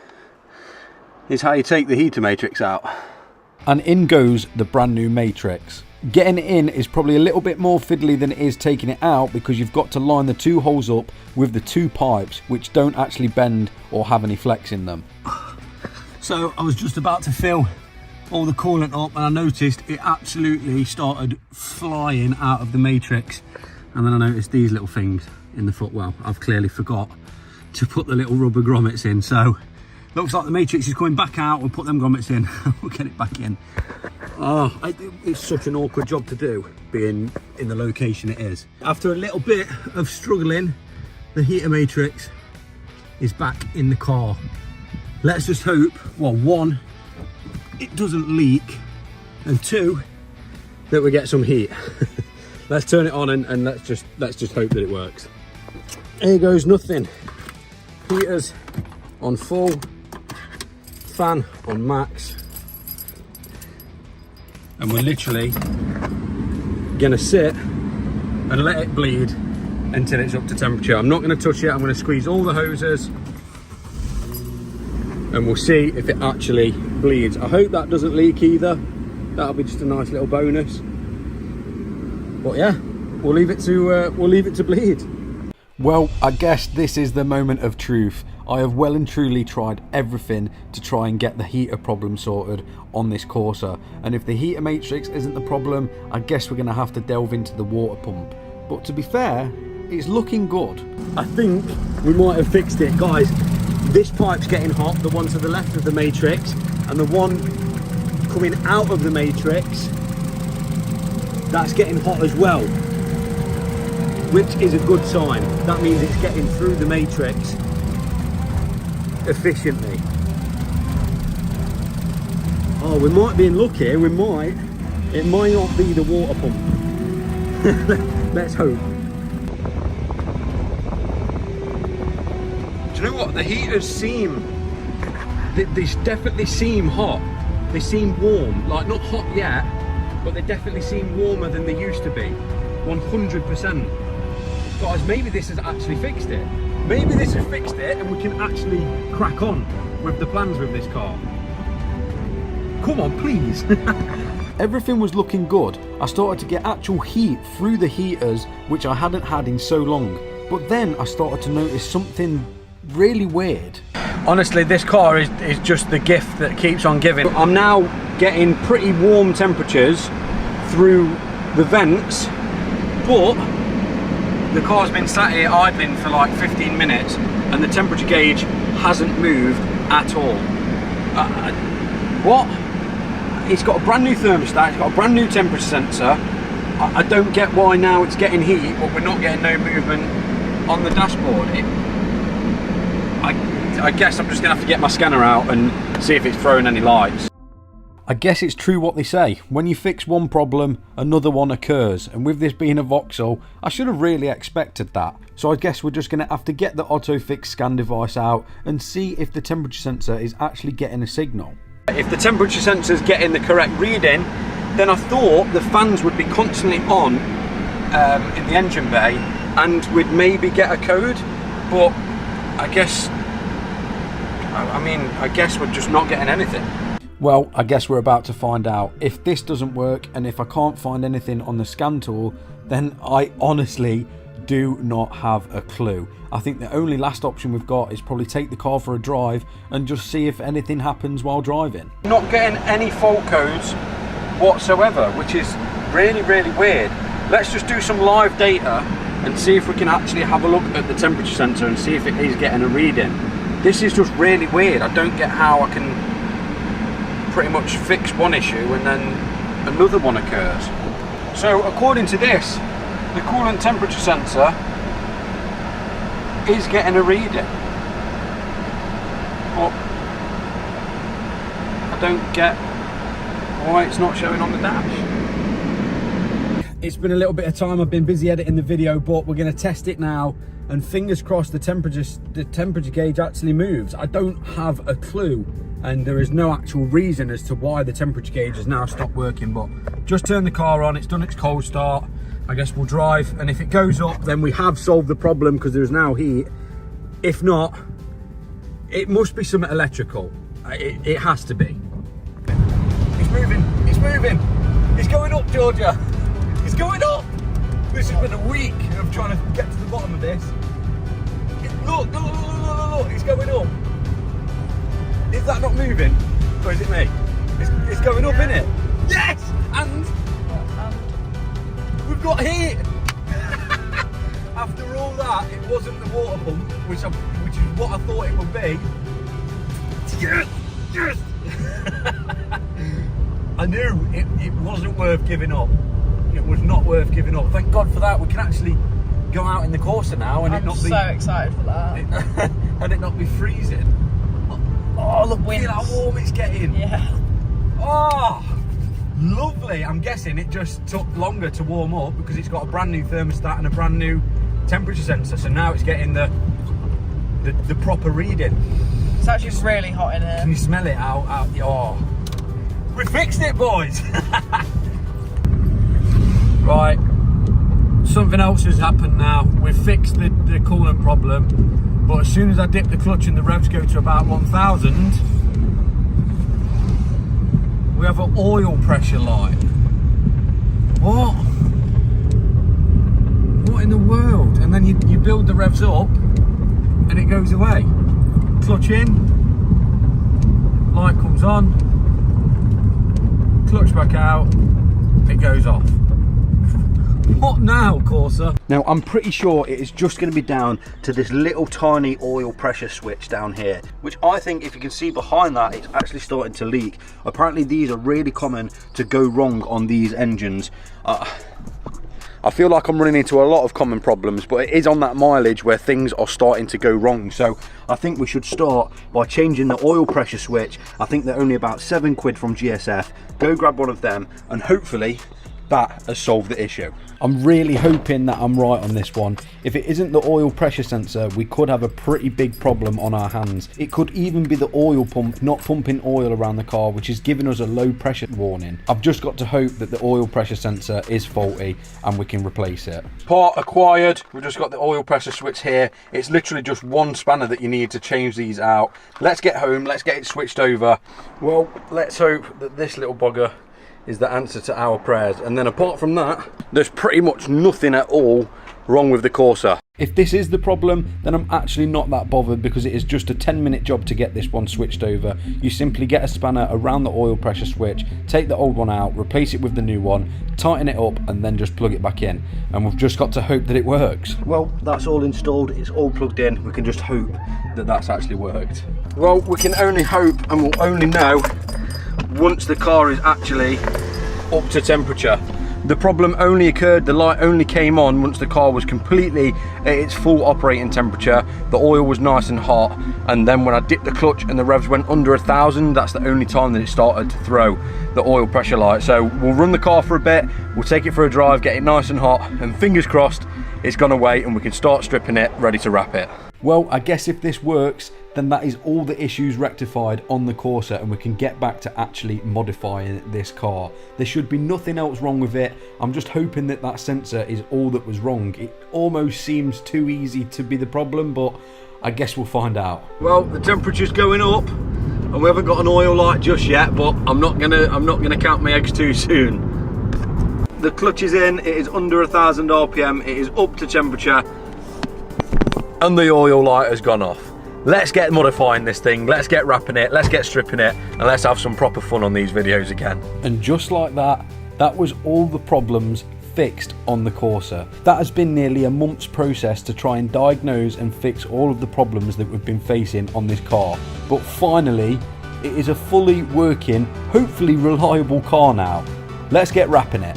is how you take the heater matrix out. And in goes the brand new matrix. Getting it in is probably a little bit more fiddly than it is taking it out, because you've got to line the 2 holes up with the 2 pipes, which don't actually bend or have any flex in them. So I was just about to fill all the coolant up, and I noticed it absolutely started flying out of the matrix. And then I noticed these little things in the footwell. I've clearly forgot to put the little rubber grommets in. So looks like the matrix is coming back out. We'll put them grommets in. We'll get it back in. Oh, it's such an awkward job to do, being in the location it is. After a little bit of struggling, the heater matrix is back in the car. Let's just hope, well, 1, it doesn't leak, and 2, that we get some heat. Let's turn it on and let's just hope that it works. Here goes nothing. Heaters on full, fan on max, and we're literally gonna sit and let it bleed until it's up to temperature. I'm not gonna touch it. I'm gonna squeeze all the hoses, and we'll see if it actually bleeds. I hope that doesn't leak either. That'll be just a nice little bonus. But yeah, we'll leave it to bleed. Well, I guess this is the moment of truth. I have well and truly tried everything to try and get the heater problem sorted on this Corsa. And if the heater matrix isn't the problem, I guess we're gonna have to delve into the water pump. But to be fair, it's looking good. I think we might have fixed it, guys. This pipe's getting hot, the one to the left of the matrix, and the one coming out of the matrix, that's getting hot as well, which is a good sign. That means it's getting through the matrix efficiently. Oh, we might be unlucky, it might not be the water pump. Let's hope. Do you know what? The heaters they definitely seem hot. They seem warm, like not hot yet, but they definitely seem warmer than they used to be. 100%. Guys, maybe this has actually fixed it. Maybe this has fixed it and we can actually crack on with the plans with this car. Come on, please. Everything was looking good. I started to get actual heat through the heaters, which I hadn't had in so long. But then I started to notice something really weird. Honestly, this car is just the gift that keeps on giving. I'm now getting pretty warm temperatures through the vents, but the car's been sat here idling for like 15 minutes and the temperature gauge hasn't moved at all. What? It's got a brand new thermostat, it's got a brand new temperature sensor. I don't get why now it's getting heat, but we're not getting no movement on the dashboard. I guess I'm just gonna have to get my scanner out and see if it's throwing any lights. I guess it's true what they say. When you fix one problem, another one occurs. And with this being a Vauxhall, I should have really expected that. So I guess we're just going to have to get the AutoFix scan device out and see if the temperature sensor is actually getting a signal. If the temperature sensor is getting the correct reading, then I thought the fans would be constantly on in the engine bay and we'd maybe get a code. But I guess we're just not getting anything. Well, I guess we're about to find out. If this doesn't work and if I can't find anything on the scan tool, then I honestly do not have a clue. I think the only last option we've got is probably take the car for a drive and just see if anything happens while driving. Not getting any fault codes whatsoever, which is really, really weird. Let's just do some live data and see if we can actually have a look at the temperature sensor and see if it is getting a reading. This is just really weird. I don't get how I can pretty much fix one issue and then another one occurs. So according to this, the coolant temperature sensor is getting a reading. But I don't get why it's not showing on the dash. It's been a little bit of time, I've been busy editing the video, but we're going to test it now, and fingers crossed the temperature gauge actually moves. I don't have a clue, and there is no actual reason as to why the temperature gauge has now stopped working, but just turned the car on, it's done its cold start. I guess we'll drive, and if it goes up, then we have solved the problem because there's now heat. If not, it must be something electrical. It has to be. It's moving, it's moving. It's going up, Georgia. It's going up! This has been a week of trying to get to the bottom of this. Look, it's going up. Is that not moving? Or is it me? It's going up, isn't it? Yes! And we've got heat! After all that, it wasn't the water pump, which is what I thought it would be. Yes! Yes! I knew it wasn't worth giving up. It was not worth giving up. Thank God for that. We can actually go out in the Corsa now and I'm so excited for that. And it not be freezing. Oh, look, feel how warm it's getting. Yeah. Oh, lovely. I'm guessing it just took longer to warm up because it's got a brand new thermostat and a brand new temperature sensor. So now it's getting the proper reading. It's actually really hot in here. Can you smell it out? Oh, we fixed it, boys. Right, something else has happened now. We've fixed the coolant problem, but as soon as I dip the clutch and the revs go to about 1000, we have an oil pressure light. What? What in the world? And then you build the revs up and it goes away. Clutch in, light comes on, clutch back out, it goes off. What now, Corsa? Now, I'm pretty sure it is just going to be down to this little tiny oil pressure switch down here, which I think, if you can see behind that, it's actually starting to leak. Apparently these are really common to go wrong on these engines. I feel like I'm running into a lot of common problems, but it is on that mileage where things are starting to go wrong. So I think we should start by changing the oil pressure switch. I think they're only about £7 from GSF. Go grab one of them and hopefully that has solved the issue. I'm really hoping that I'm right on this one. If it isn't the oil pressure sensor, we could have a pretty big problem on our hands. It could even be the oil pump not pumping oil around the car, which is giving us a low pressure warning. I've just got to hope that the oil pressure sensor is faulty and we can replace it. Part acquired. We've just got the oil pressure switch here. It's literally just one spanner that you need to change these out. Let's get home, let's get it switched over. Well, let's hope that this little bugger is the answer to our prayers. And then apart from that, there's pretty much nothing at all wrong with the Corsa. If this is the problem, then I'm actually not that bothered because it is just a 10-minute job to get this one switched over. You simply get a spanner around the oil pressure switch, take the old one out, replace it with the new one, tighten it up and then just plug it back in. And we've just got to hope that it works. Well, that's all installed, it's all plugged in. We can just hope that that's actually worked. Well, we can only hope, and we'll only know once the car is actually up to temperature. The problem only occurred, the light only came on once the car was completely at its full operating temperature. The oil was nice and hot, and then when I dipped the clutch and the revs went under 1000, that's the only time that it started to throw the oil pressure light. So we'll run the car for a bit, we'll take it for a drive, get it nice and hot, and fingers crossed it's gone away and we can start stripping it, ready to wrap it. Well, I guess if this works, then that is all the issues rectified on the Corsa and we can get back to actually modifying this car. There should be nothing else wrong with it. I'm just hoping that that sensor is all that was wrong. It almost seems too easy to be the problem, but I guess we'll find out. Well, the temperature's going up and we haven't got an oil light just yet, but I'm not gonna count my eggs too soon. The clutch is in, it is under 1000 RPM, it is up to temperature, and the oil light has gone off. Let's get modifying this thing, let's get wrapping it, let's get stripping it, and let's have some proper fun on these videos again. And just like that, that was all the problems fixed on the Corsa. That has been nearly a month's process to try and diagnose and fix all of the problems that we've been facing on this car. But finally, it is a fully working, hopefully reliable car now. Let's get wrapping it.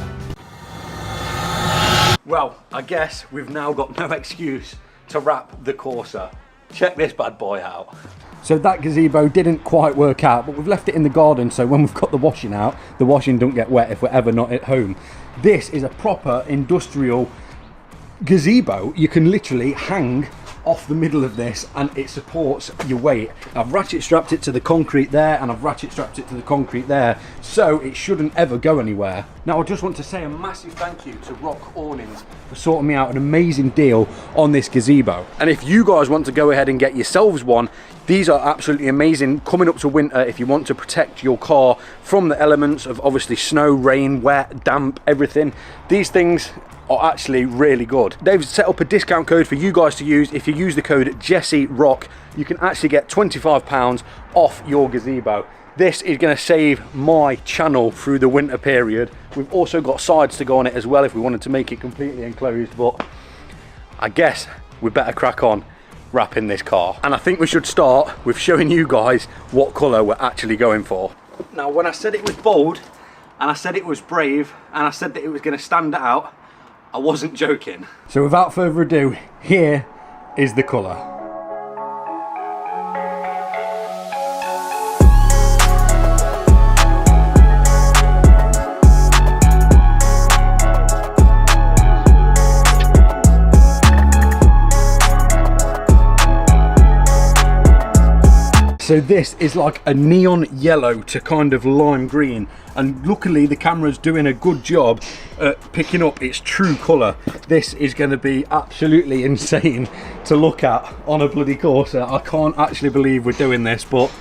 Well, I guess we've now got no excuse to wrap the Corsa. Check this bad boy out. So that gazebo didn't quite work out, but we've left it in the garden, so when we've got the washing out, the washing don't get wet if we're ever not at home. This is a proper industrial gazebo. You can literally hang off the middle of this and it supports your weight. I've ratchet strapped it to the concrete there and I've ratchet strapped it to the concrete there, so it shouldn't ever go anywhere. Now I just want to say a massive thank you to Rock Awnings for sorting me out an amazing deal on this gazebo. And if you guys want to go ahead and get yourselves one, these are absolutely amazing coming up to winter if you want to protect your car from the elements of obviously snow, rain, wet, damp, everything. These things are actually really good. They've set up a discount code for you guys to use. If you use the code JesseRock, you can actually get £25 off your gazebo. This is going to save my channel through the winter period. We've also got sides to go on it as well if we wanted to make it completely enclosed, but I guess we better crack on wrapping this car. And I think we should start with showing you guys what colour we're actually going for. Now when I said it was bold, and I said it was brave, and I said that it was going to stand out, I wasn't joking. So without further ado, here is the colour. So this is like a neon yellow to kind of lime green, and luckily the camera's doing a good job at picking up its true colour. This is going to be absolutely insane to look at on a bloody Corsa. I can't actually believe we're doing this, but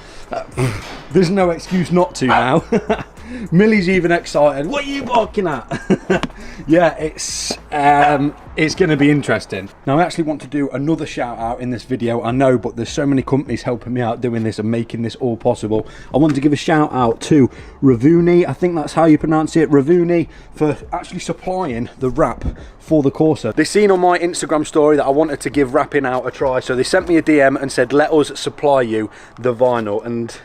there's no excuse not to now. Millie's even excited. What are you barking at? Yeah, it's going to be interesting. Now I actually want to do another shout out in this video, I know, but there's so many companies helping me out doing this and making this all possible. I want to give a shout out to Ravuni, I think that's how you pronounce it, Ravuni, for actually supplying the wrap for the Corsa. They seen on my Instagram story that I wanted to give wrapping out a try, so they sent me a DM and said let us supply you the vinyl, and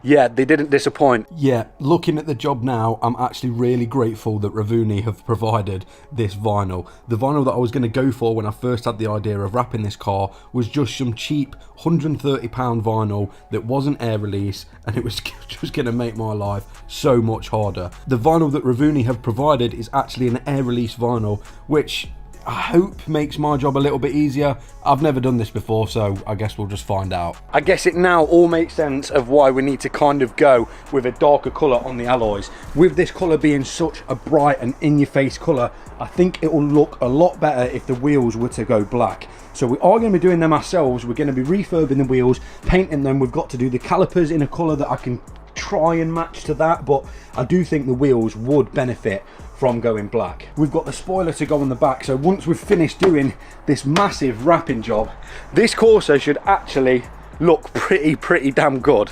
yeah, they didn't disappoint. Yeah, looking at the job now, I'm actually really grateful that Ravuni have provided this vinyl. The vinyl that I was going to go for when I first had the idea of wrapping this car was just some cheap £130 vinyl that wasn't air release, and it was just going to make my life so much harder. The vinyl that Ravuni have provided is actually an air release vinyl, which I hope makes my job a little bit easier. I've never done this before, so I guess we'll just find out. I guess it now all makes sense of why we need to kind of go with a darker colour on the alloys. With this colour being such a bright and in-your-face colour, I think it will look a lot better if the wheels were to go black. So we are going to be doing them ourselves. We're going to be refurbing the wheels, painting them. We've got to do the calipers in a colour that I can try and match to that, but I do think the wheels would benefit from going black. We've got the spoiler to go on the back, so once we've finished doing this massive wrapping job, this Corsa should actually look pretty damn good.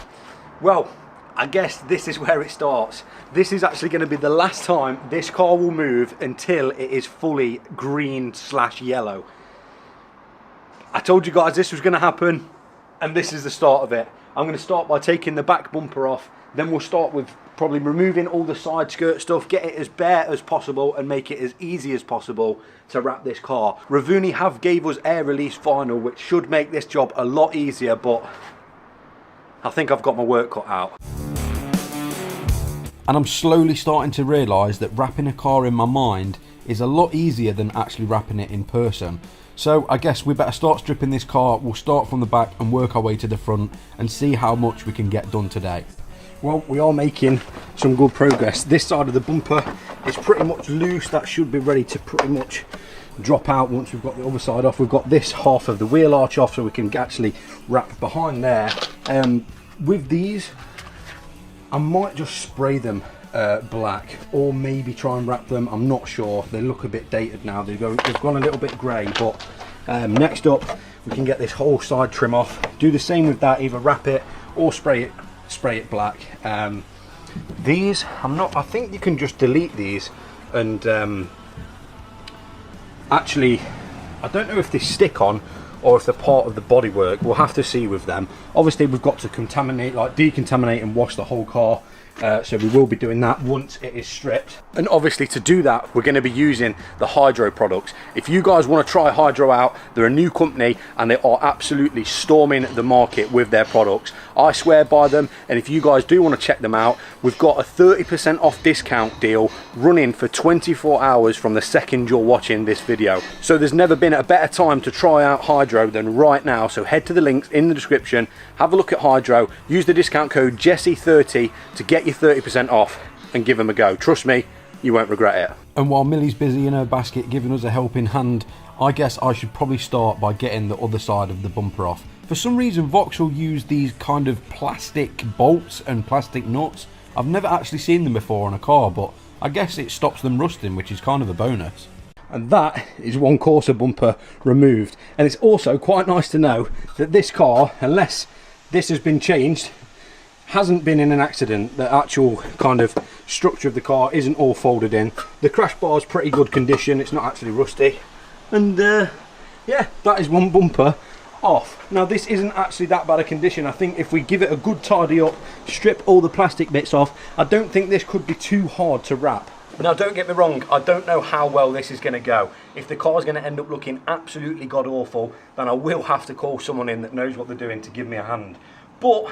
Well, I guess this is where it starts. This is actually going to be the last time this car will move until it is fully green/yellow. I told you guys this was going to happen, and this is the start of it. I'm going to start by taking the back bumper off, then we'll start with probably removing all the side skirt stuff, get it as bare as possible and make it as easy as possible to wrap this car. Ravuni have gave us air release vinyl, which should make this job a lot easier, but I think I've got my work cut out. And I'm slowly starting to realise that wrapping a car in my mind is a lot easier than actually wrapping it in person. So I guess we better start stripping this car. We'll start from the back and work our way to the front and see how much we can get done today. Well, we are making some good progress. This side of the bumper is pretty much loose. That should be ready to pretty much drop out once we've got the other side off. We've got this half of the wheel arch off, so we can actually wrap behind there. With these, I might just spray them black, or maybe try and wrap them. I'm not sure. They look a bit dated now. They've gone a little bit grey, but next up we can get this whole side trim off. Do the same with that, either wrap it or spray it black. These, I think you can just delete these, and actually I don't know if they stick on or if they're part of the bodywork. We'll have to see with them. Obviously we've got to decontaminate and wash the whole car So we will be doing that once it is stripped. And obviously to do that, we're going to be using the Hydro products. If you guys want to try Hydro out, they're a new company and they are absolutely storming the market with their products. I swear by them, and if you guys do want to check them out, we've got a 30% off discount deal running for 24 hours from the second you're watching this video. So there's never been a better time to try out Hydro than right now. So head to the links in the description, have a look at Hydro, use the discount code Jesse30 to get your 30% off and give them a go. Trust me, you won't regret it. And while Millie's busy in her basket giving us a helping hand, I guess I should probably start by getting the other side of the bumper off. For some reason, Vauxhall use these kind of plastic bolts and plastic nuts. I've never actually seen them before on a car, but I guess it stops them rusting, which is kind of a bonus. And that is one Corsa bumper removed. And it's also quite nice to know that this car, unless this has been changed, hasn't been in an accident. The actual kind of structure of the car isn't all folded in. The crash bar is pretty good condition, it's not actually rusty. And yeah, that is one bumper off. Now this isn't actually that bad a condition. I think if we give it a good tidy up, strip all the plastic bits off, I don't think this could be too hard to wrap. Now don't get me wrong, I don't know how well this is going to go. If the car's going to end up looking absolutely god awful, then I will have to call someone in that knows what they're doing to give me a hand. But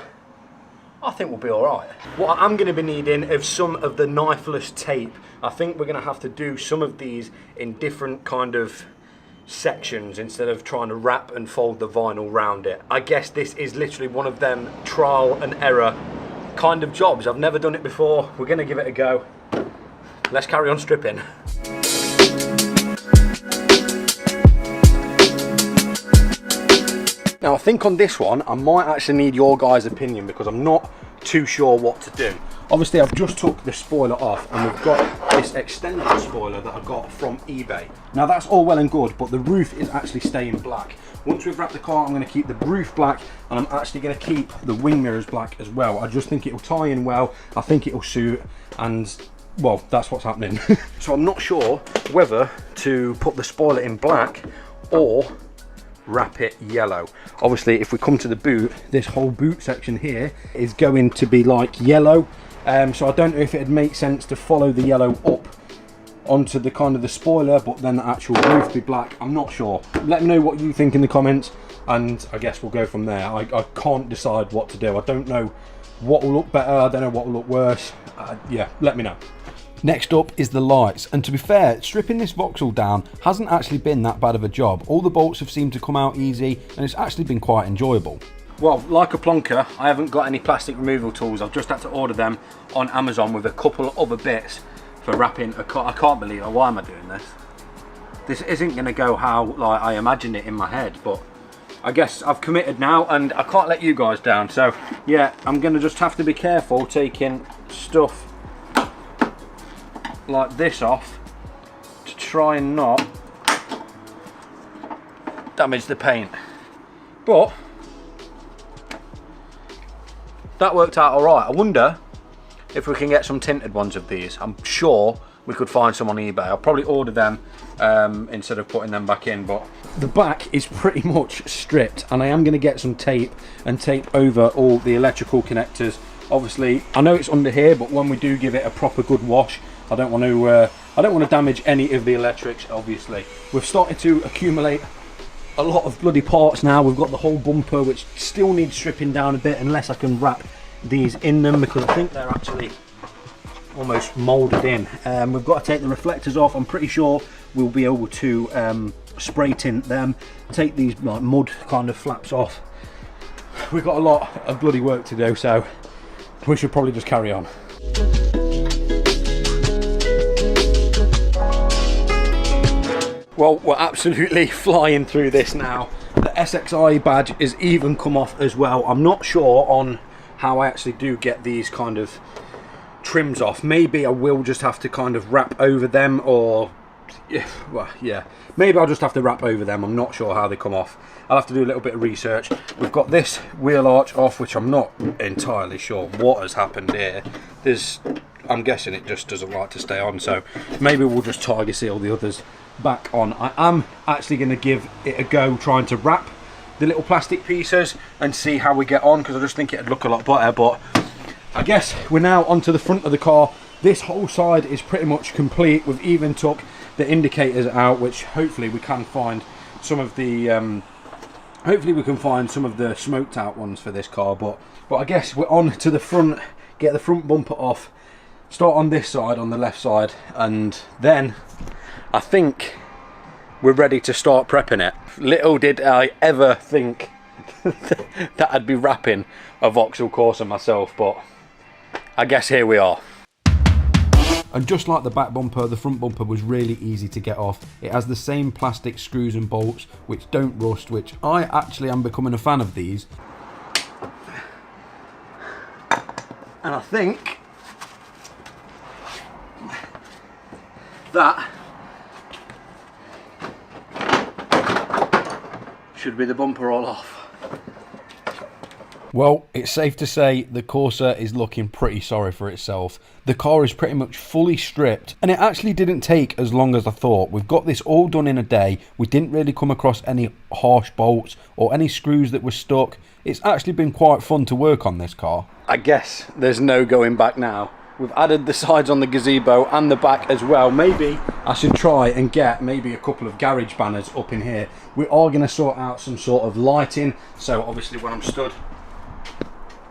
I think we'll be alright. What I'm going to be needing is some of the knifeless tape. I think we're going to have to do some of these in different kind of sections instead of trying to wrap and fold the vinyl round it. I guess this is literally one of them trial and error kind of jobs. I've never done it before. We're going to give it a go. Let's carry on stripping. Now I think on this one I might actually need your guys' opinion because I'm not too sure what to do. Obviously I've just took the spoiler off and we've got this extended spoiler that I got from eBay. Now that's all well and good, but the roof is actually staying black. Once we've wrapped the car, I'm going to keep the roof black and I'm actually going to keep the wing mirrors black as well. I just think it'll tie in well, I think it'll suit, and well, that's what's happening. So I'm not sure whether to put the spoiler in black or wrap it yellow. Obviously if we come to the boot, this whole boot section here is going to be like yellow, so I don't know if it'd make sense to follow the yellow up onto the kind of the spoiler, but then the actual roof be black. I'm not sure. Let me know what you think in the comments and I guess we'll go from there. I can't decide what to do. I don't know what will look better, I don't know what will look worse. Yeah, let me know. Next up is the lights, and to be fair, stripping this Vauxhall down hasn't actually been that bad of a job. All the bolts have seemed to come out easy and it's actually been quite enjoyable. Well, like a plonker, I haven't got any plastic removal tools. I've just had to order them on Amazon with a couple of other bits for wrapping a car. I can't believe it. Why am I doing this? This isn't going to go how like I imagined it in my head, but I guess I've committed now and I can't let you guys down. So yeah, I'm going to just have to be careful taking stuff like this off to try and not damage the paint. But that worked out alright. I wonder if we can get some tinted ones of these. I'm sure we could find some on eBay. I'll probably order them instead of putting them back in. But the back is pretty much stripped and I am going to get some tape and tape over all the electrical connectors. Obviously I know it's under here, but when we do give it a proper good wash, I don't want to damage any of the electrics. Obviously we've started to accumulate a lot of bloody parts now. We've got the whole bumper which still needs stripping down a bit unless I can wrap these in them because I think they're actually almost moulded in. We've got to take the reflectors off. I'm pretty sure we'll be able to spray tint them, take these like mud kind of flaps off. We've got a lot of bloody work to do, so we should probably just carry on. Well, we're absolutely flying through this now. The SXI badge is even come off as well. I'm not sure on how I actually do get these kind of trims off. Maybe I will just have to kind of wrap over them, or well, yeah, maybe I'll just have to wrap over them. I'm not sure how they come off. I'll have to do a little bit of research. We've got this wheel arch off, which I'm not entirely sure what has happened here. I'm guessing it just doesn't like to stay on, so maybe we'll just tiger seal the others back on. I am actually going to give it a go trying to wrap the little plastic pieces and see how we get on, because I just think it'd look a lot better. But I guess we're now onto the front of the car. This whole side is pretty much complete. We've even took the indicators out, which hopefully we can find some of the smoked out ones for this car. But I guess we're on to the front. Get the front bumper off. Start on this side, on the left side, and then I think we're ready to start prepping it. Little did I ever think that I'd be wrapping a Vauxhall Corsa myself, but I guess here we are. And just like the back bumper, the front bumper was really easy to get off. It has the same plastic screws and bolts which don't rust, which I actually am becoming a fan of these. And I think that should be the bumper all off. Well, it's safe to say the Corsa is looking pretty sorry for itself. The car is pretty much fully stripped, and it actually didn't take as long as I thought. We've got this all done in a day. We didn't really come across any harsh bolts or any screws that were stuck. It's actually been quite fun to work on this car. I guess there's no going back now. We've added the sides on the gazebo and the back as well. Maybe I should try and get maybe a couple of garage banners up in here. We are going to sort out some sort of lighting, so obviously when I'm stood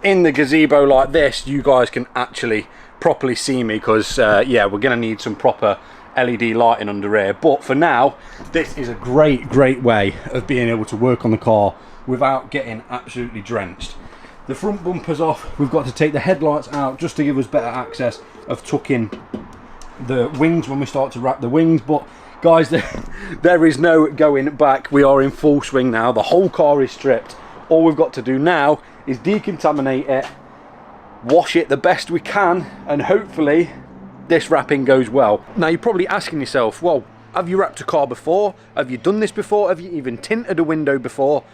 in the gazebo like this, you guys can actually properly see me, because yeah, we're going to need some proper LED lighting under here. But for now, this is a great way of being able to work on the car without getting absolutely drenched. The front bumper's off. We've got to take the headlights out just to give us better access of tucking the wings when we start to wrap the wings. But guys, there is no going back. We are in full swing now. The whole car is stripped. All we've got to do now is decontaminate it, wash it the best we can, and hopefully this wrapping goes well. Now you're probably asking yourself, well, have you wrapped a car before? Have you done this before? Have you even tinted a window before?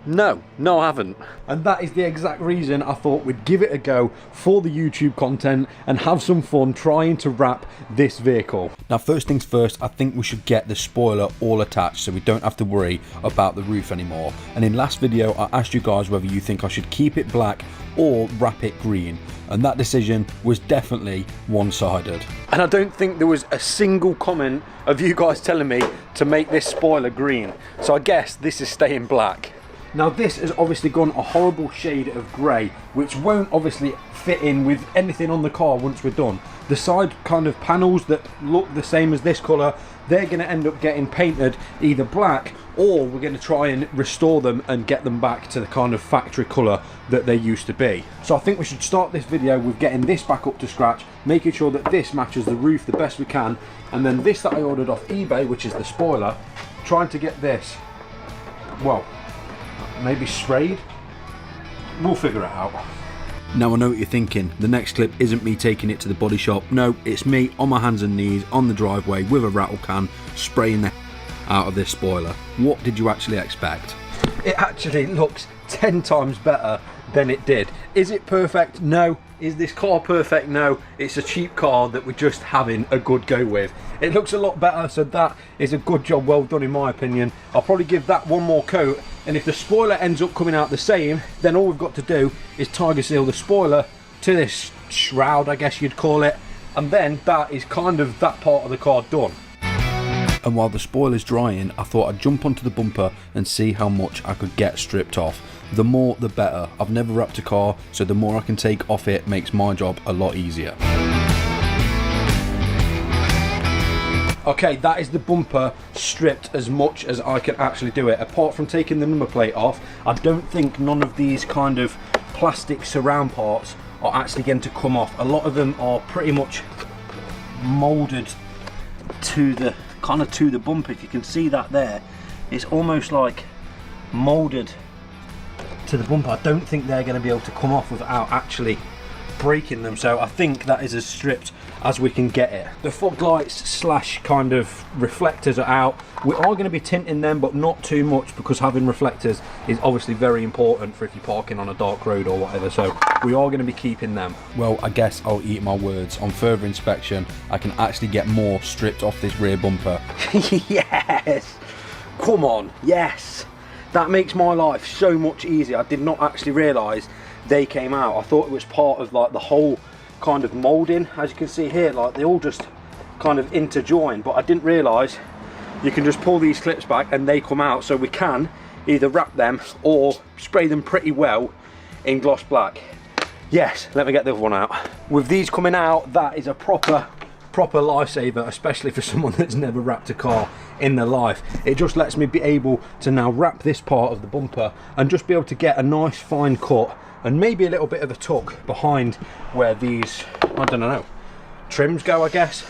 No, I haven't. And that is the exact reason I thought we'd give it a go for the YouTube content and have some fun trying to wrap this vehicle. Now, first things first, I think we should get the spoiler all attached so we don't have to worry about the roof anymore. And in last video, I asked you guys whether you think I should keep it black or wrap it green. And that decision was definitely one-sided. And I don't think there was a single comment of you guys telling me to make this spoiler green. So I guess this is staying black. Now this has obviously gone a horrible shade of grey, which won't obviously fit in with anything on the car once we're done. The side kind of panels that look the same as this colour, they're going to end up getting painted either black, or we're going to try and restore them and get them back to the kind of factory colour that they used to be. So I think we should start this video with getting this back up to scratch, making sure that this matches the roof the best we can, and then this that I ordered off eBay, which is the spoiler, trying to get this, well, maybe sprayed. We'll figure it out. Now I know what you're thinking, the next clip isn't me taking it to the body shop. No, it's me on my hands and knees on the driveway with a rattle can spraying the out of this spoiler. What did you actually expect? It actually looks 10 times better than it did. Is it perfect? No. Is this car perfect? No. It's a cheap car that we're just having a good go with. It looks a lot better, so that is a good job, well done in my opinion. I'll probably give that one more coat, and if the spoiler ends up coming out the same, then all we've got to do is tiger seal the spoiler to this shroud, I guess you'd call it, and then that is kind of that part of the car done. And while the spoiler's drying, I thought I'd jump onto the bumper and see how much I could get stripped off. The more the better. I've never wrapped a car, so the more I can take off it makes my job a lot easier. Okay, that is the bumper stripped as much as I can actually do it. Apart from taking the number plate off, I don't think none of these kind of plastic surround parts are actually going to come off. A lot of them are pretty much moulded to the to the bumper. If you can see that there, it's almost like moulded to the bumper. I don't think they're going to be able to come off without actually breaking them, so I think that is as stripped as we can get it. The fog lights slash kind of reflectors are out. We are going to be tinting them, but not too much, because having reflectors is obviously very important for if you're parking on a dark road or whatever, so we are going to be keeping them. Well, I guess I'll eat my words. On further inspection, I can actually get more stripped off this rear bumper. Yes! Come on, yes! That makes my life so much easier. I did not actually realise they came out. I thought it was part of like the whole kind of moulding, as you can see here, like they all just kind of interjoin, but I didn't realise you can just pull these clips back and they come out, so we can either wrap them or spray them pretty well in gloss black. Yes, let me get the other one out. With these coming out, that is a proper lifesaver, especially for someone that's never wrapped a car in their life. It just lets me be able to now wrap this part of the bumper and just be able to get a nice fine cut and maybe a little bit of a tuck behind where these, I don't know, trims go, I guess.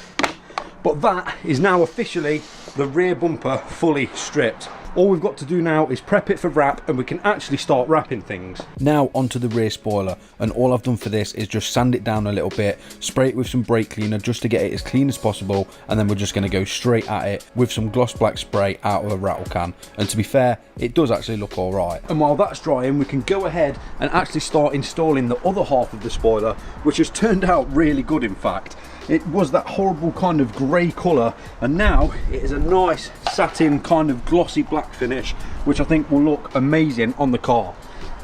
But that is now officially the rear bumper fully stripped. All we've got to do now is prep it for wrap and we can actually start wrapping things. Now onto the rear spoiler, and all I've done for this is just sand it down a little bit, spray it with some brake cleaner just to get it as clean as possible, and then we're just going to go straight at it with some gloss black spray out of a rattle can. And to be fair, it does actually look alright. And while that's drying, we can go ahead and actually start installing the other half of the spoiler, which has turned out really good in fact. It was that horrible kind of grey colour, and now it is a nice satin kind of glossy black finish, which I think will look amazing on the car.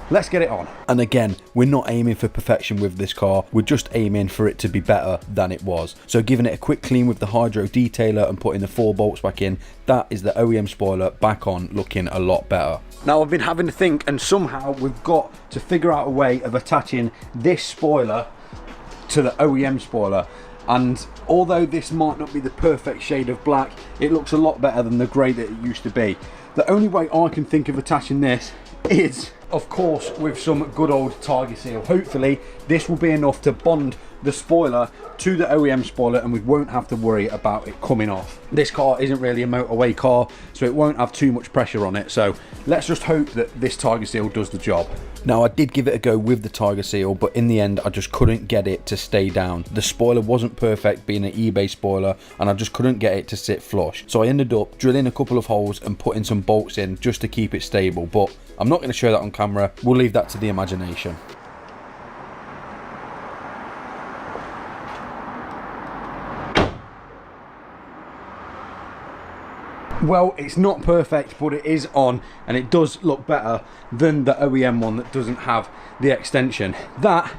Let's get it on. And again, we're not aiming for perfection with this car, we're just aiming for it to be better than it was. So giving it a quick clean with the hydro detailer and putting the 4 bolts back in, that is the OEM spoiler back on, looking a lot better. Now I've been having to think, and somehow we've got to figure out a way of attaching this spoiler to the OEM spoiler. And although this might not be the perfect shade of black, it looks a lot better than the grey that it used to be. The only way I can think of attaching this is, of course, with some good old Tiger Seal. Hopefully this will be enough to bond the spoiler to the OEM spoiler and we won't have to worry about it coming off. This car isn't really a motorway car, so it won't have too much pressure on it, so let's just hope that this Tiger Seal does the job. Now I did give it a go with the Tiger Seal, but in the end I just couldn't get it to stay down. The spoiler wasn't perfect, being an eBay spoiler, and I just couldn't get it to sit flush. So I ended up drilling a couple of holes and putting some bolts in just to keep it stable, but I'm not going to show that on camera, we'll leave that to the imagination. Well, it's not perfect, but it is on, and it does look better than the OEM one that doesn't have the extension. That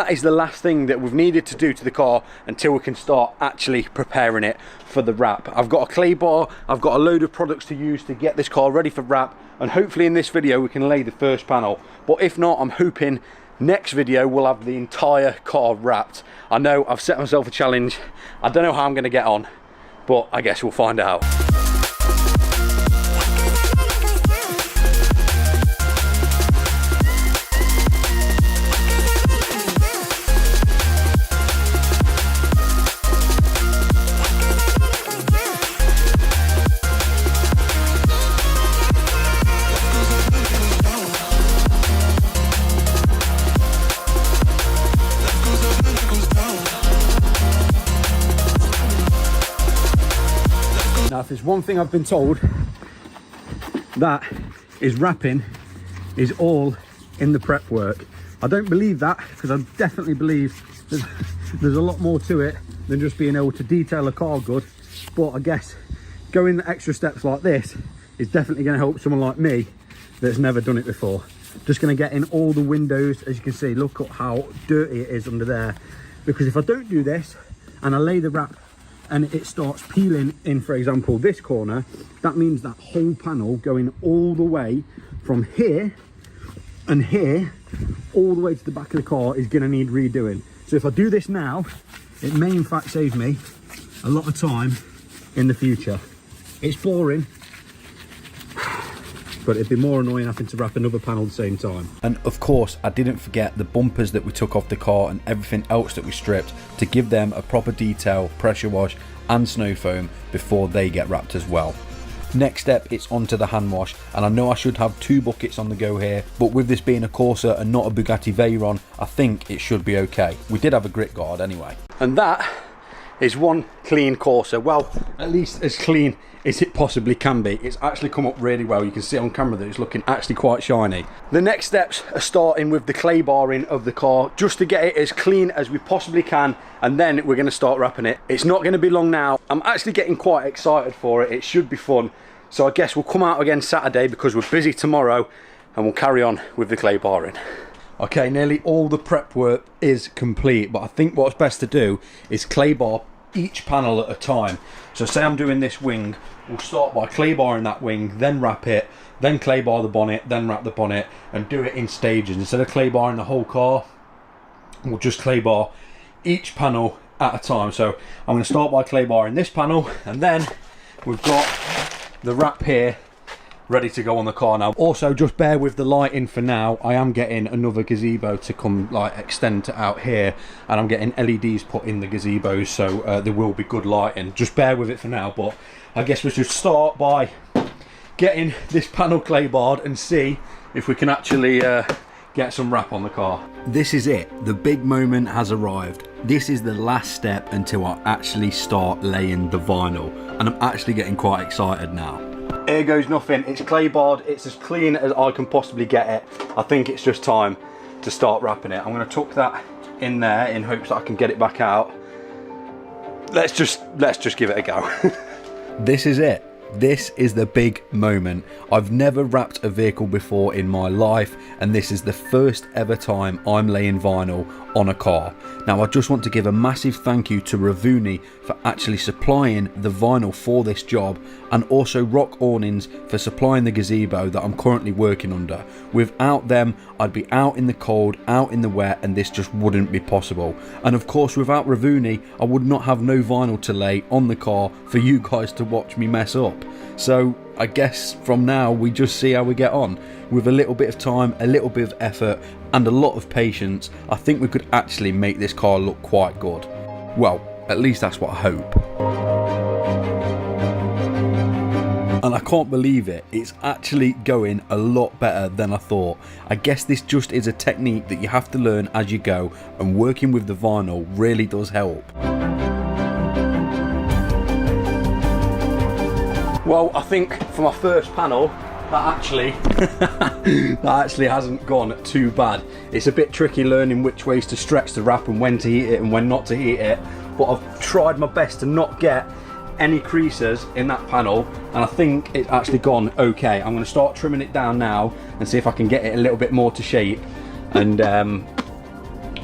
is the last thing that we've needed to do to the car until we can start actually preparing it for the wrap. I've got a clay bar, I've got a load of products to use to get this car ready for wrap, and hopefully in this video we can lay the first panel. But if not, I'm hoping next video we'll have the entire car wrapped. I know I've set myself a challenge. I don't know how I'm going to get on, but I guess we'll find out. Now, if there's one thing I've been told, that is wrapping is all in the prep work. I don't believe that, because I definitely believe that there's a lot more to it than just being able to detail a car good. But I guess going the extra steps like this is definitely going to help someone like me that's never done it before. Just going to get in all the windows. As you can see, look at how dirty it is under there. Because if I don't do this and I lay the wrap and it starts peeling in, for example, this corner, that means that whole panel going all the way from here and here all the way to the back of the car is going to need redoing. So if I do this now, it may in fact save me a lot of time in the future. It's boring, but it'd be more annoying having to wrap another panel at the same time. And of course, I didn't forget the bumpers that we took off the car and everything else that we stripped to give them a proper detail, pressure wash and snow foam before they get wrapped as well. Next step, it's onto the hand wash, and I know I should have 2 buckets on the go here, but with this being a Corsa and not a Bugatti Veyron, I think it should be okay. We did have a grit guard anyway. And that is one clean Corsa. Well, at least as clean as it possibly can be. It's actually come up really well. You can see on camera that it's looking actually quite shiny. The next steps are starting with the clay barring of the car, just to get it as clean as we possibly can, and then we're going to start wrapping it. It's not going to be long now. I'm actually getting quite excited for it. It should be fun. So I guess we'll come out again Saturday because we're busy tomorrow, and we'll carry on with the clay barring. Okay, nearly all the prep work is complete, but I think what's best to do is clay bar each panel at a time. So say I'm doing this wing, we'll start by clay barring that wing, then wrap it, then clay bar the bonnet, then wrap the bonnet, and do it in stages. Instead of clay barring the whole car, we'll just clay bar each panel at a time. So I'm going to start by clay barring this panel, and then we've got the wrap here ready to go on the car now. Also, just bear with the lighting for now. I am getting another gazebo to come, like, extend to out here, and I'm getting LEDs put in the gazebos, so there will be good lighting. Just bear with it for now, but I guess we should start by getting this panel clay barred and see if we can actually get some wrap on the car. This is it. The big moment has arrived. This is the last step until I actually start laying the vinyl, and I'm actually getting quite excited now. Here goes nothing. It's clay barred. It's as clean as I can possibly get it. I think it's just time to start wrapping it. I'm going to tuck that in there in hopes that I can get it back out. Let's just give it a go. This is it. This is the big moment. I've never wrapped a vehicle before in my life, and this is the first ever time I'm laying vinyl on a car. Now I just want to give a massive thank you to Ravuni for actually supplying the vinyl for this job, and also Rock Awnings for supplying the gazebo that I'm currently working under. Without them, I'd be out in the cold, out in the wet, and this just wouldn't be possible. And of course, without Ravuni, I would not have no vinyl to lay on the car for you guys to watch me mess up. So I guess from now we just see how we get on. With a little bit of time, a little bit of effort, and a lot of patience, I think we could actually make this car look quite good. Well, at least that's what I hope. And I can't believe it, it's actually going a lot better than I thought. I guess this just is a technique that you have to learn as you go, and working with the vinyl really does help. Well, I think for my first panel, that actually hasn't gone too bad. It's a bit tricky learning which ways to stretch the wrap and when to heat it and when not to heat it, but I've tried my best to not get any creases in that panel, and I think it's actually gone okay. I'm going to start trimming it down now and see if I can get it a little bit more to shape, and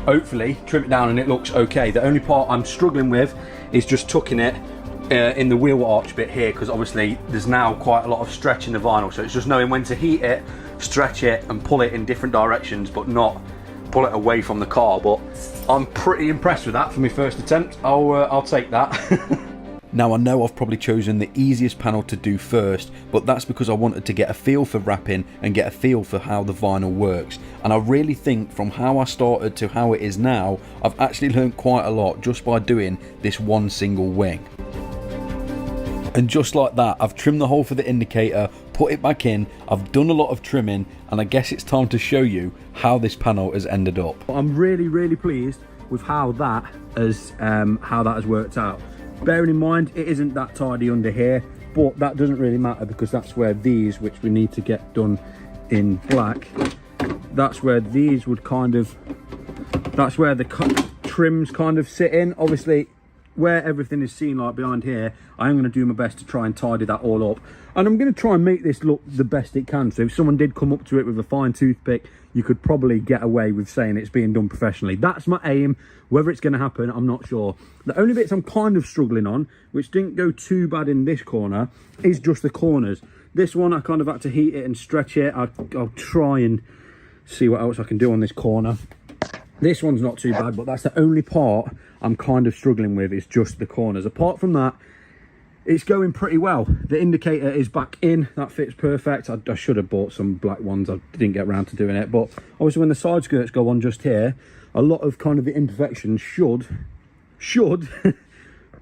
hopefully trim it down and it looks okay. The only part I'm struggling with is just tucking it in the wheel arch bit here, because obviously there's now quite a lot of stretch in the vinyl, so it's just knowing when to heat it, stretch it and pull it in different directions, but not pull it away from the car. But I'm pretty impressed with that for my first attempt. I'll take that. Now I know I've probably chosen the easiest panel to do first, but that's because I wanted to get a feel for wrapping and get a feel for how the vinyl works. And I really think from how I started to how it is now, I've actually learned quite a lot just by doing this one single wing. And just like that, I've trimmed the hole for the indicator, put it back in, I've done a lot of trimming, and I guess it's time to show you how this panel has ended up. I'm really pleased with how that has worked out. Bearing in mind it isn't that tidy under here, but that doesn't really matter because that's where these, which we need to get done in black, that's where these would kind of, that's where the trims kind of sit in. Obviously where everything is seen like behind here, I am going to do my best to try and tidy that all up, and I'm going to try and make this look the best it can. So if someone did come up to it with a fine toothpick, you could probably get away with saying it's being done professionally. That's my aim. Whether it's going to happen, I'm not sure. The only bits I'm kind of struggling on, which didn't go too bad in this corner, is just the corners. This one I kind of had to heat it and stretch it. I'll try and see what else I can do on this corner. This one's not too bad, but that's the only part I'm kind of struggling with, is just the corners. Apart from that, it's going pretty well. The indicator is back in, that fits perfect. I should have bought some black ones, I didn't get around to doing it, but obviously when the side skirts go on just here, a lot of kind of the imperfections should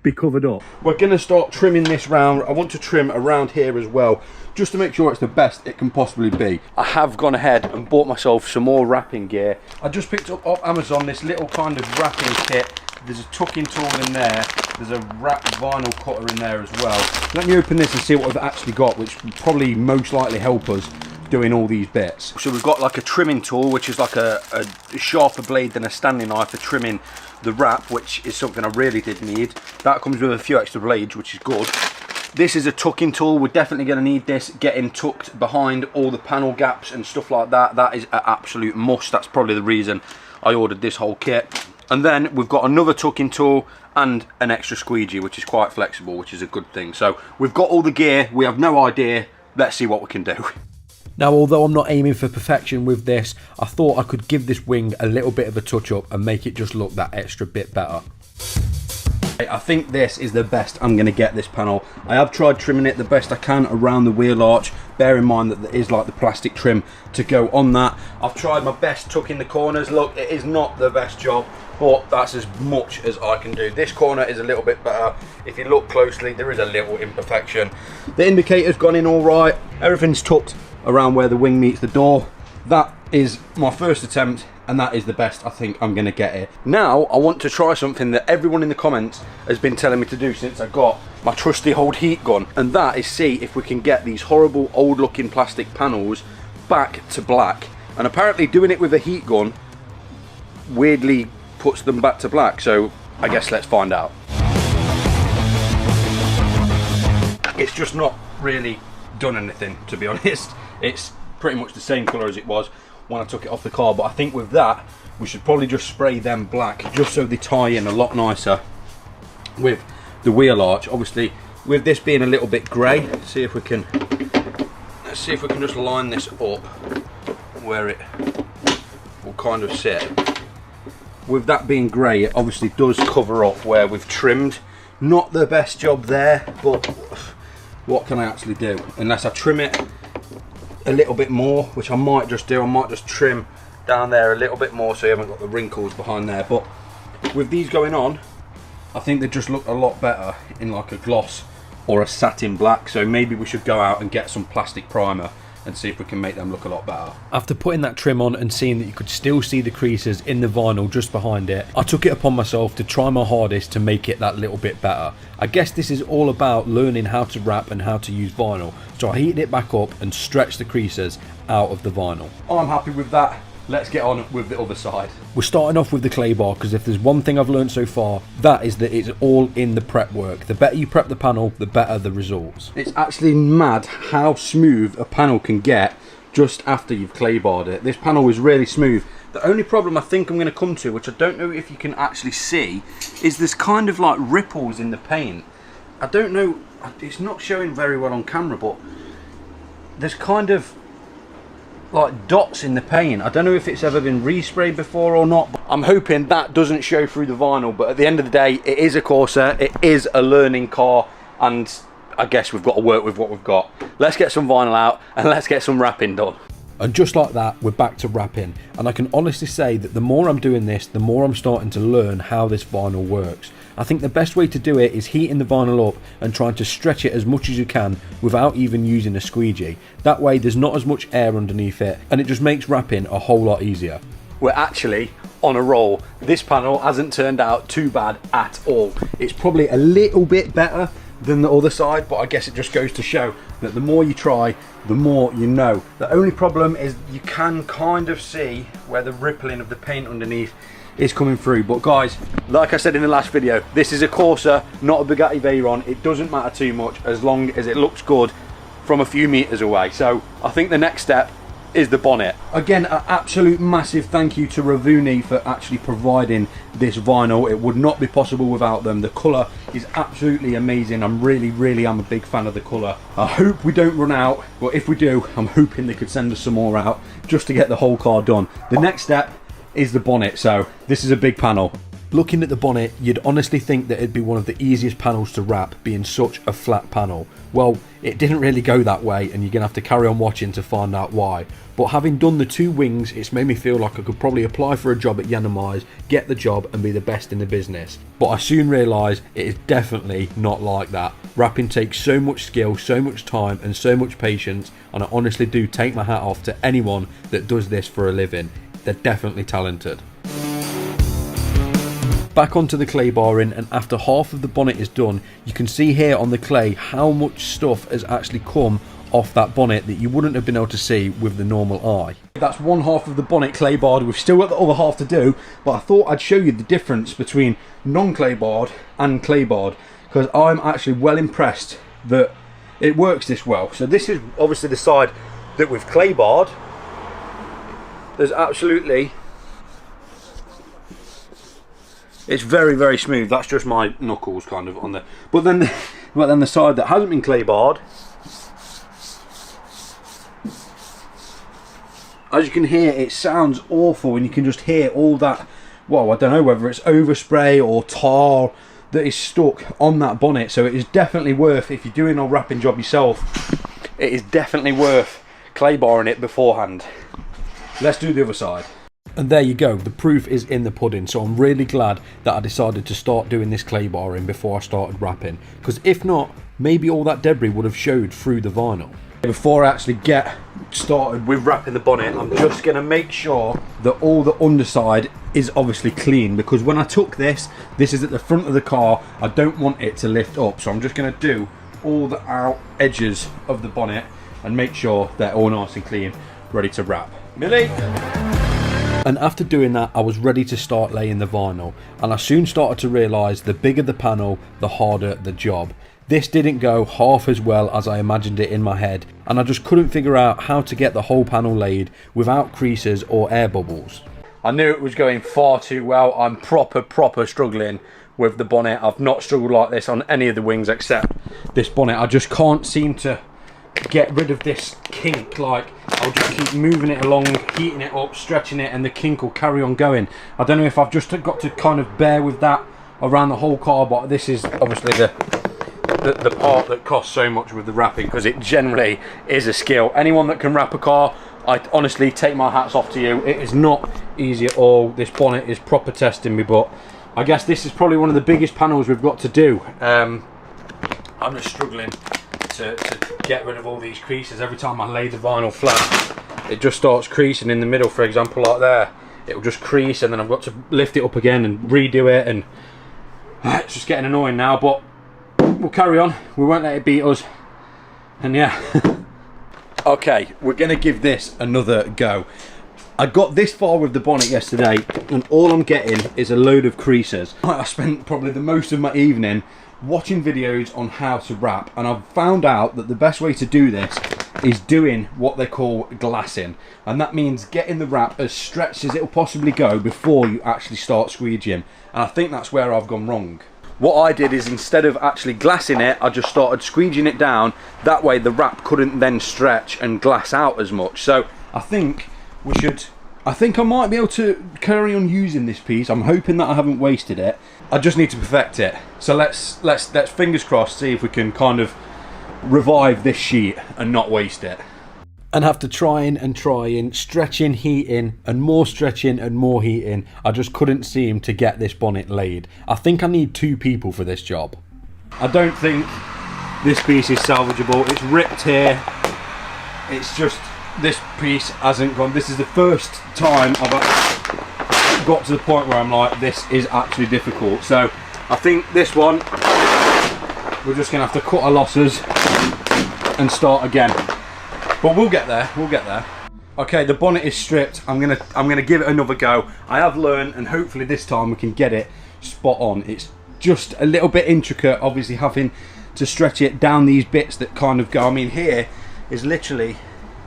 be covered up. We're going to start trimming this round. I want to trim around here as well, just to make sure it's the best it can possibly be. I have gone ahead and bought myself some more wrapping gear. I just picked up off Amazon this little kind of wrapping kit. There's a tucking tool in there, there's a wrap vinyl cutter in there as well. Let me open this and see what we've actually got, which will probably most likely help us doing all these bits. So we've got like a trimming tool, which is like a sharper blade than a standing knife for trimming the wrap, which is something I really did need. That comes with a few extra blades, which is good. This is a tucking tool. We're definitely going to need this getting tucked behind all the panel gaps and stuff like that. That is an absolute must. That's probably the reason I ordered this whole kit. And then we've got another tucking tool and an extra squeegee, which is quite flexible, which is a good thing. So we've got all the gear. We have no idea. Let's see what we can do. Now, although I'm not aiming for perfection with this, I thought I could give this wing a little bit of a touch up and make it just look that extra bit better. I think this is the best I'm going to get this panel. I have tried trimming it the best I can around the wheel arch. Bear in mind that there is like the plastic trim to go on that. I've tried my best tucking the corners. Look, it is not the best job, but that's as much as I can do. This corner is a little bit better. If you look closely, there is a little imperfection. The indicator's gone in all right. Everything's tucked around where the wing meets the door. That is my first attempt, and that is the best I think I'm going to get it. Now I want to try something that everyone in the comments has been telling me to do since I got my trusty old heat gun, and that is see if we can get these horrible old looking plastic panels back to black. And apparently doing it with a heat gun weirdly puts them back to black, so I guess let's find out. It's just not really done anything, to be honest. It's pretty much the same colour as it was when I took it off the car, but I think with that we should probably just spray them black just so they tie in a lot nicer with the wheel arch. Obviously with this being a little bit grey, let's see if we can just line this up where it will kind of sit. With that being grey, it obviously does cover up where we've trimmed. Not the best job there, but what can I actually do? Unless I trim it a little bit more, which I might just do. I might just trim down there a little bit more so you haven't got the wrinkles behind there. But with these going on, I think they just look a lot better in like a gloss or a satin black. So maybe we should go out and get some plastic primer and see if we can make them look a lot better. After putting that trim on and seeing that you could still see the creases in the vinyl just behind it, I took it upon myself to try my hardest to make it that little bit better. I guess this is all about learning how to wrap and how to use vinyl. So I heated it back up and stretched the creases out of the vinyl. I'm happy with that. Let's get on with the other side. We're starting off with the clay bar, because if there's one thing I've learned so far, that is that it's all in the prep work. The better you prep the panel, the better the results. It's actually mad how smooth a panel can get just after you've clay barred it. This panel is really smooth. The only problem I think I'm going to come to, which I don't know if you can actually see, is this kind of like ripples in the paint. I don't know, it's not showing very well on camera, but there's kind of like dots in the paint. I don't know if it's ever been resprayed before or not, but I'm hoping that doesn't show through the vinyl. But at the end of the day, it is a Corsa, it is a learning car, and I guess we've got to work with what we've got. Let's get some vinyl out and let's get some wrapping done. And just like that, we're back to wrapping. And I can honestly say that the more I'm doing this, the more I'm starting to learn how this vinyl works. I think the best way to do it is heating the vinyl up and trying to stretch it as much as you can without even using a squeegee. That way there's not as much air underneath it, and it just makes wrapping a whole lot easier. We're actually on a roll. This panel hasn't turned out too bad at all. It's probably a little bit better than the other side, but I guess it just goes to show that the more you try, the more you know. The only problem is you can kind of see where the rippling of the paint underneath is coming through. But guys, like I said in the last video, this is a Corsa, not a Bugatti Veyron. It doesn't matter too much as long as it looks good from a few meters away. So I think the next step is the bonnet. Again, an absolute massive thank you to Ravuni for actually providing this vinyl. It would not be possible without them. The colour is absolutely amazing. I'm really am a big fan of the colour. I hope we don't run out, but if we do, I'm hoping they could send us some more out just to get the whole car done. The next step is the bonnet, so this is a big panel. Looking at the bonnet, you'd honestly think that it'd be one of the easiest panels to wrap, being such a flat panel. Well, it didn't really go that way, and you're gonna have to carry on watching to find out why. But having done the two wings, it's made me feel like I could probably apply for a job at Yanamai's, get the job and be the best in the business. But I soon realised it is definitely not like that. Wrapping takes so much skill, so much time and so much patience, and I honestly do take my hat off to anyone that does this for a living. They're definitely talented. Back onto the clay barring, and after half of the bonnet is done, you can see here on the clay how much stuff has actually come off that bonnet that you wouldn't have been able to see with the normal eye. That's one half of the bonnet clay barred. We've still got the other half to do, but I thought I'd show you the difference between non-clay barred and clay barred, because I'm actually well impressed that it works this well. So this is obviously the side that we've clay barred. There's absolutely, it's very, very smooth. That's just my knuckles kind of on there. But then the side that hasn't been clay barred, as you can hear, it sounds awful, and you can just hear all that, well, I don't know whether it's overspray or tar that is stuck on that bonnet. So it is definitely worth, if you're doing a wrapping job yourself, it is definitely worth clay barring it beforehand. Let's do the other side. And there you go, the proof is in the pudding. So I'm really glad that I decided to start doing this clay barring before I started wrapping, because if not, maybe all that debris would have showed through the vinyl. Before I actually get started with wrapping the bonnet, I'm just going to make sure that all the underside is obviously clean, because when I took this is at the front of the car, I don't want it to lift up, so I'm just going to do all the out edges of the bonnet and make sure they're all nice and clean, ready to wrap. Millie! And after doing that, I was ready to start laying the vinyl, and I soon started to realise the bigger the panel, the harder the job. This didn't go half as well as I imagined it in my head, and I just couldn't figure out how to get the whole panel laid without creases or air bubbles. I knew it was going far too well. I'm proper struggling with the bonnet. I've not struggled like this on any of the wings except this bonnet. I just can't seem to get rid of this kink. Like, I'll just keep moving it along, heating it up, stretching it, and the kink will carry on going. I don't know if I've just got to kind of bear with that around the whole car, but this is obviously the part that costs so much with the wrapping, because it generally is a skill. Anyone that can wrap a car, I honestly take my hats off to you. It is not easy at all. This bonnet is proper testing me, but I guess this is probably one of the biggest panels we've got to do. I'm just struggling to get rid of all these creases. Every time I lay the vinyl flat, it just starts creasing in the middle, for example, like there. It'll just crease, and then I've got to lift it up again and redo it, and it's just getting annoying now, but we'll carry on. We won't let it beat us, and yeah. Okay, we're gonna give this another go. I got this far with the bonnet yesterday, and all I'm getting is a load of creases. I spent probably the most of my evening watching videos on how to wrap, and I've found out that the best way to do this is doing what they call glassing, and that means getting the wrap as stretched as it'll possibly go before you actually start squeegeeing, and I think that's where I've gone wrong. What I did is, instead of actually glassing it, I just started squeegeeing it down. That way the wrap couldn't then stretch and glass out as much. So I think I might be able to carry on using this piece. I'm hoping that I haven't wasted it. I just need to perfect it. So let's fingers crossed, see if we can kind of revive this sheet and not waste it. And after trying, stretching, heating, and more stretching and more heating, I just couldn't seem to get this bonnet laid. I think I need 2 people for this job. I don't think this piece is salvageable. It's ripped here. It's just, this piece hasn't gone. This is the first time I've got to the point where I'm like, this is actually difficult. So I think this one, we're just gonna have to cut our losses and start again. But we'll get there, we'll get there. Okay, the bonnet is stripped. I'm gonna give it another go. I have learned, and hopefully this time we can get it spot on. It's just a little bit intricate, obviously having to stretch it down these bits that kind of go, I mean, here is literally,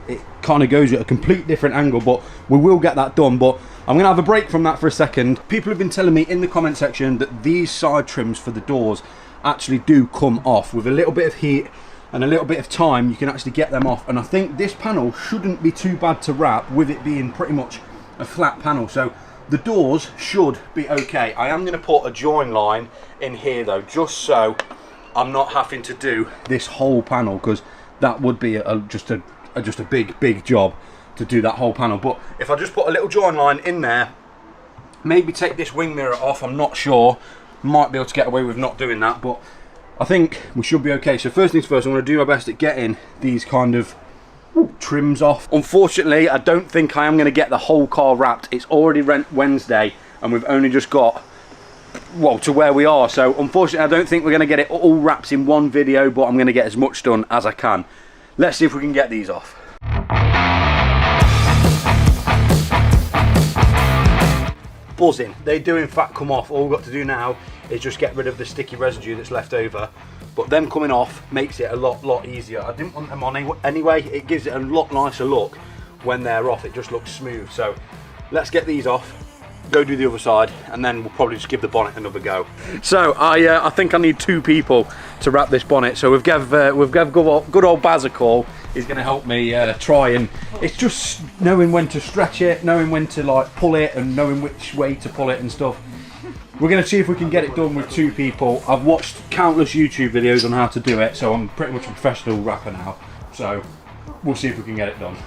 it kind of goes at a complete different angle, but we will get that done. But I'm gonna have a break from that for a second. People have been telling me in the comment section that these side trims for the doors actually do come off. With a little bit of heat and a little bit of time, you can actually get them off, and I think this panel shouldn't be too bad to wrap, with it being pretty much a flat panel, so the doors should be okay. I am going to put a join line in here though, just so I'm not having to do this whole panel, because that would be just a big job to do that whole panel. But if I just put a little join line in there, maybe take this wing mirror off, I'm not sure, might be able to get away with not doing that, but I think we should be okay. So first things first, I'm going to do my best at getting these kind of trims off. Unfortunately, I don't think I am going to get the whole car wrapped. It's already Wednesday, and we've only just got, well, to where we are. So unfortunately, I don't think we're going to get it all wrapped in one video, but I'm going to get as much done as I can. Let's see if we can get these off. Buzzing. They do in fact come off. All we've got to do now is just get rid of the sticky residue that's left over. but them coming off makes it a lot easier. I didn't want them on anyway. It gives it a lot nicer look when they're off. It just looks smooth. So let's get these off, go do the other side, and then we'll probably just give the bonnet another go. So I think I need 2 people to wrap this bonnet. So we've gave good old Baz a call. He's going to help me try, and it's just knowing when to stretch it, knowing when to like pull it, and knowing which way to pull it and stuff. We're going to see if we can get it done with 2 people. I've watched countless YouTube videos on how to do it, so I'm pretty much a professional rapper now. So we'll see if we can get it done.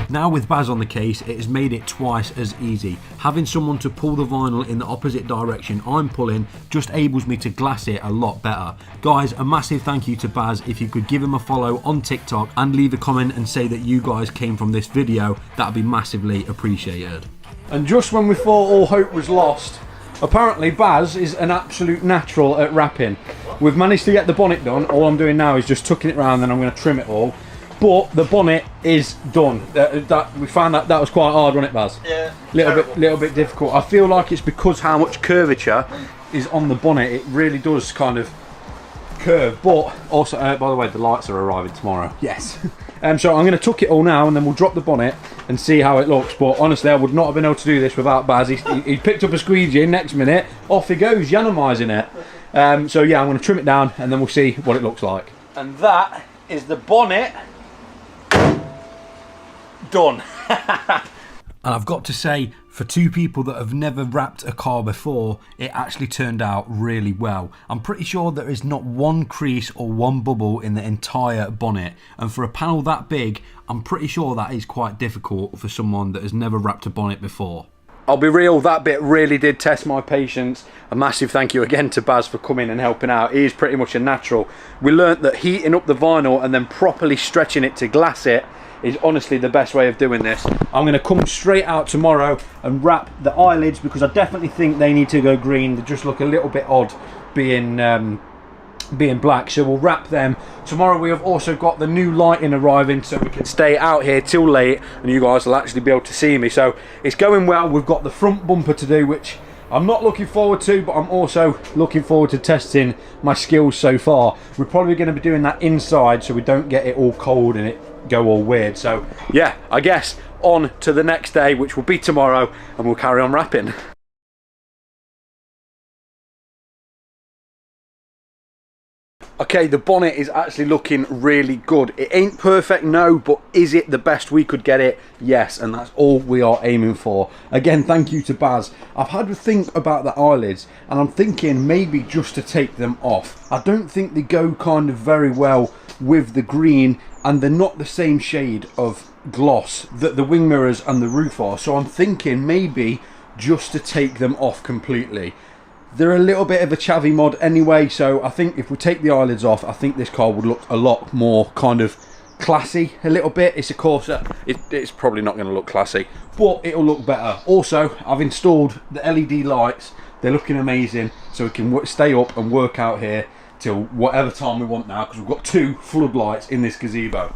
Now with Baz on the case, it has made it twice as easy. Having someone to pull the vinyl in the opposite direction I'm pulling just enables me to glass it a lot better. Guys, a massive thank you to Baz. If you could give him a follow on TikTok and leave a comment and say that you guys came from this video, that'd be massively appreciated. And just when we thought all hope was lost, apparently Baz is an absolute natural at wrapping. We've managed to get the bonnet done. All I'm doing now is just tucking it around, and I'm going to trim it all. But the bonnet is done. We found that was quite hard, wasn't it, Baz? Yeah. Little bit difficult. I feel like it's because how much curvature is on the bonnet. It really does kind of curve. But also, by the way, the lights are arriving tomorrow. Yes. So I'm going to tuck it all now, and then we'll drop the bonnet and see how it looks. But honestly, I would not have been able to do this without Baz. He picked up a squeegee, and next minute off he goes, Yanamizing it. So yeah, I'm going to trim it down, and then we'll see what it looks like. And that is the bonnet done. And I've got to say, for 2 people that have never wrapped a car before, it actually turned out really well. I'm pretty sure there is not one crease or one bubble in the entire bonnet, and for a panel that big, I'm pretty sure that is quite difficult for someone that has never wrapped a bonnet before. I'll be real, that bit really did test my patience. A massive thank you again to Baz for coming and helping out. He is pretty much a natural. We learnt that heating up the vinyl and then properly stretching it to glass it is honestly the best way of doing this. I'm going to come straight out tomorrow and wrap the eyelids, because I definitely think they need to go green. They just look a little bit odd being black, so we'll wrap them. Tomorrow we have also got the new lighting arriving, so we can stay out here till late and you guys will actually be able to see me. So it's going well. We've got the front bumper to do, which I'm not looking forward to, but I'm also looking forward to testing my skills so far. We're probably going to be doing that inside so we don't get it all cold and it go all weird. So yeah, I guess on to the next day, which will be tomorrow, and we'll carry on wrapping. Okay, the bonnet is actually looking really good. It ain't perfect, no, but is it the best we could get it? Yes, and that's all we are aiming for. Again, thank you to Baz. I've had to think about the eyelids, and I'm thinking maybe just to take them off. I don't think they go kind of very well with the green, and they're not the same shade of gloss that the wing mirrors and the roof are, so I'm thinking maybe just to take them off completely. They're a little bit of a chavvy mod anyway, so I think if we take the eyelids off, I think this car would look a lot more kind of classy a little bit. It's a Corsa. It's probably not going to look classy, but it'll look better. Also, I've installed the LED lights. They're looking amazing, so we can stay up and work out here till whatever time we want now, because we've got 2 floodlights in this gazebo.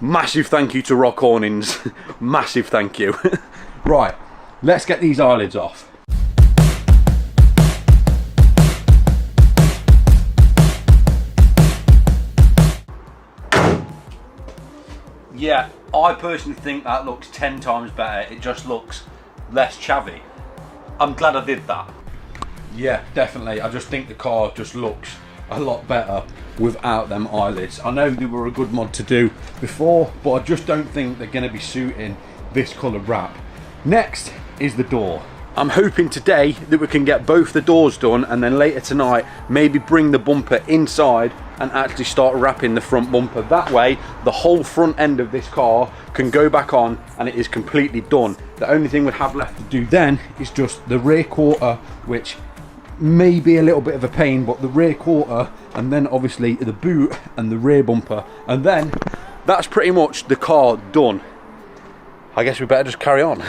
Massive thank you to Rock Awnings. Massive thank you. Right, let's get these eyelids off. Yeah, I personally think that looks 10 times better. It just looks less chavvy. I'm glad I did that. Yeah, definitely. I just think the car just looks a lot better without them eyelids. I know they were a good mod to do before, but I just don't think they're going to be suiting this colour wrap. Next is the door. I'm hoping today that we can get both the doors done, and then later tonight maybe bring the bumper inside and actually start wrapping the front bumper. That way the whole front end of this car can go back on and it is completely done. The only thing we have left to do then is just the rear quarter, which may be a little bit of a pain, but the rear quarter, and then obviously the boot and the rear bumper, and then that's pretty much the car done. I guess we better just carry on.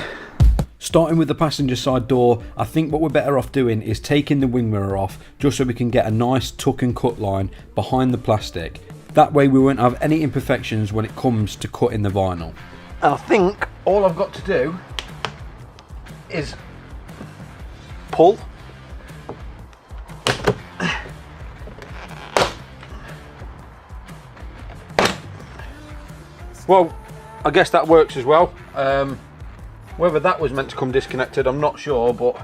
Starting with the passenger side door, I think what we're better off doing is taking the wing mirror off, just so we can get a nice tuck and cut line behind the plastic. That way we won't have any imperfections when it comes to cutting the vinyl. And I think all I've got to do is pull Well, I guess that works as well. Whether that was meant to come disconnected, I'm not sure, but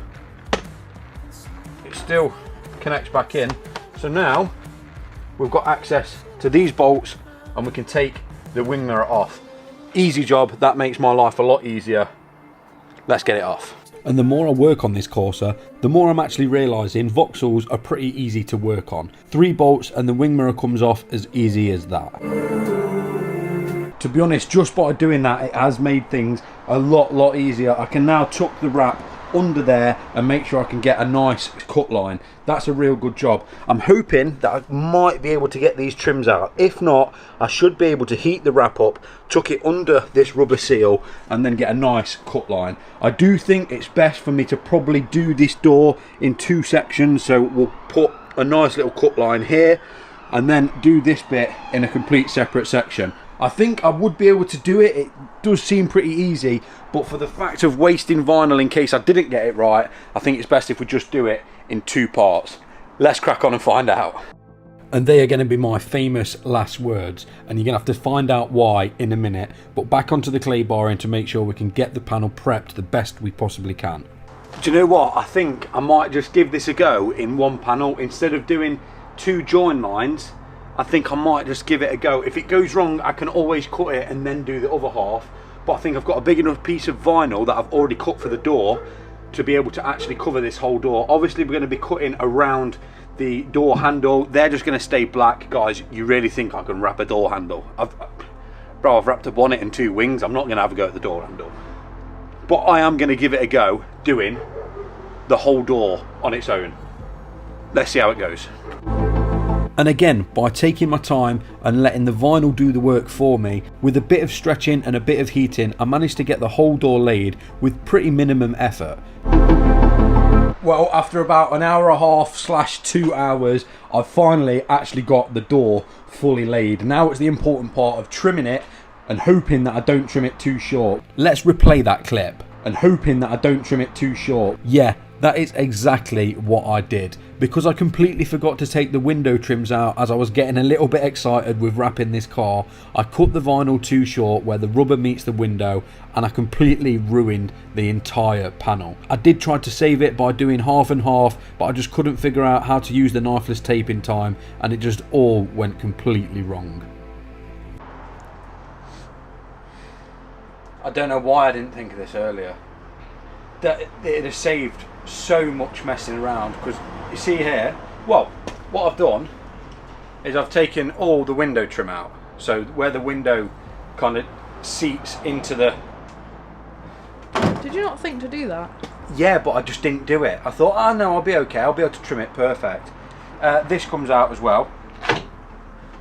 it still connects back in. So now we've got access to these bolts and we can take the wing mirror off. Easy job, that makes my life a lot easier. Let's get it off. And the more I work on this Corsa, the more I'm actually realising Vauxhalls are pretty easy to work on. 3 bolts and the wing mirror comes off as easy as that. To be honest, just by doing that, it has made things a lot easier. I can now tuck the wrap under there and make sure I can get a nice cut line. That's a real good job. I'm hoping that I might be able to get these trims out. If not, I should be able to heat the wrap up, tuck it under this rubber seal and then get a nice cut line. I do think it's best for me to probably do this door in 2 sections, so we'll put a nice little cut line here and then do this bit in a complete separate section. I think I would be able to do it. It does seem pretty easy, but for the fact of wasting vinyl in case I didn't get it right, I think it's best if we just do it in 2 parts. Let's crack on and find out. And they are going to be my famous last words, and you're going to have to find out why in a minute. But back onto the clay barring to make sure we can get the panel prepped the best we possibly can. Do you know what? I think I might just give this a go in 1 panel instead of doing 2 join lines. I think I might just give it a go. If it goes wrong, I can always cut it and then do the other half. But I think I've got a big enough piece of vinyl that I've already cut for the door to be able to actually cover this whole door. Obviously, we're going to be cutting around the door handle. They're just going to stay black. Guys, you really think I can wrap a door handle? I've wrapped a bonnet and 2 wings. I'm not going to have a go at the door handle. But I am going to give it a go doing the whole door on its own. Let's see how it goes. And again, by taking my time and letting the vinyl do the work for me, with a bit of stretching and a bit of heating, I managed to get the whole door laid with pretty minimum effort. Well, after about an hour and a half / 2 hours, I finally actually got the door fully laid. Now it's the important part of trimming it and hoping that I don't trim it too short. Let's replay that clip. And hoping that I don't trim it too short. Yeah, that is exactly what I did, because I completely forgot to take the window trims out as I was getting a little bit excited with wrapping this car. I cut the vinyl too short where the rubber meets the window and I completely ruined the entire panel. I did try to save it by doing half and half, but I just couldn't figure out how to use the knifeless tape in time and it just all went completely wrong. I don't know why I didn't think of this earlier. That it'd have saved so much messing around, because you see here, well, what I've done is I've taken all the window trim out, so where the window kind of seats into the... Did you not think to do that? Yeah, but I just didn't do it. I thought, oh no, I'll be okay, I'll be able to trim it perfect. This comes out as well,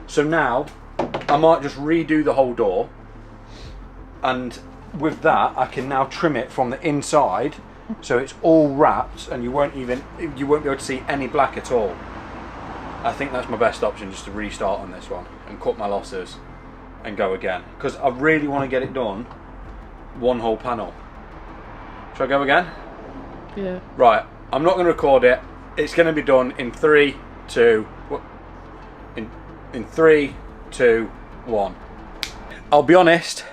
so now I might just redo the whole door, and with that I can now trim it from the inside so it's all wrapped and you won't be able to see any black at all. I think that's my best option, just to restart on this one and cut my losses and go again, because I really want to get it done 1 whole panel. Shall I go again? Yeah. Right, I'm not going to record it. It's going to be done in 3, 2 in 3, 2, 1. I'll be honest,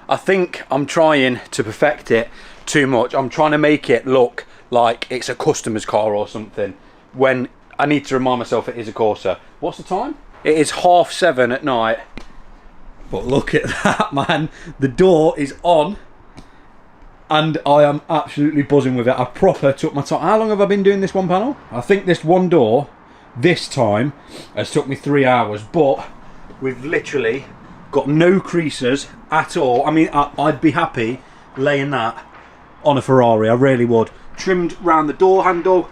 I think I'm trying to perfect it too much. I'm trying to make it look like it's a customer's car or something, when I need to remind myself it is a Corsa. What's the time? It is 7:30 at night. But look at that, man. The door is on and I am absolutely buzzing with it. I proper took my time. How long have I been doing this 1 panel? I think this 1 door, this time, has took me 3 hours, but we've literally got no creases at all. I mean, I'd be happy laying that on a Ferrari, I really would. Trimmed round the door handle,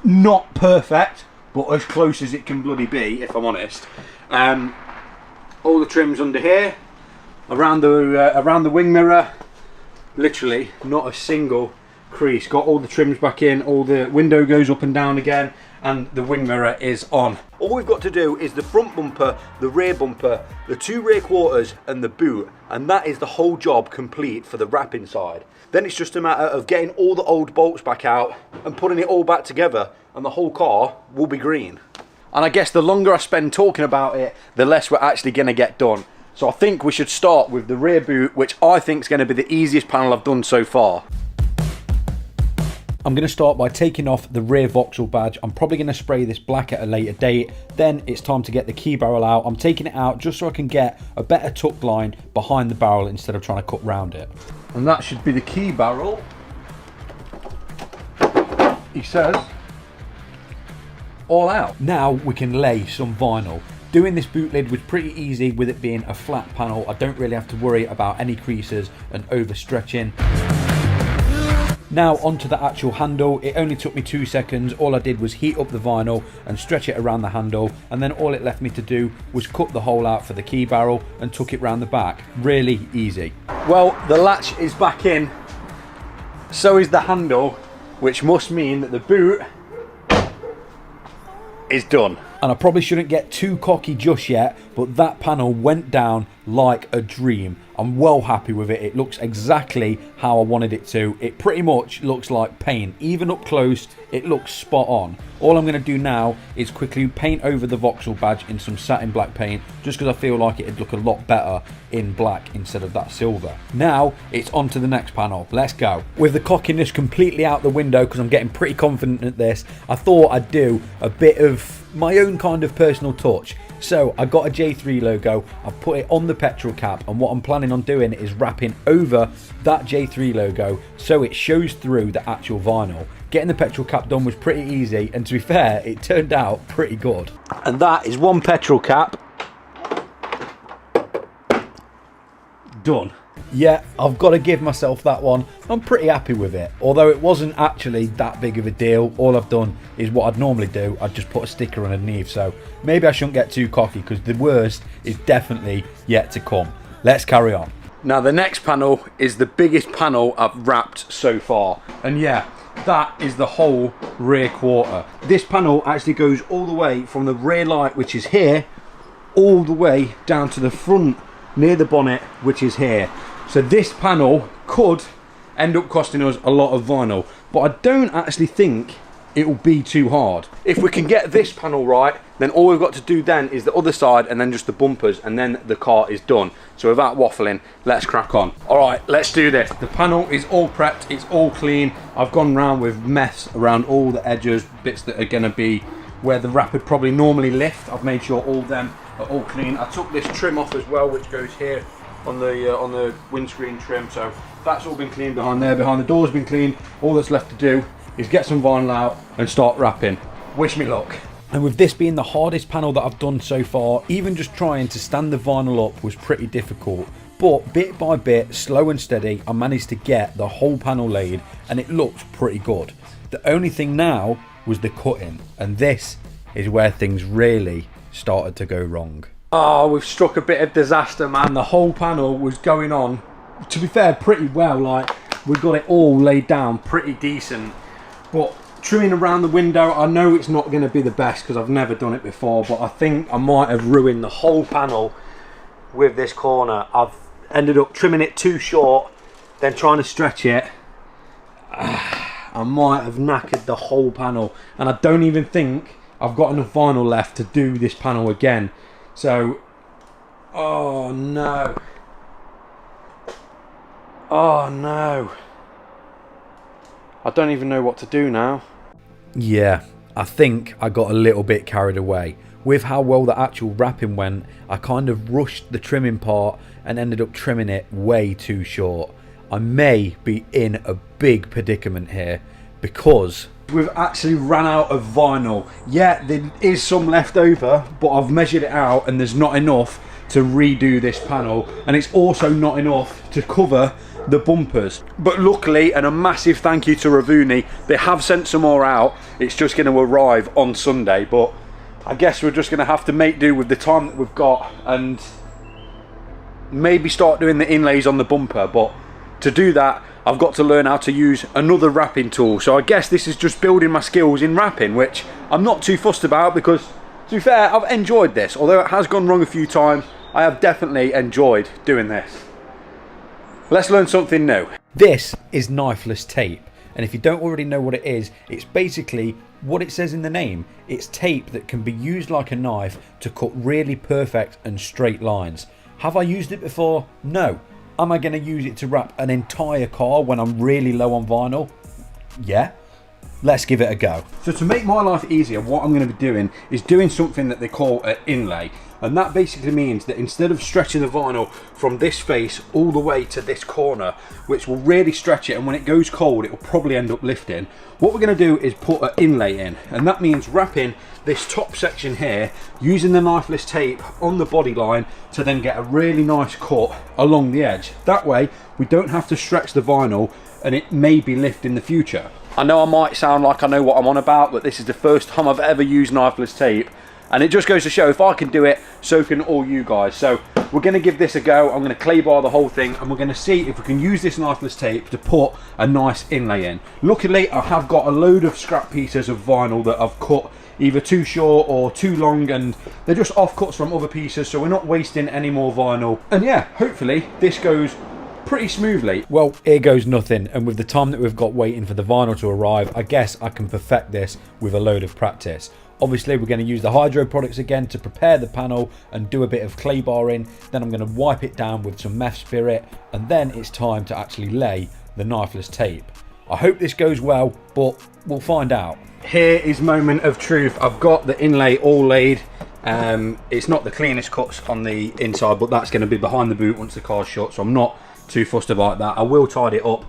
not perfect, but as close as it can bloody be, if I'm honest. All the trims under here, around the wing mirror, literally not a single crease. Got all the trims back in, all the window goes up and down again, and the wing mirror is on. All we've got to do is the front bumper, the rear bumper, the 2 rear quarters and the boot, and that is the whole job complete for the wrapping side. Then it's just a matter of getting all the old bolts back out and putting it all back together, and the whole car will be green. And I guess the longer I spend talking about it, the less we're actually going to get done. So I think we should start with the rear boot, which I think is going to be the easiest panel I've done so far. I'm going to start by taking off the rear Vauxhall badge. I'm probably going to spray this black at a later date. Then it's time to get the key barrel out. I'm taking it out just so I can get a better tuck line behind the barrel instead of trying to cut round it. And that should be the key barrel. He says, all out. Now we can lay some vinyl. Doing this boot lid was pretty easy with it being a flat panel. I don't really have to worry about any creases and overstretching. Now onto the actual handle. It only took me 2 seconds. All I did was heat up the vinyl and stretch it around the handle, and then all it left me to do was cut the hole out for the key barrel and tuck it round the back. Really easy. Well, the latch is back in, so is the handle, which must mean that the boot is done. And I probably shouldn't get too cocky just yet, but that panel went down like a dream. I'm well happy with it. It looks exactly how I wanted it to. It pretty much looks like paint. Even up close, it looks spot on. All I'm going to do now is quickly paint over the Vauxhall badge in some satin black paint, just because I feel like it'd look a lot better in black instead of that silver. Now it's on to the next panel. Let's go. With the cockiness completely out the window, because I'm getting pretty confident at this, I thought I'd do a bit of my own kind of personal touch. So I got a J3 logo, I've put it on the petrol cap, and what I'm planning on doing is wrapping over that J3 logo so it shows through the actual vinyl. Getting the petrol cap done was pretty easy, and to be fair, it turned out pretty good. And that is one petrol cap done. Yeah, I've got to give myself that one. I'm pretty happy with it. Although it wasn't actually that big of a deal. All I've done is what I'd normally do. I'd just put a sticker underneath. So maybe I shouldn't get too cocky, because the worst is definitely yet to come. Let's carry on. Now the next panel is the biggest panel I've wrapped so far. And yeah, that is the whole rear quarter. This panel actually goes all the way from the rear light, which is here, all the way down to the front near the bonnet, which is here. So this panel could end up costing us a lot of vinyl, but I don't actually think it will be too hard. If we can get this panel right, then all we've got to do then is the other side, and then just the bumpers, and then the car is done. So without waffling, let's crack on. All right, let's do this. The panel is all prepped, it's all clean. I've gone round with mess around all the edges, bits that are gonna be where the wrap would probably normally lift. I've made sure all them are all clean. I took this trim off as well, which goes here on the windscreen trim, so that's all been cleaned behind there. Behind the door's been cleaned. All that's left to do is get some vinyl out and start wrapping. Wish me luck. And with this being the hardest panel that I've done so far, even just trying to stand the vinyl up was pretty difficult. But bit by bit, slow and steady, I managed to get the whole panel laid, and it looked pretty good. The only thing now was the cutting, and this is where things really started to go wrong. Oh, we've struck a bit of disaster, man. The whole panel was going on, to be fair, pretty well. Like, we got it all laid down pretty decent. But trimming around the window, I know it's not going to be the best because I've never done it before, but I think I might have ruined the whole panel with this corner. I've ended up trimming it too short, then trying to stretch it. I might have knackered the whole panel, and I don't even think I've got enough vinyl left to do this panel again. So, oh no. Oh no. I don't even know what to do now. Yeah, I think I got a little bit carried away. With how well the actual wrapping went, I kind of rushed the trimming part and ended up trimming it way too short. I may be in a big predicament here because we've actually ran out of vinyl. Yeah, there is some left over, but I've measured it out and there's not enough to redo this panel, and it's also not enough to cover the bumpers. But luckily, and a massive thank you to Ravuni, they have sent some more out. It's just going to arrive on Sunday, but I guess we're just going to have to make do with the time that we've got and maybe start doing the inlays on the bumper. But to do that, I've got to learn how to use another wrapping tool. So I guess this is just building my skills in wrapping, which I'm not too fussed about because, to be fair, I've enjoyed this. Although it has gone wrong a few times, I have definitely enjoyed doing this. Let's learn something new. this is knifeless tape. And if you don't already know what it is, it's basically what it says in the name. It's tape that can be used like a knife to cut really perfect and straight lines. Have I used it before? No. Am I going to use it to wrap an entire car when I'm really low on vinyl? Yeah. Let's give it a go. So to make my life easier, what I'm going to be doing is doing something that they call an inlay. And that basically means that instead of stretching the vinyl from this face all the way to this corner, which will really stretch it, and when it goes cold, it will probably end up lifting, what we're going to do is put an inlay in. And that means wrapping this top section here, using the knifeless tape on the body line to then get a really nice cut along the edge. That way, we don't have to stretch the vinyl and it may be lift in the future. I know I might sound like I know what I'm on about, but this is the first time I've ever used knifeless tape. And it just goes to show, if I can do it, so can all you guys. So we're going to give this a go. I'm going to clay bar the whole thing, and we're going to see if we can use this knifeless tape to put a nice inlay in. Luckily, I have got a load of scrap pieces of vinyl that I've cut either too short or too long, and they're just offcuts from other pieces, so we're not wasting any more vinyl. And yeah, hopefully this goes pretty smoothly. Well, here goes nothing, and with the time that we've got waiting for the vinyl to arrive, I guess I can perfect this with a load of practice. Obviously, we're going to use the hydro products again to prepare the panel and do a bit of clay barring. Then I'm going to wipe it down with some meth spirit, and then it's time to actually lay the knifeless tape. I hope this goes well, but we'll find out. Here is moment of truth. I've got the inlay all laid. It's not the cleanest cuts on the inside, but that's going to be behind the boot once the car's shut, so I'm not too fussed about that. I will tidy it up,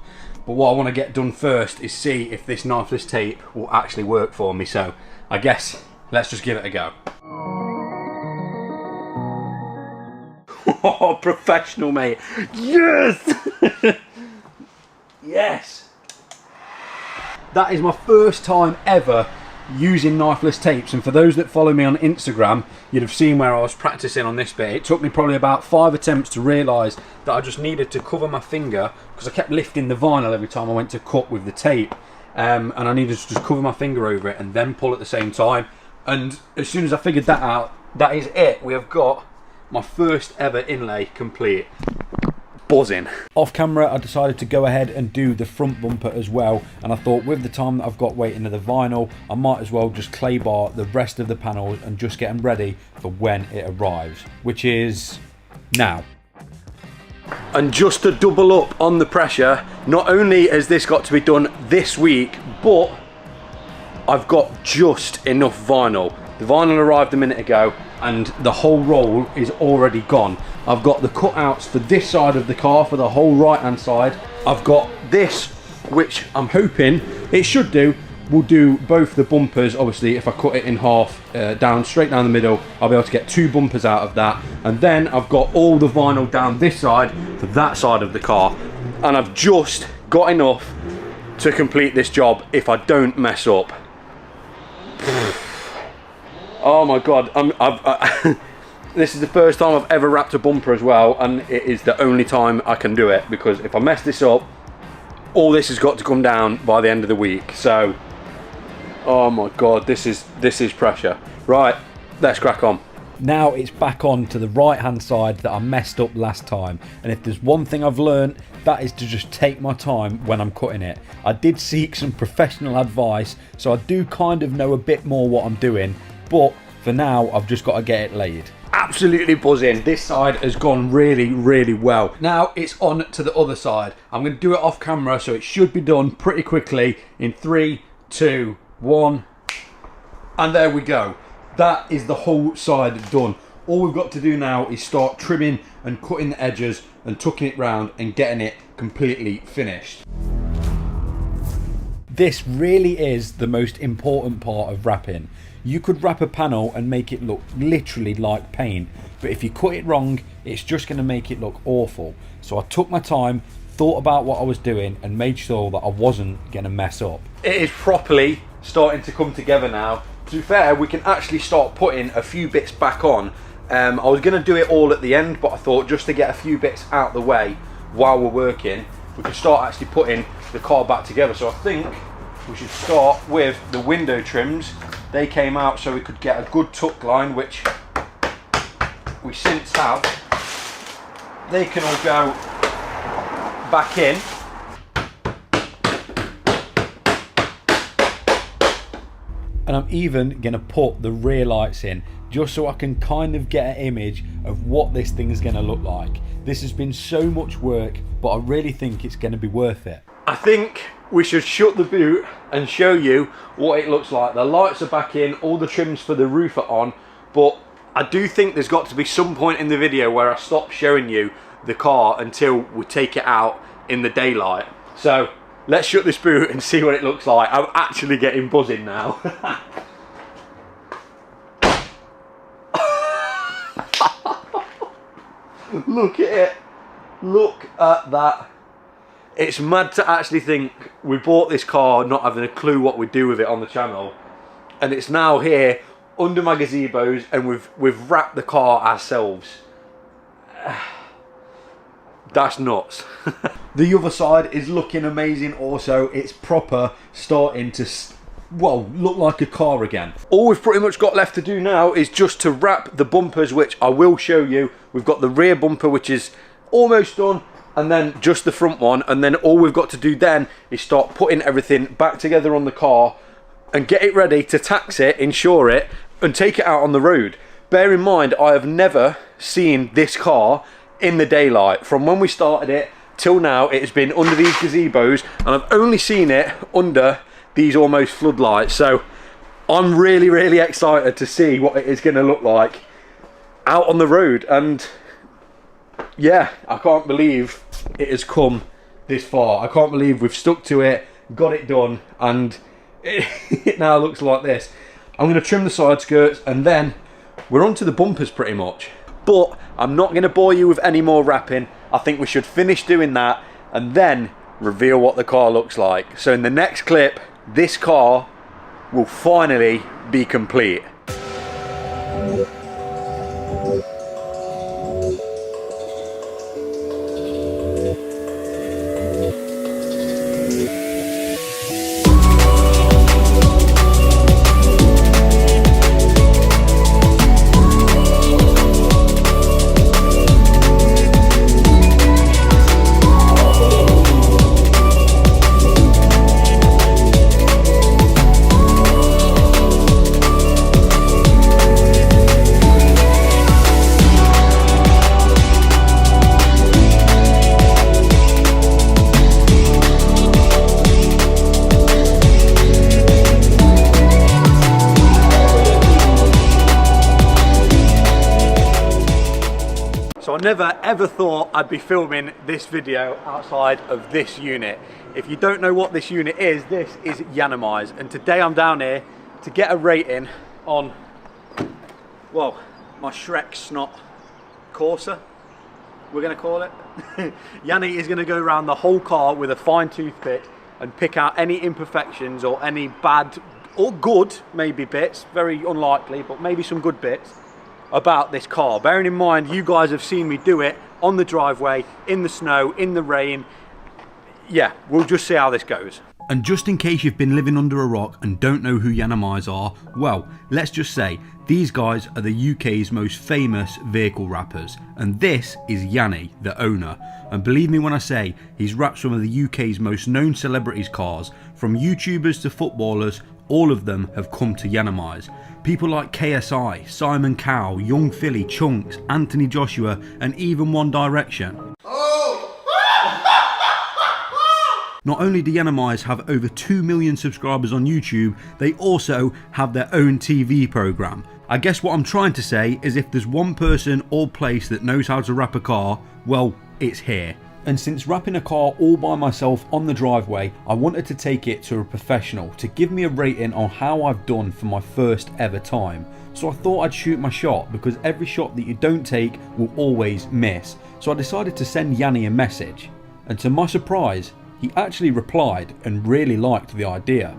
but what I want to get done first is see if this knifeless tape will actually work for me. So I guess let's just give it a go. Oh, professional, mate. Yes! Yes! That is my first time ever using knifeless tapes, and for those that follow me on Instagram, you'd have seen where I was practicing on this bit. It took me probably about 5 attempts to realise that I just needed to cover my finger, because I kept lifting the vinyl every time I went to cut with the tape. And I needed to just cover my finger over it and then pull at the same time. And as soon as I figured that out, that is it. We have got my first ever inlay complete. Buzzing. Off camera, I decided to go ahead and do the front bumper as well, and I thought with the time that I've got waiting to the vinyl, I might as well just clay bar the rest of the panels and just get them ready for when it arrives, which is now. And just to double up on the pressure, not only has this got to be done this week, but I've got just enough vinyl. The vinyl arrived a minute ago and the whole roll is already gone. I've got the cutouts for this side of the car, for the whole right hand side. I've got this, which I'm hoping it should do, will do both the bumpers. Obviously if I cut it in half, straight down the middle, I'll be able to get 2 bumpers out of that. And then I've got all the vinyl down this side for that side of the car, and I've just got enough to complete this job if I don't mess up. Oh my god, this is the first time I've ever wrapped a bumper as well, and it is the only time I can do it, because if I mess this up, all this has got to come down by the end of the week. So oh my god, this is pressure. Right, let's crack on. Now it's back on to the right hand side that I messed up last time, and if there's one thing I've learned, that is to just take my time when I'm cutting it. I did seek some professional advice, so I do kind of know a bit more what I'm doing, but for now I've just got to get it laid. Absolutely buzzing. This side has gone really, really well. Now it's on to the other side. I'm going to do it off camera, so it should be done pretty quickly in 3, 2, 1, and there we go. That is the whole side done. All we've got to do now is start trimming and cutting the edges and tucking it round and getting it completely finished. This really is the most important part of wrapping. You could wrap a panel and make it look literally like paint, but if you cut it wrong, it's just going to make it look awful. So I took my time, thought about what I was doing, and made sure that I wasn't going to mess up. It is properly starting to come together now. To be fair, we can actually start putting a few bits back on. I was going to do it all at the end, but I thought just to get a few bits out the way while we're working, we could start actually putting the car back together. So I think we should start with the window trims. They came out so we could get a good tuck line, which we since have. They can all go back in. And I'm even going to put the rear lights in just so I can kind of get an image of what this thing is going to look like. This has been so much work, but I really think it's going to be worth it. I think we should shut the boot and show you what it looks like. The lights are back in, all the trims for the roof are on, but I do think there's got to be some point in the video where I stop showing you the car until we take it out in the daylight. So let's shut this boot and see what it looks like. I'm actually getting buzzing now. Look at it. Look at that. It's mad to actually think we bought this car not having a clue what we do with it on the channel, and it's now here under my gazebos, and we've wrapped the car ourselves. That's nuts. The other side is looking amazing also. It's proper starting to, well, look like a car again. All we've pretty much got left to do now is just to wrap the bumpers, which I will show you. We've got the rear bumper, which is almost done, and then just the front one, and then all we've got to do then is start putting everything back together on the car and get it ready to tax it, insure it, and take it out on the road. Bear in mind, I have never seen this car in the daylight. From when we started it till now, it has been under these gazebos, and I've only seen it under these almost floodlights. So I'm really, really excited to see what it is going to look like out on the road. And yeah, I can't believe it has come this far. I can't believe we've stuck to it, got it done, and it now looks like this. I'm going to trim the side skirts, and then we're on to the bumpers pretty much. But I'm not going to bore you with any more wrapping. I think we should finish doing that and then reveal what the car looks like. So in the next clip, this car will finally be complete. So I never ever thought I'd be filming this video outside of this unit. If you don't know what this unit is, this is Yanamize, and today I'm down here to get a rating on, well, my Shrek snot Corsa, we're going to call it. Yanni is going to go around the whole car with a fine toothpick and pick out any imperfections or any bad or good maybe bits, very unlikely, but maybe some good bits about this car. Bearing in mind, you guys have seen me do it on the driveway, in the snow, in the rain. Yeah, we'll just see how this goes. And just in case you've been living under a rock and don't know who Yanamize are, well, let's just say these guys are the UK's most famous vehicle wrappers, and this is Yanni, the owner. And believe me when I say he's wrapped some of the UK's most known celebrities' cars, from YouTubers to footballers. All of them have come to Yanamize. People like KSI, Simon Cowell, Young Philly, Chunks, Anthony Joshua, and even One Direction. Not only do Yanamize have over 2 million subscribers on YouTube, they also have their own TV program. I guess what I'm trying to say is if there's one person or place that knows how to wrap a car, well, it's here. And since wrapping a car all by myself on the driveway, I wanted to take it to a professional to give me a rating on how I've done for my first ever time. So I thought I'd shoot my shot, because every shot that you don't take will always miss. So I decided to send Yanni a message, and to my surprise, he actually replied and really liked the idea.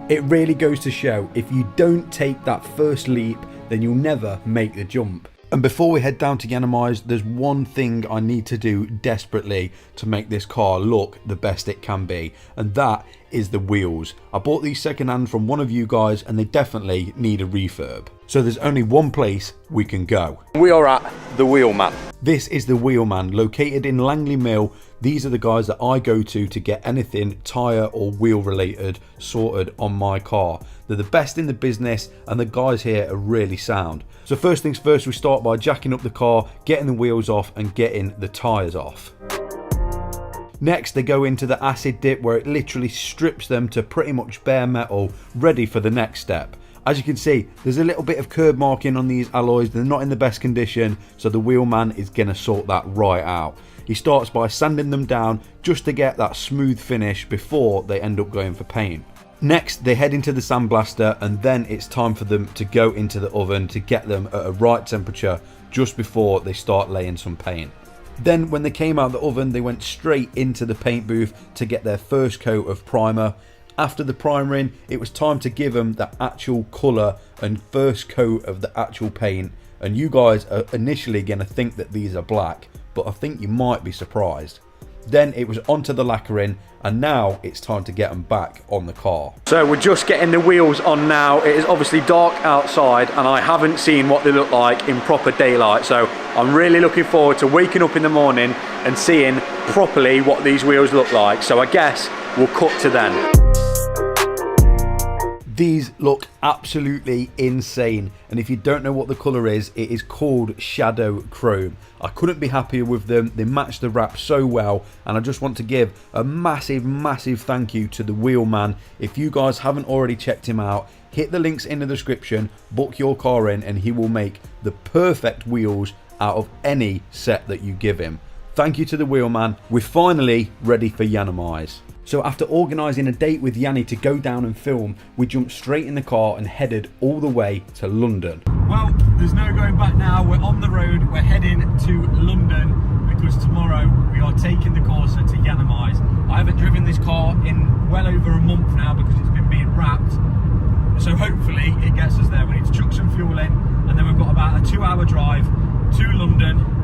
It really goes to show, if you don't take that first leap, then you'll never make the jump. And before we head down to Yanamize, there's one thing I need to do desperately to make this car look the best it can be, and that is the wheels. I bought these secondhand from one of you guys, and they definitely need a refurb. So there's only one place we can go. We are at the Wheelman. This is the Wheelman, located in Langley Mill, These are the guys that I go to get anything tyre or wheel related sorted on my car. They're the best in the business and the guys here are really sound. So first things first, we start by jacking up the car, getting the wheels off and getting the tyres off. Next they go into the acid dip where it literally strips them to pretty much bare metal, ready for the next step. As you can see, there's a little bit of curb marking on these alloys, they're not in the best condition, so the wheelman is going to sort that right out. He starts by sanding them down just to get that smooth finish before they end up going for paint. Next they head into the sandblaster and then it's time for them to go into the oven to get them at a right temperature just before they start laying some paint. Then when they came out of the oven they went straight into the paint booth to get their first coat of primer. After the primering it was time to give them the actual colour and first coat of the actual paint, and you guys are initially going to think that these are black, but I think you might be surprised. Then it was onto the lacquering and now it's time to get them back on the car. So we're just getting the wheels on now. It is obviously dark outside and I haven't seen what they look like in proper daylight, so I'm really looking forward to waking up in the morning and seeing properly what these wheels look like. So I guess we'll cut to then. These look absolutely insane, and if you don't know what the colour is, it is called Shadow Chrome. I couldn't be happier with them, they match the wrap so well, and I just want to give a massive thank you to the wheelman. If you guys haven't already checked him out, hit the links in the description, book your car in, and he will make the perfect wheels out of any set that you give him. Thank you to the wheelman. We're finally ready for Yanamize. So after organising a date with Yanni to go down and film, we jumped straight in the car and headed all the way to London. Well, there's no going back now. We're on the road. We're heading to London because tomorrow we are taking the Corsa to Yanamize. I haven't driven this car in well over a month now because it's been being wrapped. So hopefully it gets us there. We need to chuck some fuel in and then we've got about a 2-hour drive to London.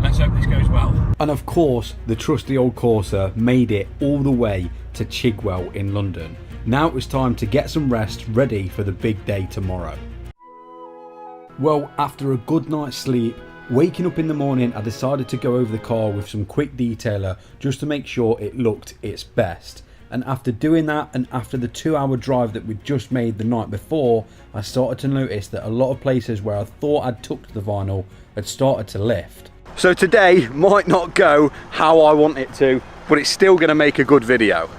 Let's hope this goes well. And of course, the trusty old Corsa made it all the way to Chigwell in London. Now it was time to get some rest ready for the big day tomorrow. Well, after a good night's sleep, waking up in the morning, I decided to go over the car with some quick detailer just to make sure it looked its best. And after doing that, and after the 2-hour drive that we'd just made the night before, I started to notice that a lot of places where I thought I'd tucked the vinyl had started to lift. So today might not go how I want it to, but it's still going to make a good video.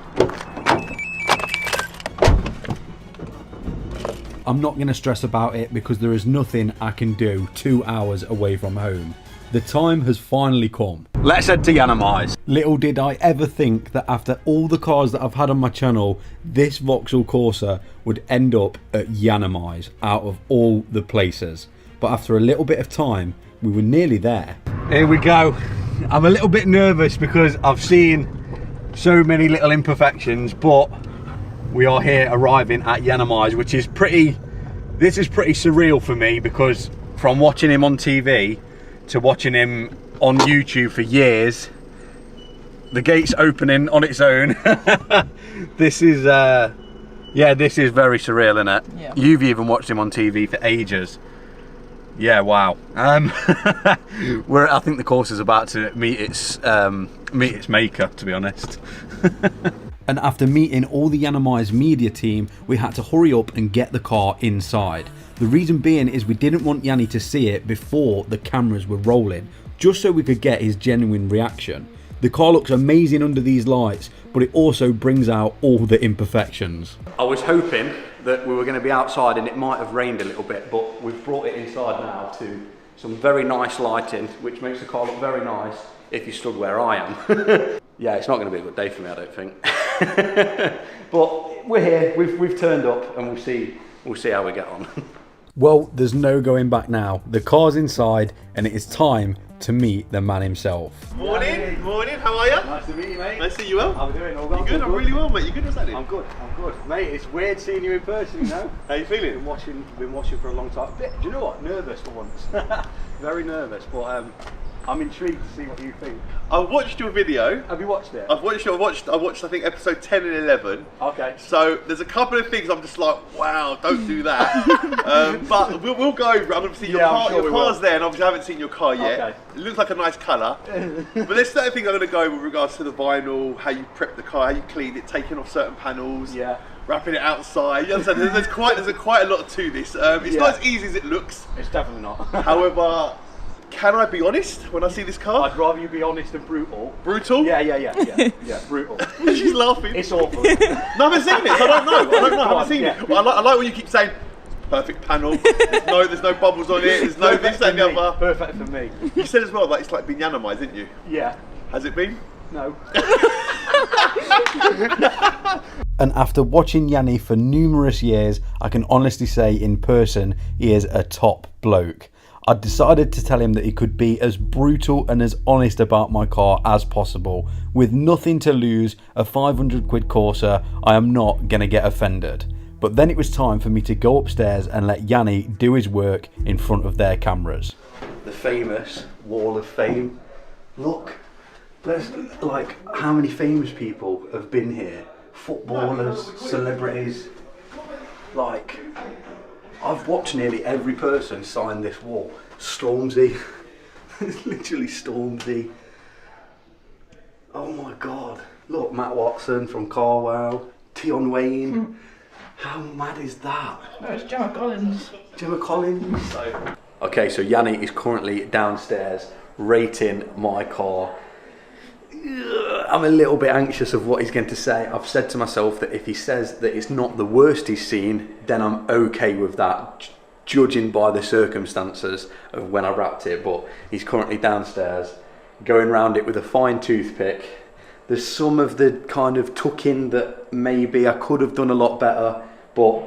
I'm not going to stress about it because there is nothing I can do 2 hours away from home. The time has finally come. Let's head to Yanamize. Little did I ever think that after all the cars that I've had on my channel, this Vauxhall Corsa would end up at Yanamize out of all the places. But after a little bit of time, we were nearly there. Here we go. I'm a little bit nervous because I've seen so many little imperfections, but we are here arriving at Yanamize, which is this is pretty surreal for me because from watching him on TV to watching him on YouTube for years, the gate's opening on its own. This is this is very surreal, isn't it? Yeah. You've even watched him on TV for ages. Yeah, wow. I think the Corsa's about to meet its maker, to be honest. And after meeting all the Yanamize media team, we had to hurry up and get the car inside. The reason being is we didn't want Yanni to see it before the cameras were rolling, just so we could get his genuine reaction. The car looks amazing under these lights, but it also brings out all the imperfections. I was hoping that we were going to be outside and it might have rained a little bit, but we've brought it inside now to some very nice lighting, which makes the car look very nice if you stood where I am. Yeah, it's not going to be a good day for me, I don't think. But we're here, we've turned up, and we'll see how we get on. Well, there's no going back now. The car's inside and it is time to meet the man himself. Morning, how are you? Nice to meet you, mate. Nice to see you well. How are we doing? All You good? I'm really well, mate. You good? What's happening? I'm good. Mate, it's weird seeing you in person, you know? How you feeling? Been watching for a long time. Do you know what? Nervous for once. Very nervous, but I'm intrigued to see what you think. I watched your video. Have you watched it? I watched I think episode 10 and 11. Okay. So there's a couple of things I'm just like, wow, don't do that. But we'll go over it. Obviously your car's there, and obviously I haven't seen your car yet. Okay. It looks like a nice colour. But there's certain things I'm going to go with regards to the vinyl, how you prep the car, how you clean it, taking off certain panels. Yeah. Wrapping it outside. You understand? There's quite a lot to this. It's not as easy as it looks. It's definitely not. However, can I be honest when I see this car? I'd rather you be honest and brutal. Brutal? Yeah, brutal. She's laughing. It's awful. No, I haven't seen it, so I don't know. I haven't seen it. Well, I like when you keep saying, perfect panel, there's no bubbles on it, there's no this, that and the other. Perfect for me. You said as well, like it's like been Yanamized, didn't you? Yeah. Has it been? No. And after watching Yanni for numerous years, I can honestly say in person, he is a top bloke. I decided to tell him that he could be as brutal and as honest about my car as possible. With nothing to lose, a 500 quid Corsa, I am not going to get offended. But then it was time for me to go upstairs and let Yanni do his work in front of their cameras. The famous Wall of Fame. Look, there's like how many famous people have been here? Footballers, celebrities. Like, I've watched nearly every person sign this wall. Stormzy. It's literally Stormzy. Oh my god. Look, Matt Watson from Carwow. Tion Wayne. How mad is that? No, it's Gemma Collins. Gemma Collins. Okay, so Yanni is currently downstairs rating my car. I'm a little bit anxious of what he's going to say. I've said to myself that if he says that it's not the worst he's seen, then I'm okay with that, judging by the circumstances of when I wrapped it. But he's currently downstairs, going around it with a fine toothpick. There's some of the kind of tuck-in that maybe I could have done a lot better, but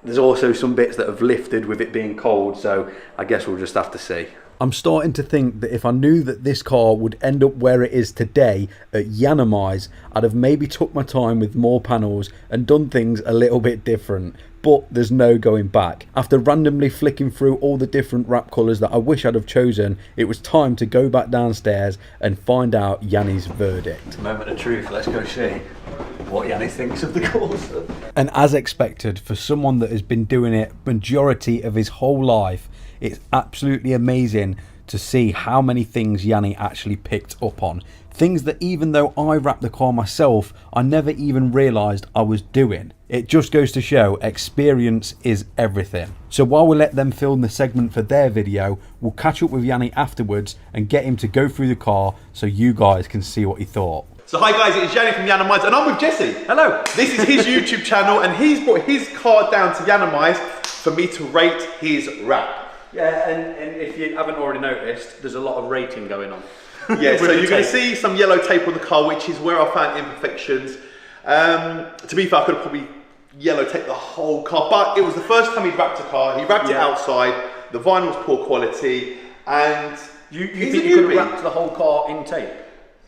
there's also some bits that have lifted with it being cold, so I guess we'll just have to see. I'm starting to think that if I knew that this car would end up where it is today at Yanamize, I'd have maybe took my time with more panels and done things a little bit different. But there's no going back. After randomly flicking through all the different wrap colours that I wish I'd have chosen, it was time to go back downstairs and find out Yanni's verdict. Moment of truth, let's go see what Yanni thinks of the Corsa. And as expected, for someone that has been doing it majority of his whole life, it's absolutely amazing to see how many things Yanni actually picked up on. Things that even though I wrapped the car myself, I never even realised I was doing. It just goes to show experience is everything. So while we let them film the segment for their video, we'll catch up with Yanni afterwards and get him to go through the car so you guys can see what he thought. So hi guys, it's Yanni from Yanamize and I'm with Jesse. Hello. This is his YouTube channel and he's brought his car down to Yanamize for me to rate his wrap. Yeah, and if you haven't already noticed, there's a lot of rating going on. Yeah, so you're going to see some yellow tape on the car, which is where I found imperfections. To be fair, I could have probably yellow taped the whole car, but it was the first time he'd wrapped a car. He wrapped it outside, the vinyl's poor quality, and you think you could have wrapped the whole car in tape?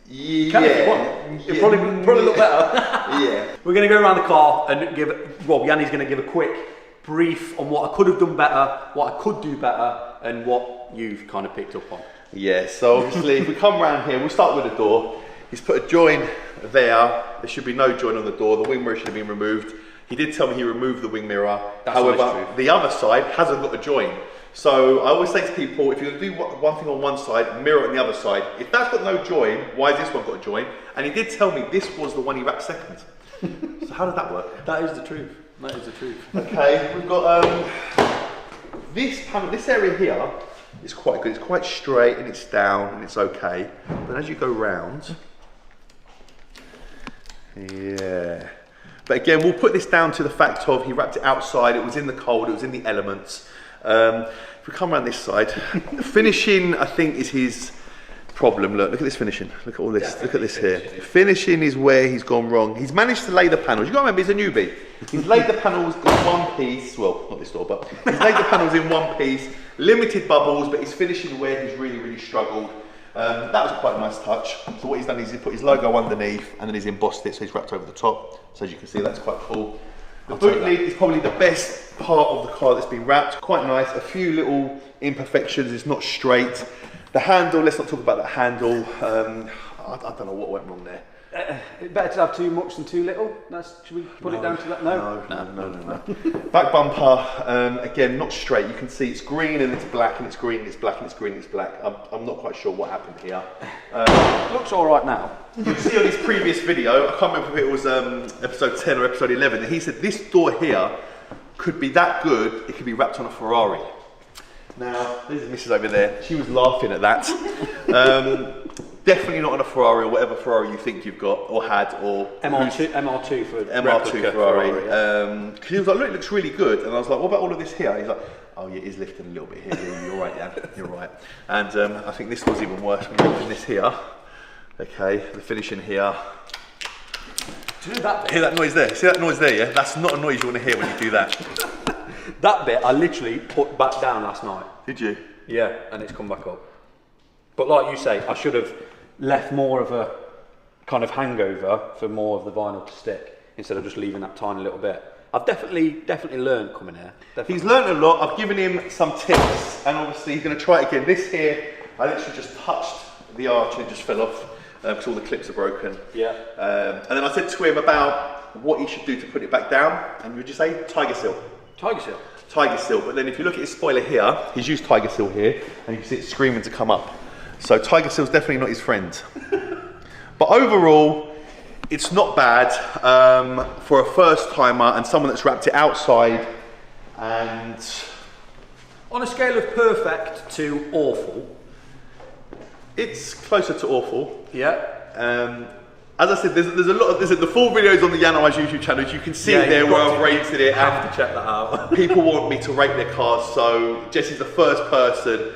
Yeah. Can if you want. It'll probably look better. Yeah. We're going to go around the car and Yanni's going to give a quick brief on what I could have done better, what I could do better, and what you've kind of picked up on. Yeah, so obviously if we come around here, we'll start with the door. He's put a join there. There should be no join on the door. The wing mirror should have been removed. He did tell me he removed the wing mirror. That's however, the other side hasn't got a join. So I always say to people, if you're going to do one thing on one side, mirror on the other side. If that's got no join, why has this one got a join? And he did tell me this was the one he wrapped second. So how did that work? That is the truth. That is the truth. Okay, we've got this panel, this area here is quite good. It's quite straight and it's down and it's okay. But as you go round, yeah. But again, we'll put this down to the fact of he wrapped it outside. It was in the cold. It was in the elements. If we come around this side, finishing I think is his problem. Look at this finishing. Look at all this. Look at this here. Finishing is where he's gone wrong. He's managed to lay the panels. You got to remember, he's a newbie. He's laid the panels in one piece. Well, not this door, but he's laid the panels in one piece. Limited bubbles, but he's finishing where he's really, really struggled. That was quite a nice touch. So what he's done is he put his logo underneath and then he's embossed it, so he's wrapped over the top. So as you can see, that's quite cool. The boot lid is probably the best part of the car that's been wrapped. Quite nice, a few little imperfections, it's not straight. The handle, let's not talk about that handle. I don't know what went wrong there. Better to have too much than too little. Should we put it down to that? No. Back bumper, again, not straight. You can see it's green and it's black and it's green and it's black and it's green and it's black. I'm not quite sure what happened here. Looks all right now. You'll see on his previous video, I can't remember if it was episode 10 or episode 11, that he said this door here could be that good, it could be wrapped on a Ferrari. Now, there's the missus over there. She was laughing at that. Definitely not on a Ferrari or whatever Ferrari you think you've got or had or MR2 for MR2 Ferrari. Because he was like, look, it looks really good. And I was like, what about all of this here? He's like, oh yeah, it is lifting a little bit here. Yeah, you're right, Jan. You're right. And I think this was even worse when you're lifting this here. Okay, the finishing here. Do you know that bit? Hear that noise there? See that noise there? Yeah, that's not a noise you want to hear when you do that. That bit I literally put back down last night. Did you? Yeah, and it's come back up. But like you say, I should have left more of a kind of hangover for more of the vinyl to stick instead of just leaving that tiny little bit. I've definitely learned coming here. Definitely. He's learned a lot. I've given him some tips, and obviously he's going to try it again. This here, I literally just touched the arch and it just fell off because all the clips are broken. Yeah. And then I said to him about what he should do to put it back down, and would you say Tiger Seal? Tiger Seal. Tiger Seal. But then if you look at his spoiler here, he's used Tiger Seal here, and you can see it screaming to come up. So Tiger Seal's definitely not his friend. But overall, it's not bad for a first timer and someone that's wrapped it outside. And on a scale of perfect to awful, it's closer to awful. Yeah. As I said, there's a lot of the full videos on the Yanowise YouTube channel. You can see it there where I've rated it. You have to check that out. People want me to rate their cars, so Jesse's the first person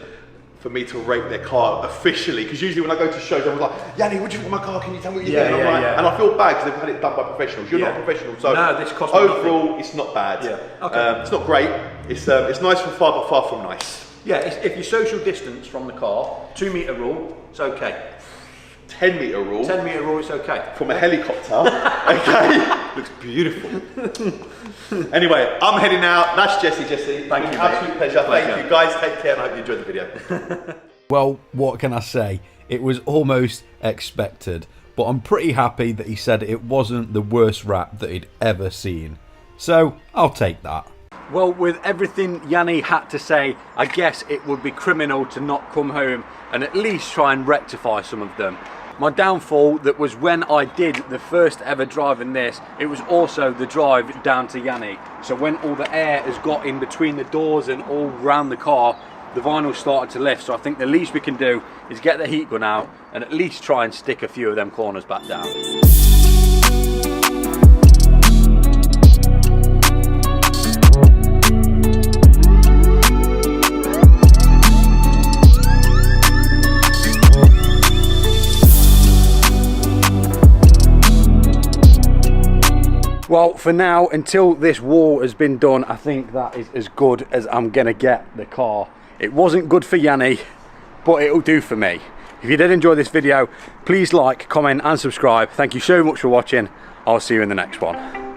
for me to rate their car officially, because usually when I go to shows, everyone's like, Yanni, what do you think of my car? Can you tell me what you think? And I feel bad because they've had it done by professionals. You're not a professional, so no, this cost me overall, nothing. it's not bad. Yeah. Okay. It's not great. It's nice from far, but far from nice. Yeah, if you social distance from the car, 2 metre rule, it's okay. 10 metre rule. 10 metre rule, it's okay. From a helicopter, okay? Looks beautiful. Anyway, I'm heading out. That's Jesse. Thank you, absolute pleasure. Thank you. Guys, take care and I hope you enjoyed the video. Well, what can I say? It was almost expected, but I'm pretty happy that he said it wasn't the worst wrap that he'd ever seen. So, I'll take that. Well, with everything Yanni had to say, I guess it would be criminal to not come home and at least try and rectify some of them. My downfall, that was when I did the first ever drive in this, it was also the drive down to Yanni. So when all the air has got in between the doors and all round the car, the vinyl started to lift. So I think the least we can do is get the heat gun out and at least try and stick a few of them corners back down. Well, for now, until this wall has been done, I think that is as good as I'm gonna get the car. It wasn't good for Yanni, but it'll do for me. If you did enjoy this video, please like, comment and subscribe. Thank you so much for watching. I'll see you in the next one.